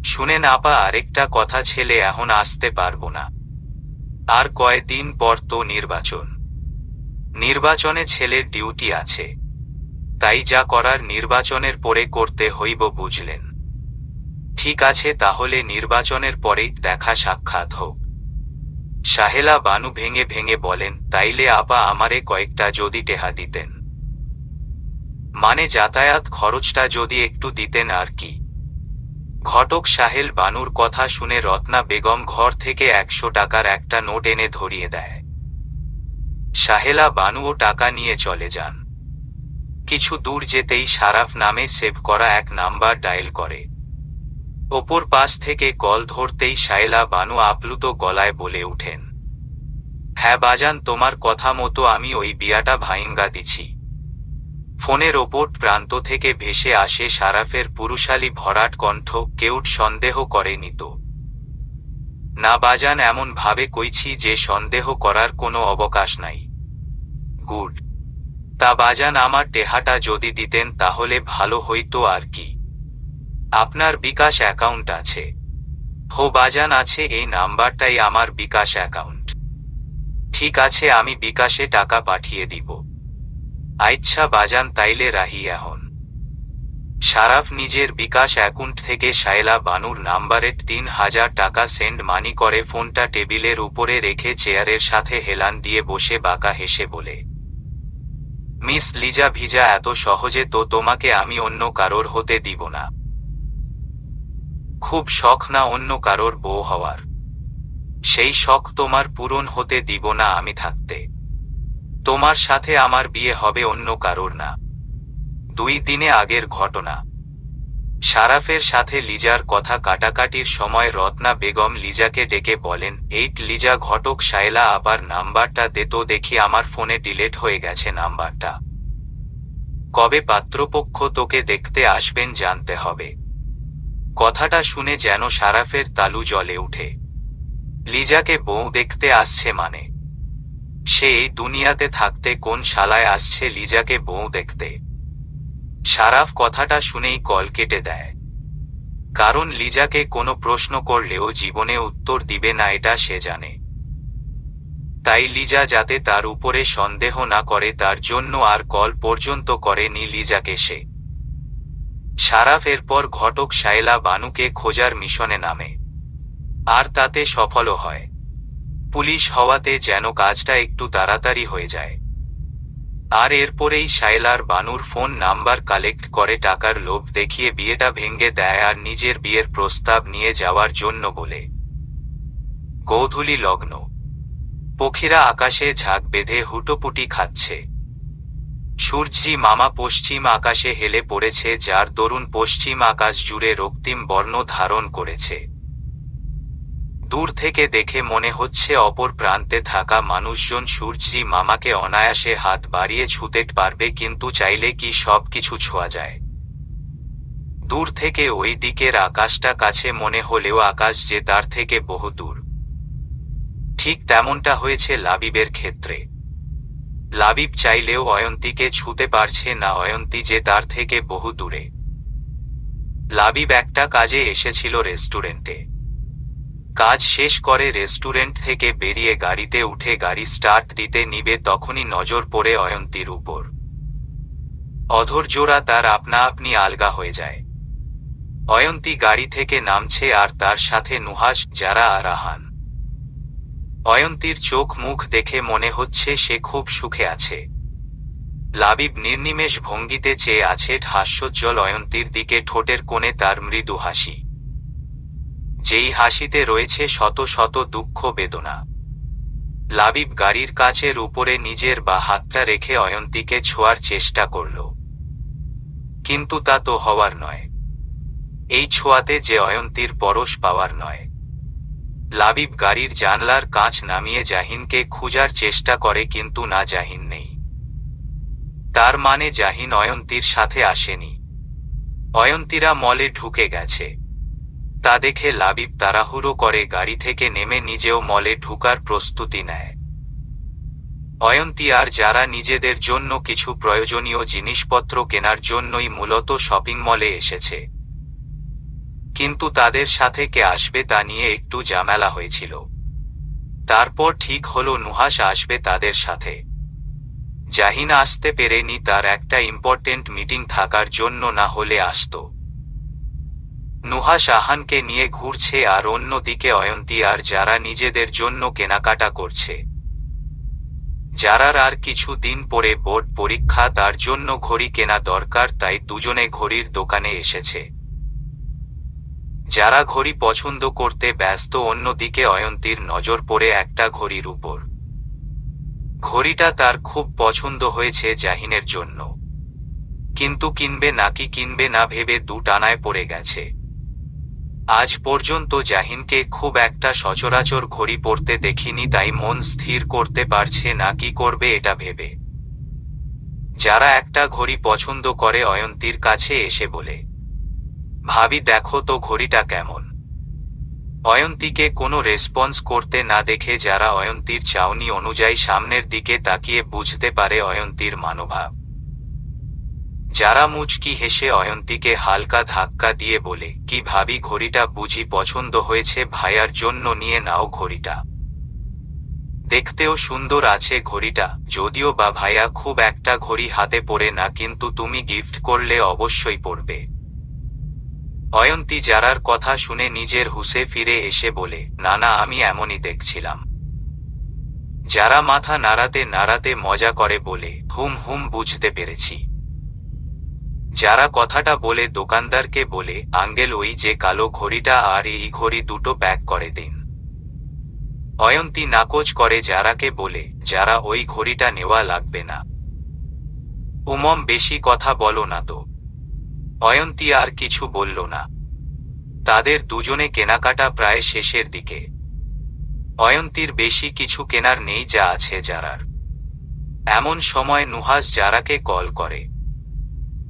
শুনেন আপা আরেকটা কথা, ছেলে এখন আসতে পারবো না। আর কয়েকদিন পর তো নির্বাচন। নির্বাচনে ছেলের ডিউটি আছে, তাই যা করার নির্বাচনের পরে করতে হইব বুঝলেন। ঠিক আছে, তাহলে নির্বাচনের পরেই দেখা সাক্ষাৎ হোক। সাহেলা বানু ভেঙে ভেঙে বলেন, তাইলে আপা আমারে কয়েকটা যদি টেহা দিতেন, মানে যাতায়াত খরচটা যদি একটু দিতেন আর কি। ঘটক সাহেল বানুর কথা শুনে রত্না বেগম ঘর থেকে 100 টাকার একটা নোট এনে ধরিয়ে দেয়। সাহেলা বানুও টাকা নিয়ে চলে যান। কিছু দূর যেতেই সারাফ নামে সেভ করা এক নাম্বার ডায়াল করে। ওপর পাশ থেকে কল ধরতেই সাহেলা বানু আপ্লুত গলায় বলে উঠেন, হ্যাঁ বাজান, তোমার কথা মতো আমি ওই বিয়াটা ভাইঙ্গা দিছি। ফোনের ওপর প্রান্ত থেকে ভেসে আসে সারাফের পুরুষালী ভরাট কণ্ঠ, কেউ সন্দেহ করেনি তো? না বাজান, এমন ভাবে কইছি যে সন্দেহ করার কোনো অবকাশ নাই। গুড। তা বাজান, আমার টেহাটা যদি দিতেন তাহলে ভালো হইতো আর কি। আপনার বিকাশ অ্যাকাউন্ট আছে? হো বাজান আছে, এই নাম্বারটাই আমার বিকাশ অ্যাকাউন্ট। ঠিক আছে, আমি বিকাশে টাকা পাঠিয়ে দিব। আচ্ছা বাজান, তাইলে রাহি এখন। সারাফ নিজের বিকাশ অ্যাকাউন্ট থেকে সাহেলা বানুর নাম্বারে 3000 টাকা সেন্ড মানি করে ফোনটা টেবিলের উপরে রেখে চেয়ারের সাথে হেলান দিয়ে বসে বাঁকা হেসে বলে, মিস লিজা ভিজা, এত সহজে তো তোমাকে আমি অন্য কারোর হতে দিব না। খুব শখ না অন্য কারোর বউ হওয়ার? সেই শখ তোমার পূরণ হতে দিব না আমি থাকতে। তোমার সাথে আমার বিয়ে হবে অন্য কারোর না। 2 দিনে আগের ঘটনা। সারাফের সাথে লিজার কথা কাটাকাটির সময় রত্না বেগম লিজাকে ডেকে বলেন, এইট লিজা, ঘটক সাহেলা আবার নাম্বারটা দে তো দেখি, আমার ফোনে ডিলেট হয়ে গেছে নাম্বারটা। কবে পাত্রপক্ষ তোকে দেখতে আসবেন জানতে হবে। কথাটা শুনে যেন সারাফের তালু জ্বলে উঠে। লিজাকে বউ দেখতে আসছে মানে? সে এই দুনিয়াতে থাকতে কোন শালায় আসছে লিজাকে বউ দেখতে? সারাফ কথাটা শুনেই কল কেটে দেয়। কারণ লিজাকে কোনো প্রশ্ন করলেও জীবনে উত্তর দিবে না এটা সে জানে। তাই লিজা যাতে তার উপরে সন্দেহ না করে তার জন্য আর কল পর্যন্ত করেনি লিজাকে সে। সারাফ এরপর ঘটক সাহেলা বানুকে খোঁজার মিশনে নামে, আর তাতে সফলও হয়। পুলিশ হওয়াতে যেন কাজটা একটু তাড়াতাড়ি হয়ে যায়। আর এরপরেই সাহেলার বানুর ফোন নাম্বার কালেক্ট করে টাকার লোভ দেখিয়ে বিয়েটা ভেঙে দেয় আর নিজের বিয়ের প্রস্তাব নিয়ে যাওয়ার জন্য বলে। গোধূলি লগ্ন। পক্ষীরা আকাশে ঝাঁক বেঁধে হুটোপুটি খাচ্ছে। সূর্যি মামা পশ্চিম আকাশে হেলে পড়েছে, যার দরুন পশ্চিম আকাশ জুড়ে রক্তিম বর্ণ ধারণ করেছে। দূর থেকে দেখে মনে হচ্ছে অপর প্রান্তে থাকা মানুষজন সূর্যি মামাকে অনায়াসে হাত বাড়িয়ে ছুঁতে পারবে, কিন্তু চাইলে কি সব কিছু ছোঁয়া যায়? দূর থেকে ওই দিকের আকাশটা কাছে মনে হলেও আকাশ যে তার থেকে বহু দূর। ঠিক তেমনটা হয়েছে লাবিবের ক্ষেত্রে। লাবিব চাইলেও অয়ন্তীকে ছুঁতে পারছে না, অয়ন্তী যে তার থেকে বহু দূরে। লাবিব একটা কাজে এসেছিল রেস্টুরেন্টে। কাজ শেষ করে রেস্টুরেন্ট থেকে বেরিয়ে গাড়িতে উঠে গাড়ি স্টার্ট দিতে নিবে, তখনই নজর পড়ে অয়ন্তীর উপর। অধৈর্যরা তার আপনা আপনি আলগা হয়ে যায়। অয়ন্তী গাড়ি থেকে নামছে আর তার সাথে নুহাস, যারা আর আহান। অয়ন্তীর চোখ মুখ দেখে মনে হচ্ছে সে খুব সুখে আছে। লাবিব নির্নিমেষ ভঙ্গিতে চেয়ে আছে হাস্যোজ্জ্বল অয়ন্তীর দিকে, ঠোঁটের কোণে তার মৃদু হাসি, যেই হাসিতে রয়েছে শত শত দুঃখ বেদনা। লাবিব গাড়ির কাচের উপরে নিজের বা হাতটা রেখে অয়ন্তীকে ছোঁয়ার চেষ্টা করল, কিন্তু তা তো হওয়ার নয়। এই ছোঁয়াতে যে অয়ন্তীর পরশ পাওয়ার নয়। লাবিব গাড়ির জানলার কাঁচ নামিয়ে জাহিনকে খোঁজার চেষ্টা করে, কিন্তু না, জাহিন নেই। তার মানে জাহিন অয়ন্তীর সাথে আসেনি। অয়ন্তীরা মলে ঢুকে গেছে। তা দেখে লাবিব তাড়াহুড়ো করে গাড়ি থেকে নেমে নিজেও মলে ঢুকার প্রস্তুতি নেয়। অয়ন্তী আর যারা নিজেদের জন্য কিছু প্রয়োজনীয় জিনিসপত্র কেনার জন্যই মূলত শপিং মলে এসেছে, কিন্তু তাদের সাথে কে আসবে তা নিয়ে একটু ঝামেলা হয়েছিল। তারপর ঠিক হলো নুহাস আসবে তাদের সাথে। জাহিন আসতে পেরেনি, তার একটা ইম্পর্টেন্ট মিটিং থাকার জন্য, না হলে আসতো। নুহাশ আহানকে নিয়ে ঘুরছে আর অন্যদিকে অয়ন্তী আর যারা নিজেদের জন্য কেনাকাটা করছে। যারার আর কিছু দিন পরে বোর্ড পরীক্ষা, তার জন্য ঘড়ি কেনা দরকার, তাই দুজনে ঘড়ির দোকানে এসেছে। যারা ঘড়ি পছন্দ করতে ব্যস্ত, অন্যদিকে অয়ন্তীর নজর পড়ে একটা ঘড়ির উপর। ঘড়িটা তার খুব পছন্দ হয়েছে জাহিনের জন্য, কিন্তু কিনবে নাকি কিনবে না ভেবে দুটানায় পড়ে গেছে। আজ পর্যন্ত জাহিনকে খুব একটা সচরাচর ঘড়ি পরতে দেখিনি, তাই মন স্থির করতে পারছে না কি করবে এটা ভেবে। যারা একটা ঘড়ি পছন্দ করে অয়ন্তীর কাছে এসে বলে, ভাবি দেখো তো ঘড়িটা কেমন। অয়ন্তীকে কোনো রেসপন্স করতে না দেখে যারা অয়ন্তীর চাউনি অনুযায়ী সামনের দিকে তাকিয়ে বুঝতে পারে অয়ন্তীর মনোভাব। যারা মুচকি হেসে অয়ন্তীকে হালকা ধাক্কা দিয়ে বলে, কি ভাবি ঘড়িটা বুঝি পছন্দ হয়েছে, ভাইয়ার জন্য নিয়ে নাও ঘড়িটা। দেখতেও সুন্দর আছে ঘড়িটা, যদিও বা ভাইয়া খুব একটা ঘড়ি হাতে পরে না, কিন্তু তুমি গিফট করলে অবশ্যই পরবে। অয়ন্তী যারার কথা শুনে নিজের হুঁশে ফিরে এসে বলে, না না আমি এমনই দেখছিলাম। যারা মাথা নাড়াতে নাড়াতে মজা করে বলে, হুম হুম বুঝতে পেরেছি। যারা কথাটা বলে দোকানদারকে বলে, আঙ্কেল ওই যে কালো ঘড়িটা আর এই ঘড়ি দুটো প্যাক করে দিন। অয়ন্তী নাকচ করে যারাকে বলে, যারা ওই ঘড়িটা নেওয়া লাগবে না। বেশি কথা বলো না তো। অয়ন্তী আর কিছু বলল না। তাদের দুজনে কেনাকাটা প্রায় শেষের দিকে। অয়ন্তীর বেশি কিছু কেনার নেই, যা আছে যারার। এমন সময় নুহাশ যারাকে কল করে।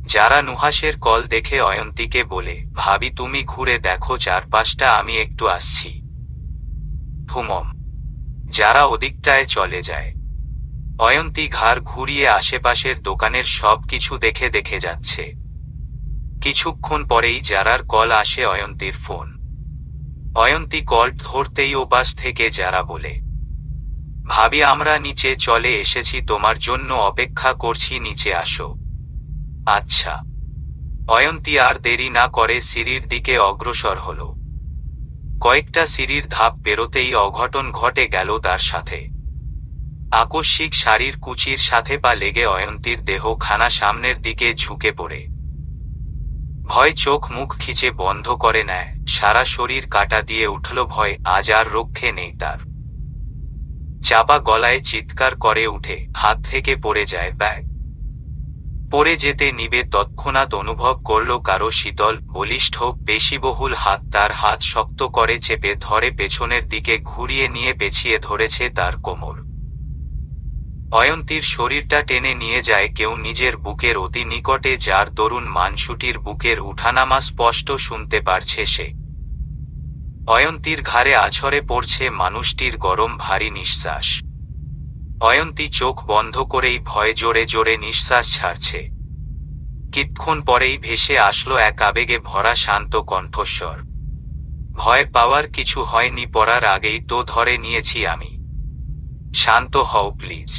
যারা নুহাশের কল দেখে অয়ন্তীকে বলে, ভাবি তুমি ঘুরে দেখো চারপাশটা, আমি একটু আসছি। হুমম। যারা ওদিকটায় চলে যায়। অয়ন্তী ঘাড় ঘুরিয়ে আশেপাশের দোকানের সব কিছু দেখে দেখে যাচ্ছে। কিছুক্ষণ পরেই যারার কল আসে অয়ন্তীর ফোন। অয়ন্তী কল ধরতেই ওপাশ থেকে যারা বলে, ভাবি আমরা নিচে চলে এসেছি, তোমার জন্য অপেক্ষা করছি, নিচে আসো। আচ্ছা। অয়ন্তী আর দেরি না করে সিঁড়ির দিকে অগ্রসর হল। কয়েকটা সিঁড়ির ধাপ পেরোতেই অঘটন ঘটে গেল তার সাথে। আকস্মিক শাড়ির কুচির সাথে পা লেগে অয়ন্তীর দেহ খানা সামনের দিকে ঝুঁকে পড়ে। ভয় চোখ মুখ খিচে বন্ধ করে নেয়, সারা শরীর কাটা দিয়ে উঠল ভয়, আজ আর রক্ষে নেই তার। চাপা গলায় চিৎকার করে উঠে হাত থেকে পড়ে যায় ব্যাগ। পড়ে যেতে নিবে তৎক্ষণাৎ অনুভব করল কারো শীতল বলিষ্ঠ পেশিবহুল হাত তার হাত শক্ত করে চেপে ধরে পেছনের দিকে ঘুরিয়ে নিয়ে পেছিয়ে ধরেছে তার কোমর। অয়ন্তীর শরীরটা টেনে নিয়ে যায় কেউ নিজের বুকের অতি নিকটে, যার দরুন মানসুটির বুকের উঠানামা স্পষ্ট শুনতে পারছে সে। অয়ন্তীর ঘাড়ে আছড়ে পড়ছে মানুষটির গরম ভারী নিঃশ্বাস। অয়ন্তী চোখ বন্ধ করেই ভয়ে জোরে জোরে নিঃশ্বাস ছাড়ছে। কিছুক্ষণ পরেই ভেসে আসলো এক আবেগে ভরা শান্ত কণ্ঠস্বর, ভয় পাওয়ার কিছু হয়নি, পড়ার আগেই তো ধরে নিয়েছি আমি, শান্ত হও প্লিজ।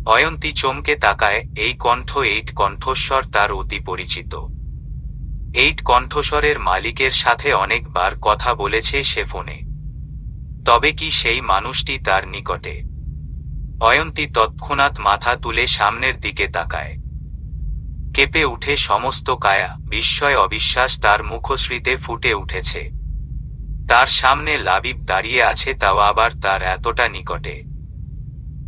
অয়ন্তী চমকে তাকায়, এই কণ্ঠ, এই কণ্ঠস্বর তার অতি পরিচিত। এই কণ্ঠস্বরের মালিকের সাথে অনেকবার কথা বলেছে সে ফোনে। তবে কি সেই মানুষটি তার নিকটে? অয়ন্তী তৎক্ষণাৎ মাথা তুলে সামনের দিকে তাকায়। কেঁপে উঠে সমস্ত কায়া, বিস্ময় অবিশ্বাস তার মুখশ্রীতে ফুটে উঠেছে। তার সামনে লাবিব দাঁড়িয়ে আছে, তাও আবার তার এতটা নিকটে।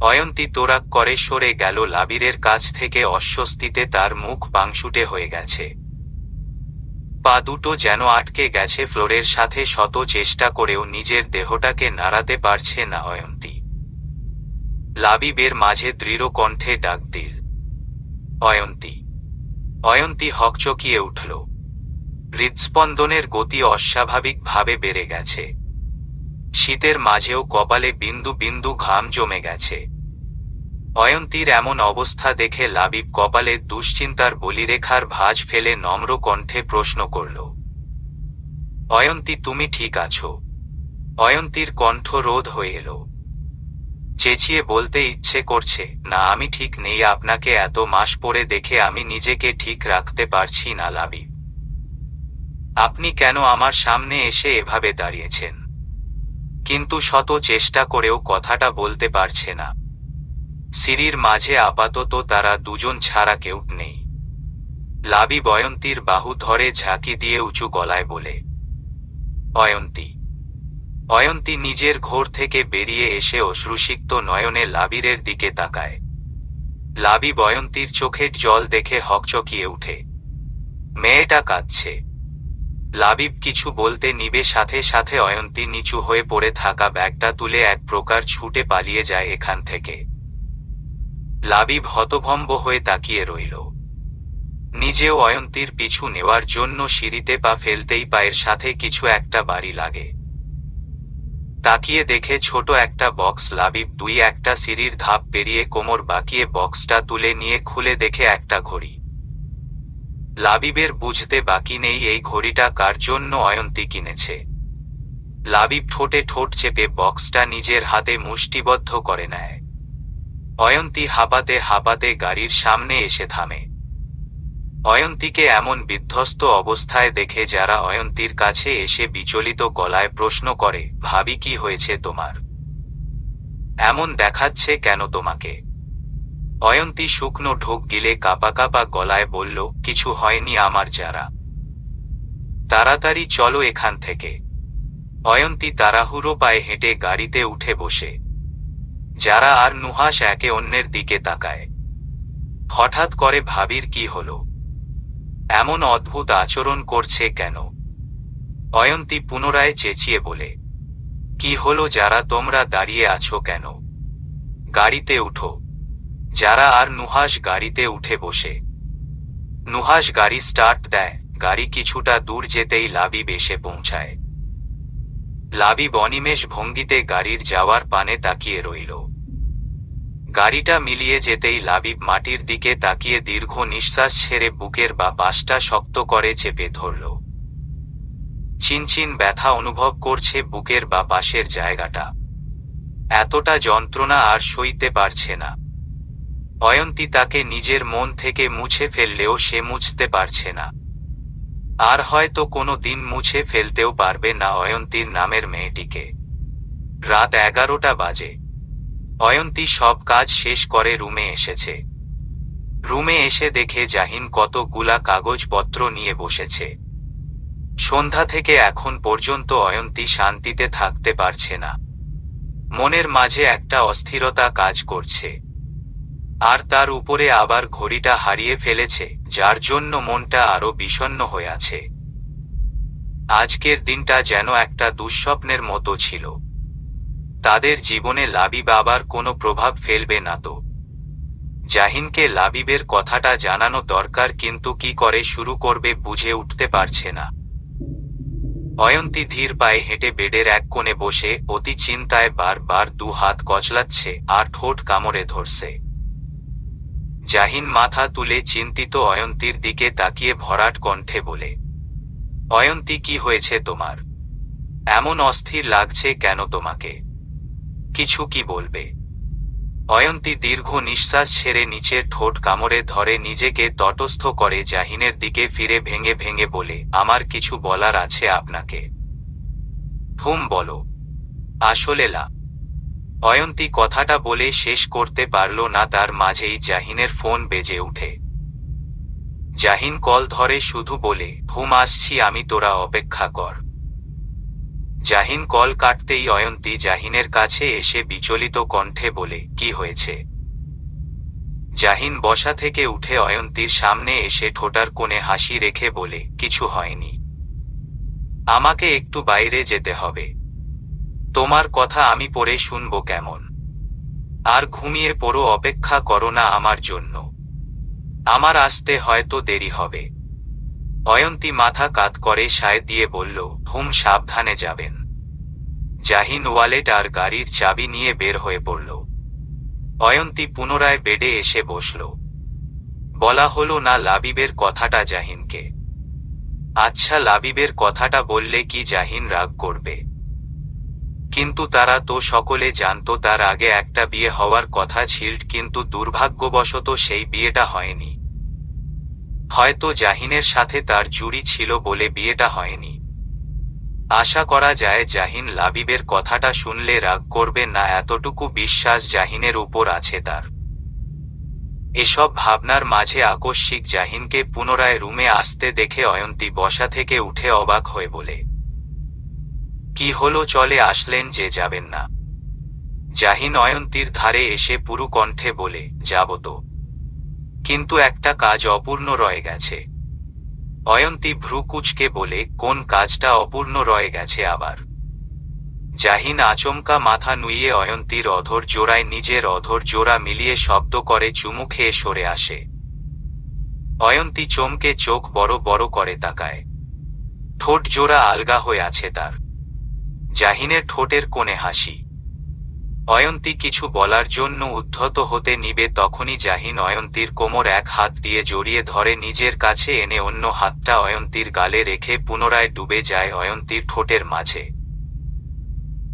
অয়ন্তী তোরাক করে সরে গেল লাবিরের কাছ থেকে, অস্বস্তিতে তার মুখ পাংশুটে হয়ে গেছে। পা দুটো যেন আটকে গেছে ফ্লোরের সাথে, শত চেষ্টা করেও নিজের দেহটাকে নাড়াতে পারছে না অয়ন্তী। লাবিবের মাঝে দৃঢ় কণ্ঠে ডাক দিল, অয়ন্তী। অয়ন্তী হকচকিয়ে উঠল। হৃদস্পন্দনের গতি অস্বাভাবিকভাবে বেড়ে গেছে। শীতের মাঝেও কপালে বিন্দু বিন্দু ঘাম জমে গেছে। অয়ন্তীর এমন অবস্থা দেখে লাবিব কপালে দুশ্চিন্তার বলিরেখার ভাঁজ ফেলে নম্র কণ্ঠে প্রশ্ন করল, অয়ন্তী তুমি ঠিক আছো? অয়ন্তীর কণ্ঠ রোধ হয়ে এলো। চেঁচিয়ে বলতে ইচ্ছে করছে, না আমি ঠিক নেই, আপনাকে এত মাস পরে দেখে আমি নিজেকে ঠিক রাখতে পারছি না লাবিব। আপনি কেন আমার সামনে এসে এভাবে দাঁড়িয়েছেন? কিন্তু শত চেষ্টা করেও কথাটা বলতে পারছে না। সিঁড়ির মাঝে আপাতত তারা দুজন ছাড়া কেউ নেই। লাবিব অয়ন্তীর বাহু ধরে ঝাঁকি দিয়ে উঁচু গলায় বলে, অয়ন্তী। অয়ন্তী নিজের ঘোর থেকে বেরিয়ে এসে অশ্রুসিক্ত নয়নে লাবিরের দিকে তাকায়। লাবিব অয়ন্তীর চোখের জল দেখে হকচকিয়ে উঠে। মেয়েটা কাঁদছে। লাবিব কিছু বলতে নিবে সাথে সাথে অয়ন্তী নিচু হয়ে পড়ে থাকা ব্যাগটা তুলে এক প্রকার ছুটে পালিয়ে যায় এখান থেকে। লাবিব হতভম্ব হয়ে তাকিয়ে রইল। নিজেও অয়ন্তীর পিছু নেওয়ার জন্য সিঁড়িতে পা ফেলতেই পায়ের সাথে কিছু একটা বাড়ি লাগে। তাকিয়ে দেখে ছোট একটা বক্স। লাবিব দুই একটা সিঁড়ির ধাপ পেরিয়ে কোমর বাঁকিয়ে বক্সটা তুলে নিয়ে খুলে দেখে একটা ঘড়ি। লাবিবের বুঝতে বাকি নেই এই ঘড়িটা কার জন্য অয়ন্তী কিনেছে। লাবিব ঠোঁটে ঠোঁট চেপে বক্সটা নিজের হাতে মুষ্টিবদ্ধ করে নেয়। অয়ন্তী হাঁপাতে হাঁপাতে গাড়ির সামনে এসে থামে। অয়ন্তীকে এমন বিধ্বস্ত অবস্থায় দেখে যারা অয়ন্তীর কাছে এসে বিচলিত গলায় প্রশ্ন করে, ভাবি কি হয়েছে তোমার? এমন দেখাচ্ছে কেন তোমাকে? অয়ন্তী শুকনো ঢোক গিলে কাঁপা কাঁপা গলায় বলল, কিছু হয়নি আমার যারা। তাড়াতাড়ি চলো এখান থেকে। অয়ন্তী তাড়াহুড়ো পায়ে হেঁটে গাড়িতে উঠে বসে। যারা আর নুহাস একে অন্যের দিকে তাকায়। হঠাৎ করে ভাবির কি হলো? এমন অদ্ভুত আচরণ করছে কেন? অয়ন্তী পুনরায় চেঁচিয়ে বলে, কি হলো যারা, তোমরা দাঁড়িয়ে আছো কেন? গাড়িতে উঠো। যারা আর নুহাস গাড়িতে উঠে বসে। নুহাস গাড়ি স্টার্ট দেয়। গাড়ি কিছুটা দূর যেতেই লাবিব এসে পৌঁছায়। লাবিব অনিমেষ ভঙ্গিতে গাড়ির যাওয়ার পানে তাকিয়ে রইল। গাড়িটা মিলিয়ে যেতেই লাবিব মাটির দিকে তাকিয়ে দীর্ঘ নিঃশ্বাস ছেড়ে বুকের বা পাশটা শক্ত করে চেপে ধরল। চিনচিন ব্যথা অনুভব করছে বুকের বা পাশের জায়গাটা। এতটা যন্ত্রণা আর সইতে পারছে না। অয়ন্তী তাকে নিজের মন থেকে মুছে ফেললেও সে মুছতে পারছে না। আর হয়তো কোনো দিন মুছে ফেলতেও পারবে না অয়ন্তীর নামের মেয়েটিকে। রাত 11টা বাজে। অয়ন্তী সব কাজ শেষ করে রুমে এসেছে। রুমে এসে দেখে জাহিন কতগুলা কাগজপত্র নিয়ে বসেছে। সন্ধ্যা থেকে এখন পর্যন্ত অয়ন্তী শান্তিতে থাকতে পারছে না। মনের মাঝে একটা অস্থিরতা কাজ করছে। আর তার উপরে আবার ঘড়িটা হারিয়ে ফেলেছে, যার জন্য মনটা আরো বিষণ্ণ হয়ে আছে। আজকের দিনটা যেন একটা দুঃস্বপ্নের মতো ছিল। তাদের জীবনে লাবিব আবার কোনো প্রভাব ফেলবে না তো? জাহিনকে লাবিবের কথাটা জানানো দরকার, কিন্তু কি করে শুরু করবে বুঝে উঠতে পারছে না। অয়ন্তী ধীর পায়ে হেঁটে বেডের এক কোণে বসে অতি চিন্তায় বারবার দু হাত কচলাচ্ছে আর ঠোঁট কামড়ে ধরছে। জাহিন মাথা তুলে চিন্তিত অয়ন্তীর দিকে তাকিয়ে ভরাট কণ্ঠে বলে, অয়ন্তী কি হয়েছে তোমার? এমন অস্থির লাগছে কেন তোমাকে? কিছু কি বলবে? অয়ন্তী দীর্ঘ নিঃশ্বাস ছেড়ে নিচের ঠোঁট কামড়ে ধরে নিজেকে তটস্থ করে জাহিনের দিকে ফিরে ভেঙে ভেঙে বলে, আমার কিছু বলার আছে আপনাকে। বলো। আসলে অয়ন্তী কথাটা বলে শেষ করতে পারল না, তার মাঝেই জাহিনের ফোন বেজে উঠে। জাহিন কল ধরে শুধু বলে, আসছি আমি, তোরা অপেক্ষা কর। জাহিন কল কাটতেই অয়ন্তী জাহিনের কাছে এসে বিচলিত কণ্ঠে বলে, কি হয়েছে? জাহিন বসা থেকে উঠে অয়ন্তীর সামনে এসে ঠোঁটার কোণে হাসি রেখে বলে, কিছু হয়নি। আমাকে একটু বাইরে যেতে হবে। তোমার কথা আমি পরে শুনবো কেমন? আর ঘুমিয়ে পড়ো, অপেক্ষা করো না আমার জন্য। আমার আসতে হয়তো দেরি হবে। অয়ন্তী মাথা কাত করে সায় দিয়ে বলল, সাবধানে যাবেন। জাহিন ওয়ালেট আর গাড়ির চাবি নিয়ে বের হয়ে পড়ল। অয়ন্তী পুনরায় বেডে এসে বসল। বলা হলো না লাবিবের কথাটা জাহিনকে? আচ্ছা, লাবিবের কথাটা বললে কি জাহিন রাগ করবে? কিন্তু তারা তো সকলে জানতো তার আগে একটা বিয়ে হওয়ার কথা ছিল, কিন্তু দুর্ভাগ্যবশত সেই বিয়েটা হয়নি। হয়তো জাহিনের সাথে তার জুড়ি ছিল বলে বিয়েটা হয়নি। আশা করা যায় জাহিন লাবিবের কথাটা শুনলে রাগ করবে না, এতটুকু বিশ্বাস জাহিনের উপর আছে তার। এসব ভাবনার মাঝে আকস্মিক জাহিনকে পুনরায় রুমে আসতে দেখে অয়ন্তী বসা থেকে উঠে অবাক হয়ে বলে, কি হলো, চলে আসলেন যে, যাবেন না? জাহিন অয়ন্তীর ধারে এসে পুরু কণ্ঠে বলে, যাব তো, কিন্তু একটা কাজ অপূর্ণ রয়ে গেছে। অয়ন্তী ভ্রু কুঁচকে বলে, কোন কাজটা অপূর্ণ রয়ে গেছে আবার? জাহিন আচমকা মাথা নুইয়ে অয়ন্তীর অধর জোড়ায় নিজের অধর জোড়া মিলিয়ে শব্দ করে চুমু খেয়ে সরে আসে। অয়ন্তী চমকে চোখ বড় বড় করে তাকায়। ঠোঁট জোড়া আলগা হয়ে আছে তার। জাহিনের ঠোঁটের কোণে হাসি। অয়ন্তী কিছু বলার জন্য উদ্ধত হতে নিবে, তখনই জাহিন অয়ন্তীর কোমর এক হাত দিয়ে জড়িয়ে ধরে নিজের কাছে এনে অন্য হাতটা অয়ন্তীর গালে রেখে পুনরায় ডুবে যায় অয়ন্তীর ঠোঁটের মাঝে।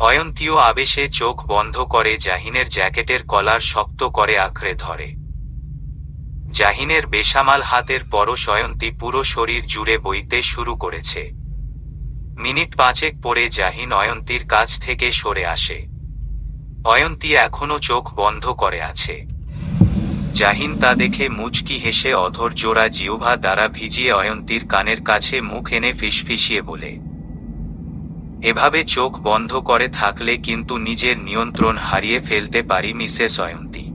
অয়ন্তীও আবেশে চোখ বন্ধ করে জাহিনের জ্যাকেটের কলার শক্ত করে আঁকড়ে ধরে। জাহিনের বেসামাল হাতের পরশ অয়ন্তী পুরো শরীর জুড়ে বইতে শুরু করেছে। মিনিট পাঁচেক পরে জাহিন অয়ন্তীর কাছ থেকে সরে আসে। অয়ন্তী এখনো চোখ বন্ধ করে আছে। জাহিন তা দেখে মুচকি হেসে অধর জোড়া জিহ্বা দ্বারা ভিজিয়ে অয়ন্তীর কানের কাছে মুখ এনে ফিসফিসিয়ে বলে, এভাবে চোখ বন্ধ করে থাকলে কিন্তু নিজের নিয়ন্ত্রণ হারিয়ে ফেলতে পারি মিসেস অয়ন্তী।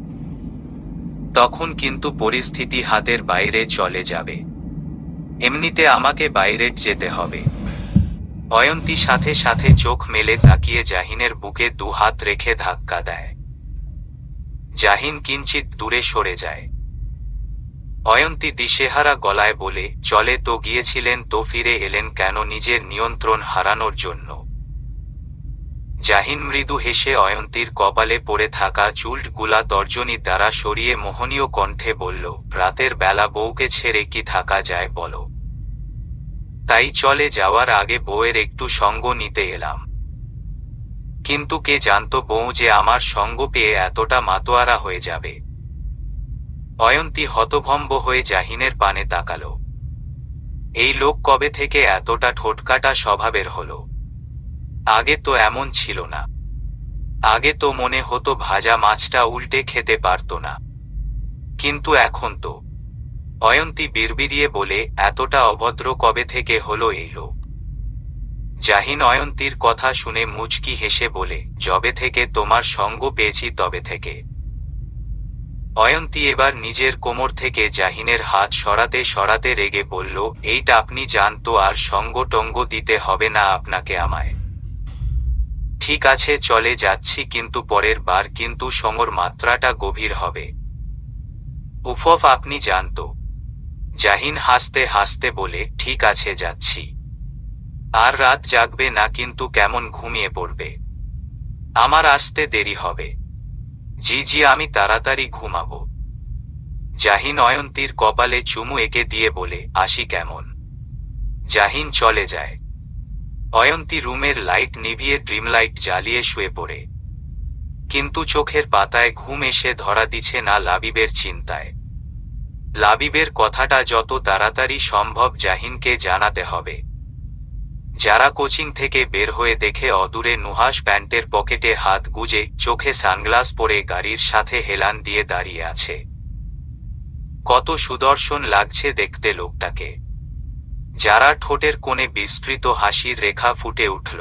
তখন কিন্তু পরিস্থিতি হাতের বাইরে চলে যাবে। এমনিতে আমাকে বাইরে যেতে হবে। অয়ন্তী সাথে সাথে চোখ মেলে তাকিয়ে জাহিনের বুকে দু হাত রেখে ধাক্কা দেয়। জাহিন কিঞ্চিত দূরে সরে যায়। অয়ন্তী দিশেহারা গলায় বলে, চলে তো গিয়েছিলেন তো ফিরে এলেন কেন নিজের নিয়ন্ত্রণ হারানোর জন্য? জাহিন মৃদু হেসে অয়ন্তীর কপালে পড়ে থাকা চুলগুলা তর্জনী দ্বারা সরিয়ে মোহনীয় কণ্ঠে বলল, রাতের বেলা বউকে ছেড়ে কি থাকা যায় বলো? তাই চলে যাওয়ার আগে বউয়ের একটু সঙ্গ নিতে এলাম। কিন্তু কে জানতো বউ যে আমার সঙ্গ পেয়ে এতটা মাতোয়ারা হয়ে যাবে। অয়ন্তী হতভম্ব হয়ে জাহিনের পানে তাকালো। এই লোক কবে থেকে এতটা ঠোঁটকাটা স্বভাবের হলো? আগে তো এমন ছিল না। আগে তো মনে হতো ভাজা মাছটা উল্টে খেতে পারতো না, কিন্তু এখন তো। অয়ন্তী বিড়বিড়িয়ে বলে, এতটা অভদ্র কবে থেকে হলো এই লোক? জাহিন অয়ন্তীর কথা শুনে মুচকি হেসে বলে, যবে থেকে তোমার সঙ্গ পেয়েছি তবে থেকে। অয়ন্তী এবার নিজের কোমর থেকে জাহিনের হাত সরাতে সরাতে রেগে বলল, এইটা আপনি জানতো আর সঙ্গ টঙ্গ দিতে হবে না আপনাকে আমায়। ঠিক আছে চলে যাচ্ছি, কিন্তু পরের বার কিন্তু সঙ্গর মাত্রাটা গভীর হবে। উফফ আপনি জানতো। জাহিন হাসতে হাসতে বলে, ঠিক আছে যাচ্ছি। আর রাত জাগবে না কিন্তু কেমন ঘুমিয়ে পড়বে। আমার আসতে দেরি হবে। জি জি আমি তাড়াতাড়ি ঘুমাবো। জাহিন অয়ন্তীর কপালে চুমু এঁকে দিয়ে বলে, আসি কেমন? জাহিন চলে যায়। অয়ন্তী রুমের লাইট নিভিয়ে ড্রিম লাইট জ্বালিয়ে শুয়ে পড়ে। কিন্তু চোখের পাতায় ঘুম এসে ধরা দিচ্ছে না লাবিবের চিন্তায়। লাবিবের কথাটা যত তাড়াতাড়ি সম্ভব জাহিনকে জানাতে হবে। যারা কোচিং থেকে বের হয়ে দেখে অদূরে নুহাস প্যান্টের পকেটে হাত গুজে চোখে সানগ্লাস পরে গাড়ির সাথে হেলান দিয়ে দাঁড়িয়ে আছে। কত সুদর্শন লাগছে দেখতে লোকটাকে। যারা ঠোঁটের কোণে বিস্তৃত হাসির রেখা ফুটে উঠল।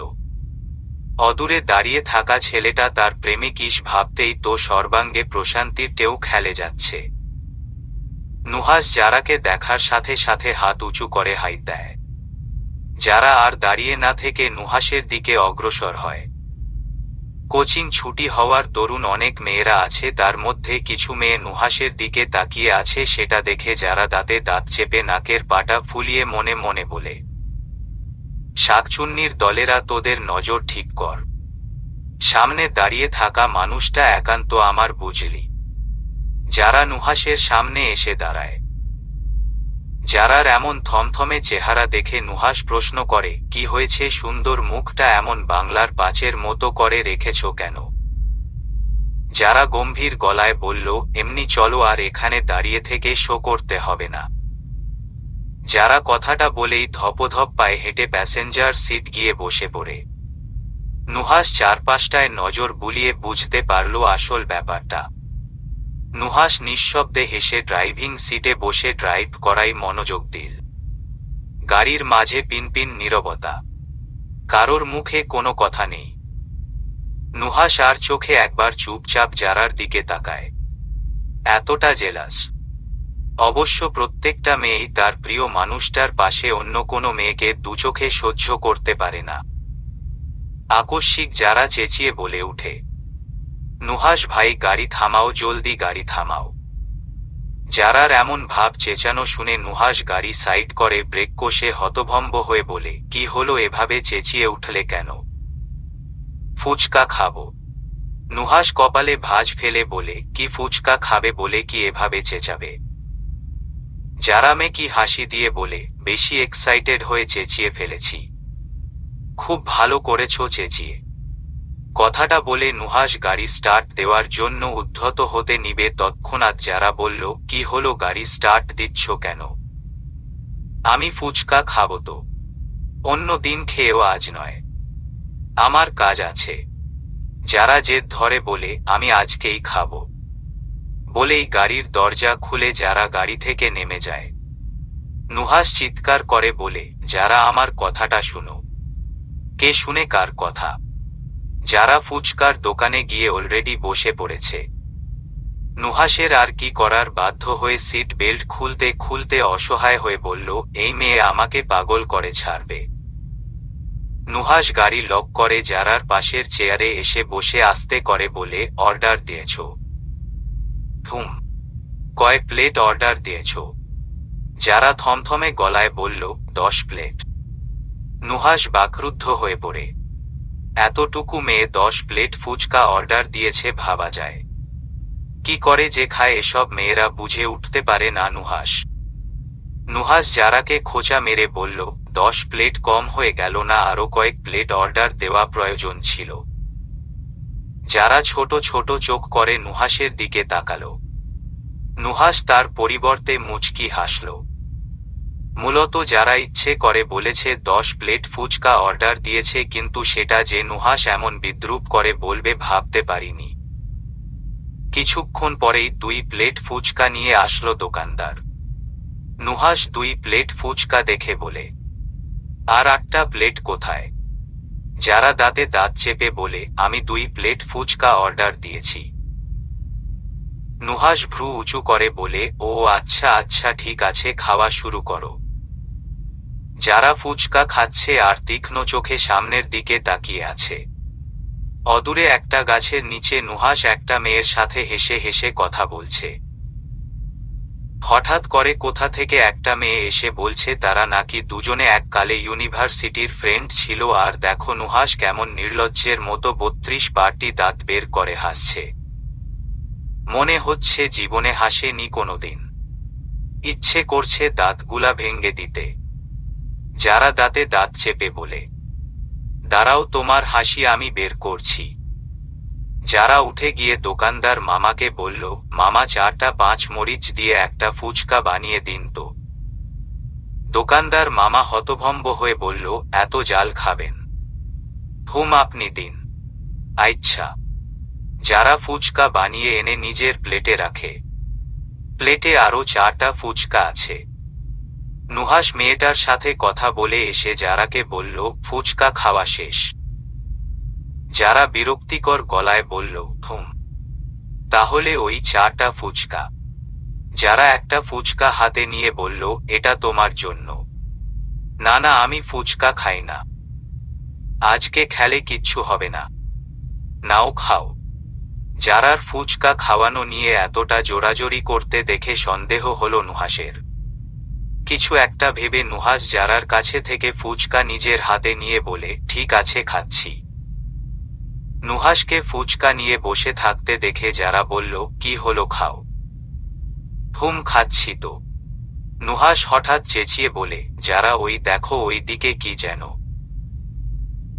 অদূরে দাঁড়িয়ে থাকা ছেলেটা তার প্রেমিকিস ভাবতেই তো সর্বাঙ্গে প্রশান্তির টেউ খেলে যাচ্ছে। নুহাস যারাকে দেখার সাথে সাথে হাত উঁচু করে হাই দেয়। যারা আর দাঁড়িয়ে না থেকে নুহাসের দিকে অগ্রসর হয়। কোচিং ছুটি হওয়ার দরুন অনেক মেয়েরা আছে, তার মধ্যে কিছু মেয়ে নুহাসের দিকে তাকিয়ে আছে, সেটা দেখে যারা দাঁতে দাঁত চেপে নাকের পাটা ফুলিয়ে মনে মনে বলে, শাকচুন্নির দলেরা তোদের নজর ঠিক কর। সামনে দাঁড়িয়ে থাকা মানুষটা একান্ত আমার বুঝলি। যারা নুহাসের সামনে এসে দাঁড়ায়। যারার এমন থমথমে চেহারা দেখে নুহাস প্রশ্ন করে, কি হয়েছে, সুন্দর মুখটা এমন বাংলার পাঁচের মতো করে রেখেছ কেন? যারা গম্ভীর গলায় বলল, এমনি চলো, আর এখানে দাঁড়িয়ে থেকে শো করতে হবে না। যারা কথাটা বলেই ধপধপ পায়ে হেঁটে প্যাসেঞ্জার সিট গিয়ে বসে পড়ে। নুহাস চারপাশটায় নজর বুলিয়ে বুঝতে পারল আসল ব্যাপারটা। নুহাস নিঃশব্দে হেসে ড্রাইভিং সিটে বসে ড্রাইভ করাই মনোযোগ দিল। গাড়ির মাঝে পিনপিন নীরবতা, কারোর মুখে কোনো কথা নেই। নুহাস আর চোখে একবার চুপচাপ জারার দিকে তাকায়। এতটা জেলাস। অবশ্য প্রত্যেকটা মেয়েই তার প্রিয় মানুষটার পাশে অন্য কোনো মেয়েকে দুচোখে সহ্য করতে পারে না। আকস্মিক যারা চেঁচিয়ে বলে উঠে, নুহাস ভাই, গাড়ি থামাও, জলদি গাড়ি থামাও। যারার এমন ভাব চেঁচানো শুনে নুহাস গাড়ি সাইড করে ব্রেক কষে হতভম্ব হয়ে বলে, কি হলো, এভাবে চেঁচিয়ে উঠলে কেন? ফুচকা খাবো। নুহাস কপালে ভাঁজ ফেলে বলে, কি ফুচকা খাবে বলে কি এভাবে চেঁচাবে? যারা মেকি হাসি দিয়ে বলে, বেশি এক্সাইটেড হয়ে চেঁচিয়ে ফেলেছি। খুব ভালো করেছো চেঁচিয়ে। কথাটা বলে নুহাস গাড়ি স্টার্ট দেওয়ার জন্য উদ্ধত হতে নিবে তৎক্ষণাৎ যারা বলল, কি হলো, গাড়ি স্টার্ট দিচ্ছ কেন? আমি ফুচকা খাবো তো। অন্য দিন খেয়েও আজ নয়, আমার কাজ আছে। যারা জেদ ধরে বলে, আমি আজকেই খাবো। বলেই গাড়ির দরজা খুলে যারা গাড়ি থেকে নেমে যায়। নুহাস চিৎকার করে বলে, যারা আমার কথাটা শুনো। কে শুনে কার কথা? যারা ফুচকার দোকানে গিয়ে অলরেডি বসে পড়েছে। নুহাসের আর কি করার, বাধ্য হয়ে সিট বেল্ট খুলতে খুলতে অসহায় হয়ে বলল, এই মেয়ে আমাকে পাগল করে ছাড়বে। নুহাস গাড়ি লক করে যারার পাশের চেয়ারে এসে বসে আস্তে করে বলে, অর্ডার দিয়েছ? হুম। কয় প্লেট অর্ডার দিয়েছ? যারা থমথমে গলায় বলল, 10 প্লেট। নুহাস বাকরুদ্ধ হয়ে পড়ে। এতটুকু মেয়ে 10 প্লেট ফুচকা অর্ডার দিয়েছে, ভাবা যায়? কি করে যে খায় এসব মেয়েরা বুঝে উঠতে পারে না নুহাস। নুহাস যারাকে খোঁচা মেরে বলল, 10 প্লেট কম হয়ে গেল না? আরো কয়েক প্লেট অর্ডার দেওয়া প্রয়োজন ছিল। যারা ছোট ছোট চোখ করে নুহাসের দিকে তাকালো। নুহাস তার পরিবর্তে মুচকি হাসল। মূলত যারা ইচ্ছে করে বলেছে 10 প্লেট ফুচকা অর্ডার দিয়েছে, কিন্তু সেটা যে নুহাস এমন বিদ্রূপ করে বলবে ভাবতে পারিনি। কিছুক্ষণ পরেই 2 প্লেট ফুচকা নিয়ে আসলো দোকানদার। নুহাস 2 প্লেট ফুচকা দেখে বলে, আর 8টা প্লেট কোথায়? যারা দাঁতে দাঁত চেপে বলে, আমি 2 প্লেট ফুচকা অর্ডার দিয়েছি। নুহাস ভ্রু উঁচু করে বলে, ও আচ্ছা আচ্ছা, ঠিক আছে, খাওয়া শুরু করো। যারা ফুচকা খাচ্ছে আর তীক্ষ্ণ চোখে সামনের দিকে তাকিয়ে আছে। অদূরে একটা গাছের নিচে নুহাস একটা মেয়ের সাথে হেসে হেসে কথা বলছে। হঠাৎ করে কোথা থেকে একটা মেয়ে এসে বলছে তারা নাকি দুজনে এককালে ইউনিভার্সিটির ফ্রেন্ড ছিল, আর দেখো নুহাস কেমন নির্লজ্জের মতো 32 পাটি দাঁত বের করে হাসছে। মনে হচ্ছে জীবনে হাসেনি কোনোদিন। ইচ্ছে করছে দাঁতগুলা ভেঙে দিতে। যারা দাঁতে দাঁত চেপে বলে, দাঁড়াও, তোমার হাসি আমি বের করছি। যারা উঠে গিয়ে দোকানদার মামাকে বলল, মামা 4টা 5 মরিচ দিয়ে একটা ফুচকা বানিয়ে দিন তো। দোকানদার মামা হতভম্ব হয়ে বলল, এত জাল খাবেন? হুম, আপনি দিন। আচ্ছা। যারা ফুচকা বানিয়ে এনে নিজের প্লেটে রাখে। প্লেটে আরো 4টা ফুচকা আছে। নুহাস মেয়েটার সাথে কথা বলে এসে যারাকে বলল, ফুচকা খাওয়া শেষ। যারা বিরক্তিকর গলায় বলল, হুম। তাহলে ওই 4টা ফুচকা। যারা একটা ফুচকা হাতে নিয়ে বলল, এটা তোমার জন্য। না না, আমি ফুচকা খাই না। আজকে খেলে কিচ্ছু হবে না। নাও খাও। যারার ফুচকা খাওয়ানো নিয়ে এতটা জোরাজোরি করতে দেখে সন্দেহ হলো নুহাসের। কিছু একটা ভেবে নুহাস যারার কাছে থেকে ফুচকা নিজের হাতে নিয়ে বলে, ঠিক আছে, খাচ্ছি। নুহাসকে ফুচকা নিয়ে বসে থাকতে দেখে যারা বলল, কি হলো, খাও। হুম, খাচ্ছি তো। নুহাস হঠাৎ চেঁচিয়ে বলে, যারা ওই দেখো, ওই দিকে কি যেন।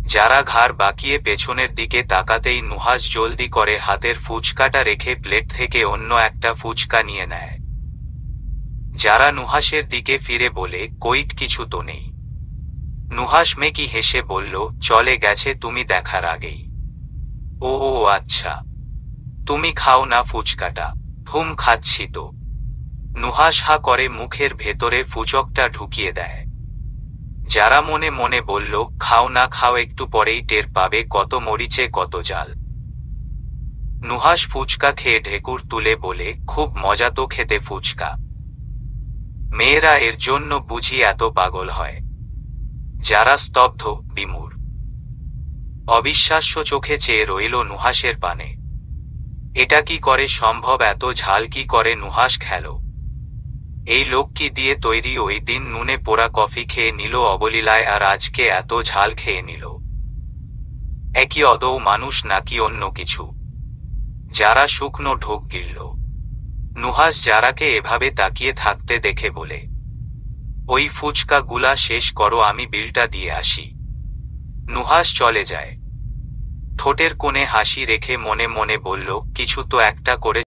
যারা ঘাড় বাঁকিয়ে পেছনের দিকে তাকাতেই নুহাস জলদি করে হাতের ফুচকাটা রেখে প্লেট থেকে অন্য একটা ফুচকা নিয়ে নেয়। যারা নুহাসের দিকে ফিরে বলে, কইট কিছু তো নেই। নুহাস মেকি হেসে বলল, চলে গেছে তুমি দেখার আগেই। ও ও আচ্ছা, তুমি খাও না ফুচকাটা? হুম খাচ্ছি তো। নুহাস হা করে মুখের ভেতরে ফুচকটা ঢুকিয়ে দেয়। যারা মনে মনে বলল, খাও না খাও, একটু পরেই টের পাবে কত মরিচে কত জাল। নুহাস ফুচকা খেয়ে ঢেকুর তুলে বলে, খুব মজা তো খেতে ফুচকা। মেয়েরা এর জন্য বুঝি এত পাগল হয়। যারা স্তব্ধ, বিমূঢ়, অবিশ্বাস্য চোখে চেয়ে রইল নুহাসের পানে। এটা কি করে সম্ভব? এত ঝাল কি করে নুহাস খেল? এই লোক কি দিয়ে তৈরি? ওই দিন নুনে পোড়া কফি খেয়ে নিল অবলীলায়, আর আজকে এত ঝাল খেয়ে নিল। একই অদৌ মানুষ নাকি অন্য কিছু? যারা শুকনো ঢোক গিলল। নুহাস যারাকে এভাবে তাকিয়ে থাকতে দেখে বলে, ওই ফুচকা গুলা শেষ করো, আমি বিলটা দিয়ে আসি। নুহাস চলে যায়। ঠোঁটের কোণে হাসি রেখে মনে মনে বলল, কিছু তো একটা করে